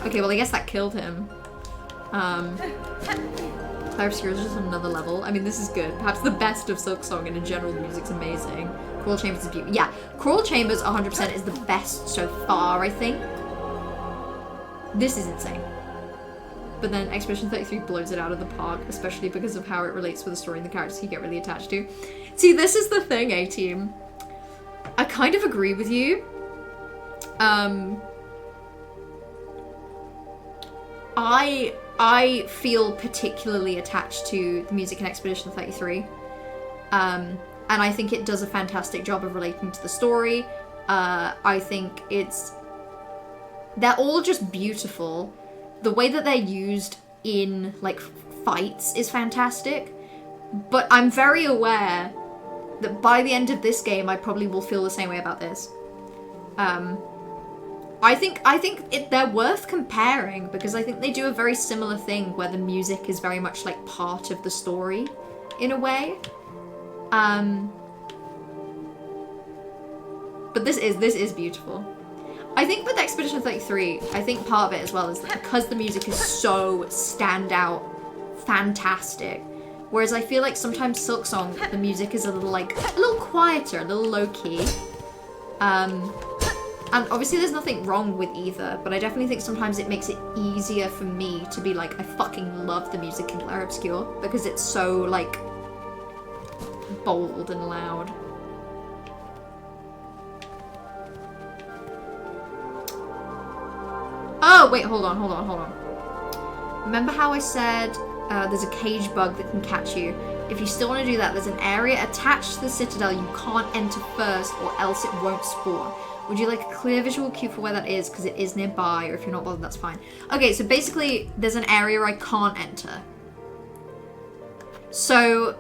Okay, well I guess that killed him. Clair Obscur is just another level. I mean, this is good. Perhaps the best of Silksong, and in general the music's amazing. Coral Chambers is beautiful. Yeah, Coral Chambers 100% is the best so far, I think. This is insane. But then Expedition 33 blows it out of the park, especially because of how it relates with the story and the characters you get really attached to. See, this is the thing, A-Team. I kind of agree with you. I feel particularly attached to the music in Expedition 33. And I think it does a fantastic job of relating to the story. I think they're all just beautiful. The way that they're used in, like, fights is fantastic. But I'm very aware that by the end of this game, I probably will feel the same way about this. I think they're worth comparing because I think they do a very similar thing where the music is very much, like, part of the story, in a way. But this is beautiful. I think with Expedition 33, I think part of it as well is that because the music is so standout, fantastic, whereas I feel like sometimes Silksong, the music is a little quieter, a little low-key. And obviously there's nothing wrong with either, but I definitely think sometimes it makes it easier for me to be like, I fucking love the music in Clair Obscur, because it's so, like, bold and loud. Oh, wait, hold on. Remember how I said there's a cage bug that can catch you? If you still want to do that, there's an area attached to the citadel you can't enter first or else it won't spawn. Would you like a clear visual cue for where that is? Because it is nearby, or if you're not bothered, that's fine. Okay, so basically, there's an area I can't enter. So,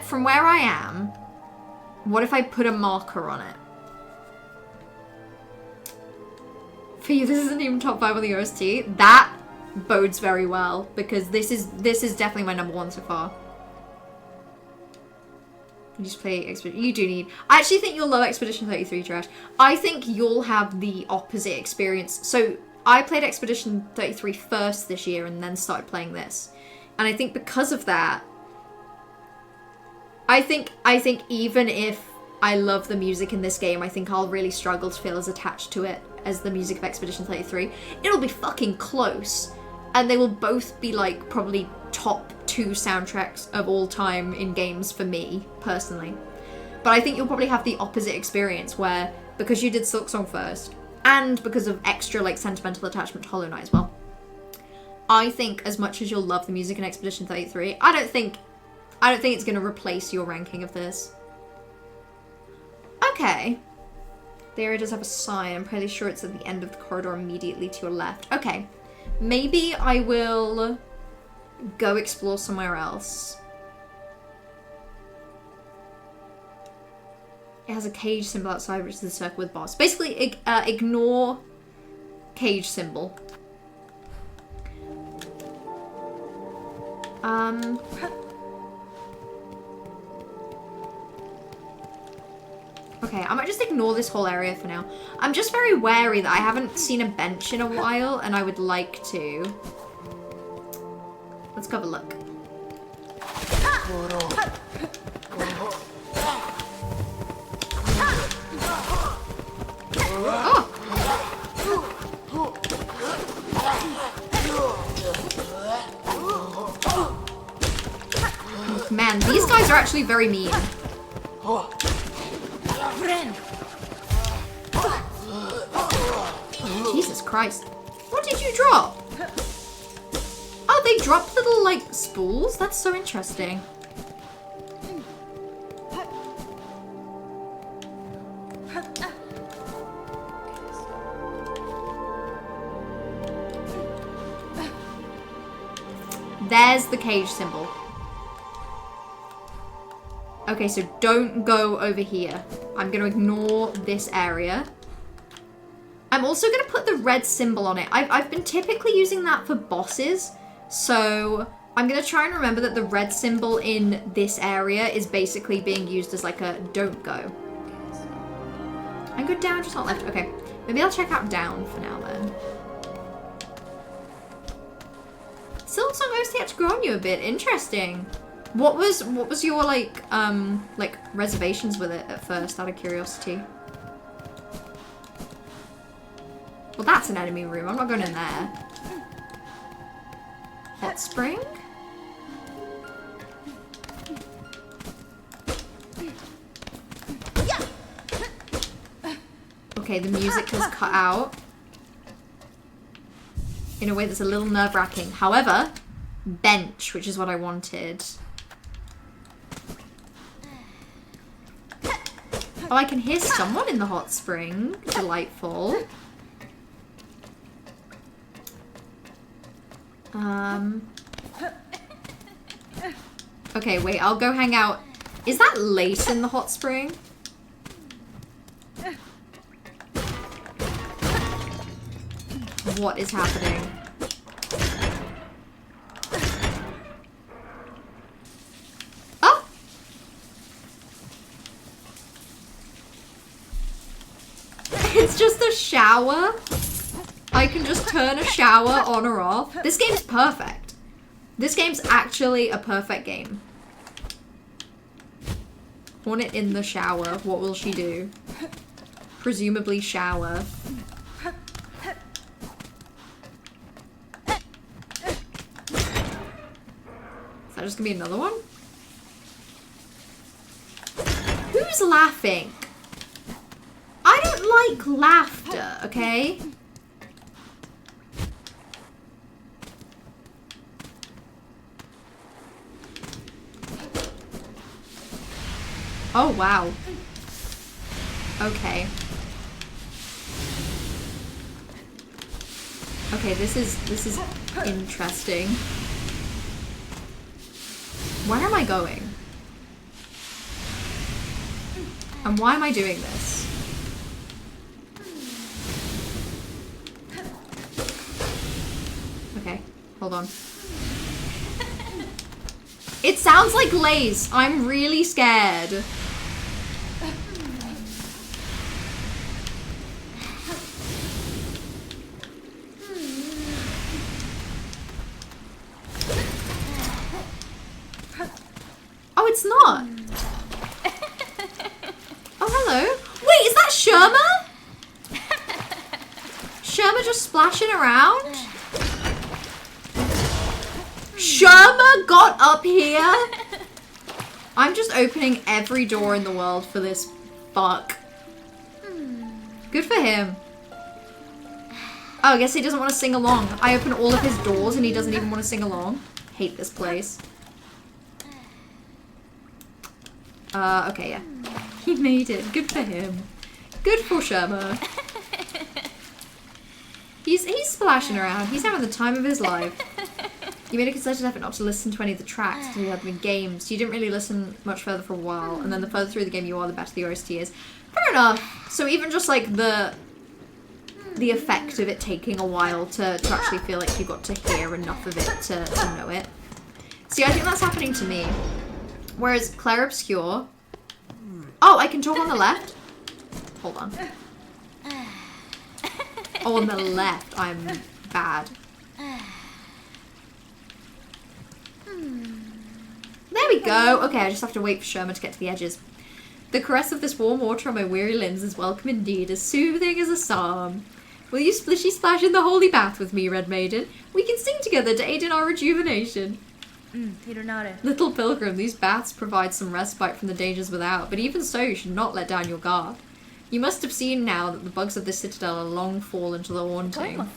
from where I am, what if I put a marker on it? For you, this isn't even top 5 on the OST. That bodes very well, because this is definitely my number 1 so far. You just play Expedition. You do need... I actually think you'll love Expedition 33, Trash. I think you'll have the opposite experience. So, I played Expedition 33 first this year and then started playing this. And I think because of that, I think even if I love the music in this game, I think I'll really struggle to feel as attached to it as the music of Expedition 33. It'll be fucking close. And they will both be, like, probably top 2 soundtracks of all time in games for me, personally. But I think you'll probably have the opposite experience where, because you did Silksong first, and because of extra, like, sentimental attachment to Hollow Knight as well, I think as much as you'll love the music in Expedition 33, I don't think it's going to replace your ranking of this. Okay. The area does have a sign. I'm pretty sure it's at the end of the corridor immediately to your left. Okay. Maybe I will go explore somewhere else. It has a cage symbol outside, which is a circle with bars. Basically, ignore cage symbol. Okay, I might just ignore this whole area for now. I'm just very wary that I haven't seen a bench in a while, and I would like to. Let's go have a look. Oh! Man, these guys are actually very mean. Jesus Christ. What did you drop? Oh, they drop little, like, spools? That's so interesting. There's the cage symbol. Okay, so don't go over here. I'm going to ignore this area. I'm also going to put the red symbol on it. I've been typically using that for bosses. So I'm going to try and remember that the red symbol in this area is basically being used as like a don't go. I go down, just not left. Okay, maybe I'll check out down for now then. SILKSONG OST had to grow on you a bit. Interesting. What was your like reservations with it at first, out of curiosity? Well, that's an enemy room. I'm not going in there. Hot spring? Okay, the music has cut out in a way that's a little nerve-wracking. However, bench, which is what I wanted. Oh, I can hear someone in the hot spring. Delightful. Okay, wait, I'll go hang out. Is that lace in the hot spring? What is happening? Oh! It's just a shower. I can just turn a shower on or off. This game's perfect. This game's actually a perfect game. Hornet in the shower. What will she do? Presumably shower. Is that just gonna be another one? Who's laughing? I don't like laughter, okay? Oh, wow. Okay. Okay, this is interesting. Where am I going? And why am I doing this? Okay, hold on. It sounds like Lace. I'm really scared. Oh, it's not. Oh, hello. Wait, is that Sherma? Sherma just splashing around? Sherma got up here? I'm just opening every door in the world for this fuck. Good for him. Oh, I guess he doesn't want to sing along. I open all of his doors and he doesn't even want to sing along. Hate this place. Okay, yeah. He made it. Good for him. Good for Sherma. He's splashing around. He's having the time of his life. You made a concerted effort not to listen to any of the tracks until you had them in games. You didn't really listen much further for a while, and then the further through the game you are, the better the OST is. Fair enough. So even just like the effect of it taking a while to actually feel like you got to hear enough of it to know it. See, I think that's happening to me. Whereas Claire Obscure... Oh, I can talk on the left? Hold on. Oh, on the left, I'm bad. There we go. Okay, I just have to wait for Sherman to get to the edges. The caress of this warm water on my weary limbs is welcome indeed, as soothing as a psalm. Will you splishy splash in the holy bath with me, Red Maiden? We can sing together to aid in our rejuvenation. Little pilgrim, these baths provide some respite from the dangers without, but even so, you should not let down your guard. You must have seen now that the bugs of this citadel are long fallen to the haunting.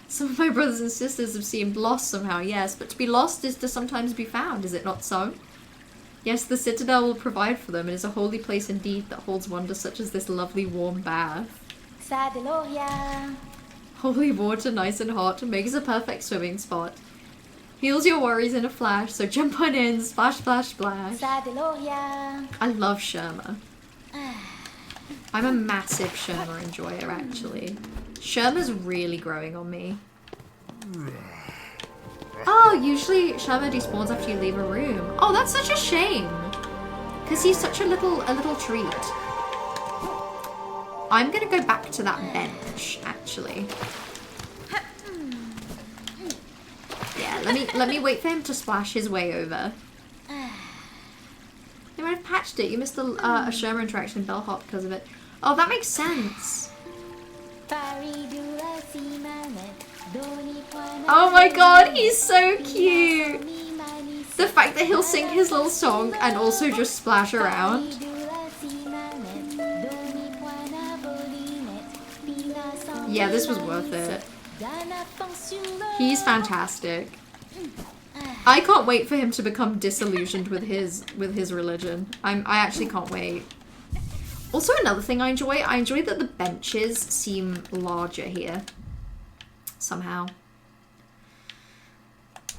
Some of my brothers and sisters have seemed lost somehow, yes, but to be lost is to sometimes be found, is it not so? Yes, the citadel will provide for them. It is a holy place indeed that holds wonders such as this lovely warm bath. Holy water, nice and hot, makes a perfect swimming spot. Heals your worries in a flash, so jump on in, splash, splash, splash. I love Sherma. I'm a massive Sherma enjoyer, actually. Sherma's really growing on me. Oh, usually Sherma despawns after you leave a room. Oh, that's such a shame. Because he's such a little treat. I'm gonna go back to that bench, actually. Yeah, let me wait for him to splash his way over. They might have patched it. You missed a Sherma interaction in Bellhop because of it. Oh, that makes sense. Oh my god, he's so cute. The fact that he'll sing his little song and also just splash around. Yeah, this was worth it. He's fantastic. I can't wait for him to become disillusioned with his religion. I actually can't wait. Also, another thing I enjoy that the benches seem larger here. Somehow.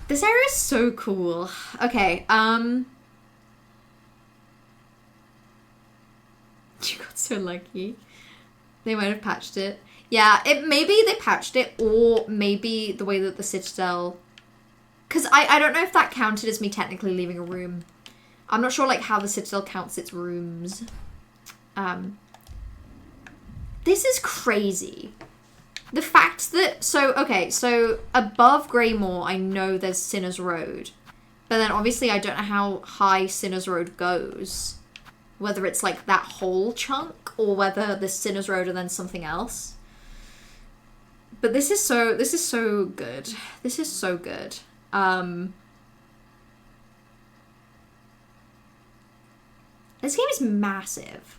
This area is so cool. Okay, you got so lucky. They might have patched it. Yeah, maybe they patched it, or maybe the way that the Citadel... Because I don't know if that counted as me technically leaving a room. I'm not sure, like, how the Citadel counts its rooms. This is crazy. The fact that... So, okay, so above Greymoor, I know there's Sinner's Road. But then, obviously, I don't know how high Sinner's Road goes. Whether it's, like, that whole chunk, or whether there's Sinner's Road and then something else. But this is so good. This is so good. This game is massive.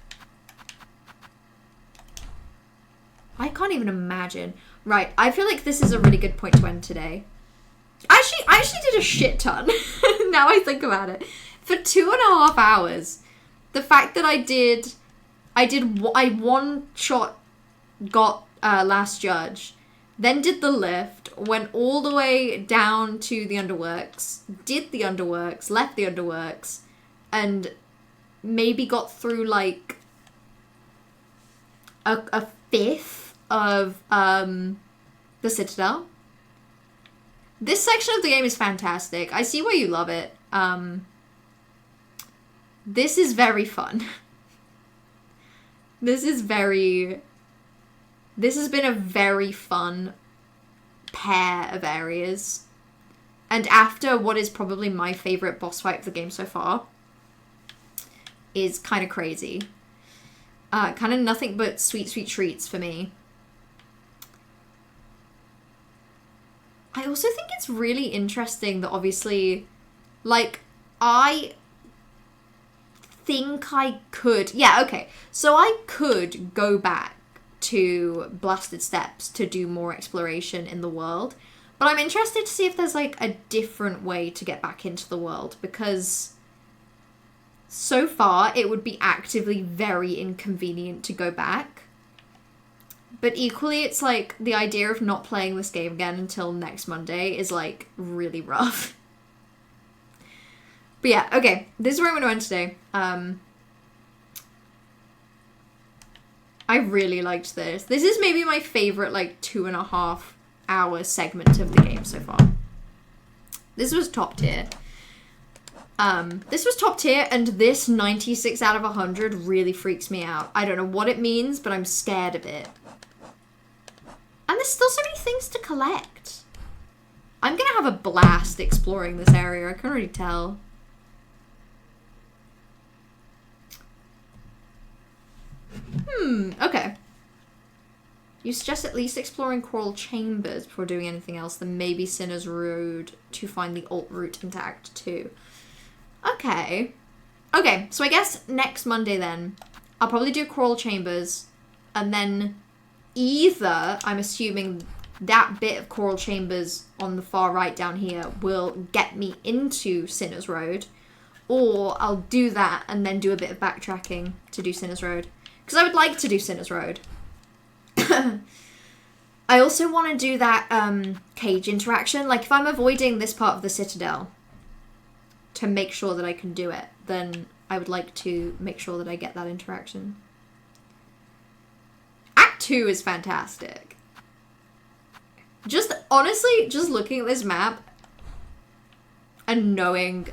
I can't even imagine. Right, I feel like this is a really good point to end today. I actually did a shit ton. Now I think about it. For 2.5 hours, the fact that I one shot got Last Judge, then did the lift, went all the way down to the underworks, did the underworks, left the underworks, and maybe got through like a fifth of the Citadel. This section of the game is fantastic. I see why you love it. This is very fun. This has been a very fun pair of areas. And after what is probably my favourite boss fight of the game so far, is kind of crazy. Kind of nothing but sweet, sweet treats for me. I also think it's really interesting that obviously, like, I think I could... Yeah, okay. So I could go back to Blasted Steppes to do more exploration in the world. But I'm interested to see if there's, like, a different way to get back into the world. Because so far, it would be actively very inconvenient to go back. But equally, it's like, the idea of not playing this game again until next Monday is, like, really rough. But yeah, okay. This is where I'm going to end today. I really liked this. This is maybe my favourite, like, 2.5 hour segment of the game so far. This was top tier. This was top tier, and this 96 out of 100 really freaks me out. I don't know what it means, but I'm scared of it. And there's still so many things to collect. I'm gonna have a blast exploring this area, I can already tell. Okay. You suggest at least exploring Coral Chambers before doing anything else, then maybe Sinner's Road to find the alt route into Act 2. Okay. Okay, so I guess next Monday then, I'll probably do Coral Chambers, and then either, I'm assuming that bit of Coral Chambers on the far right down here will get me into Sinner's Road, or I'll do that and then do a bit of backtracking to do Sinner's Road. Because I would like to do Sinner's Road. I also want to do that cage interaction. Like, if I'm avoiding this part of the Citadel to make sure that I can do it, then I would like to make sure that I get that interaction. Act 2 is fantastic. Just, honestly, just looking at this map and knowing,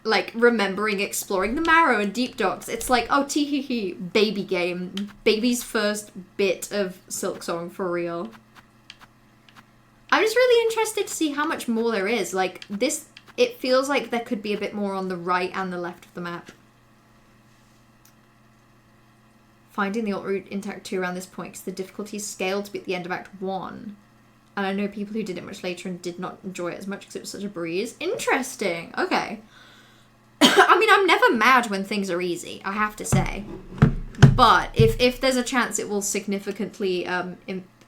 like, remembering exploring the Marrow and Deep Docks, it's like, oh, tee-hee-hee, baby game. Baby's first bit of SILKSONG for real. I'm just really interested to see how much more there is. Like, this, it feels like there could be a bit more on the right and the left of the map. Finding the alt route into Act 2 around this point, because the difficulty scaled to be at the end of Act 1. And I know people who did it much later and did not enjoy it as much because it was such a breeze. Interesting. Okay. I mean, I'm never mad when things are easy, I have to say. But if there's a chance it will significantly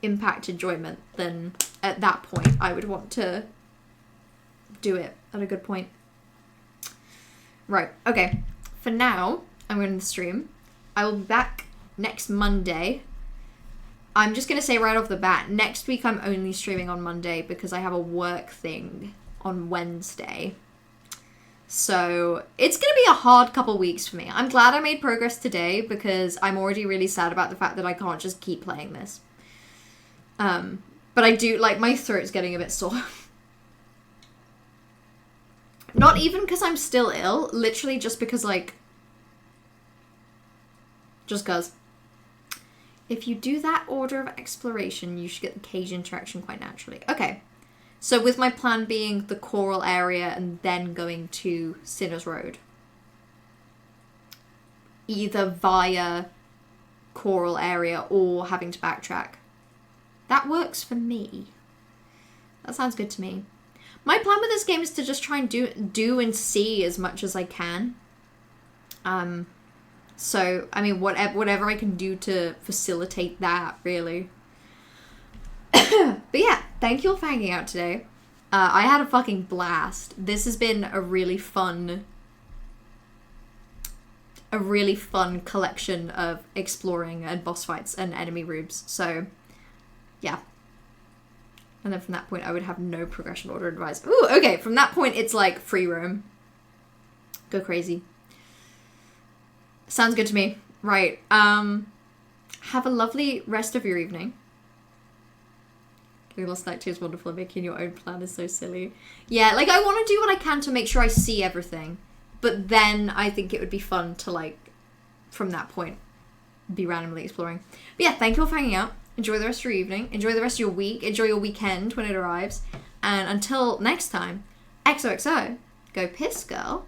impact enjoyment, then at that point I would want to do it at a good point. Right, okay. For now, I'm going to end the stream. I will be back next Monday. I'm just going to say right off the bat, next week I'm only streaming on Monday because I have a work thing on Wednesday. So it's going to be a hard couple weeks for me. I'm glad I made progress today because I'm already really sad about the fact that I can't just keep playing this. But I do, like, my throat's getting a bit sore. Not even because I'm still ill, literally just because, like, just cause. If you do that order of exploration, you should get the cage interaction quite naturally. Okay. So with my plan being the coral area and then going to Sinner's Road. Either via coral area or having to backtrack. That works for me. That sounds good to me. My plan with this game is to just try and do and see as much as I can. So, I mean, whatever I can do to facilitate that, really. But yeah, thank you all for hanging out today. I had a fucking blast. This has been a really fun collection of exploring and boss fights and enemy rubes. So, yeah. And then from that point, I would have no progression order advice. Ooh, okay. From that point, it's like free roam. Go crazy. Sounds good to me. Right. Have a lovely rest of your evening. Getting lost night 2 is wonderful. Making your own plan is so silly. Yeah, like, I want to do what I can to make sure I see everything. But then I think it would be fun to, like, from that point, be randomly exploring. But yeah, thank you all for hanging out. Enjoy the rest of your evening. Enjoy the rest of your week. Enjoy your weekend when it arrives. And until next time, XOXO, go piss, girl.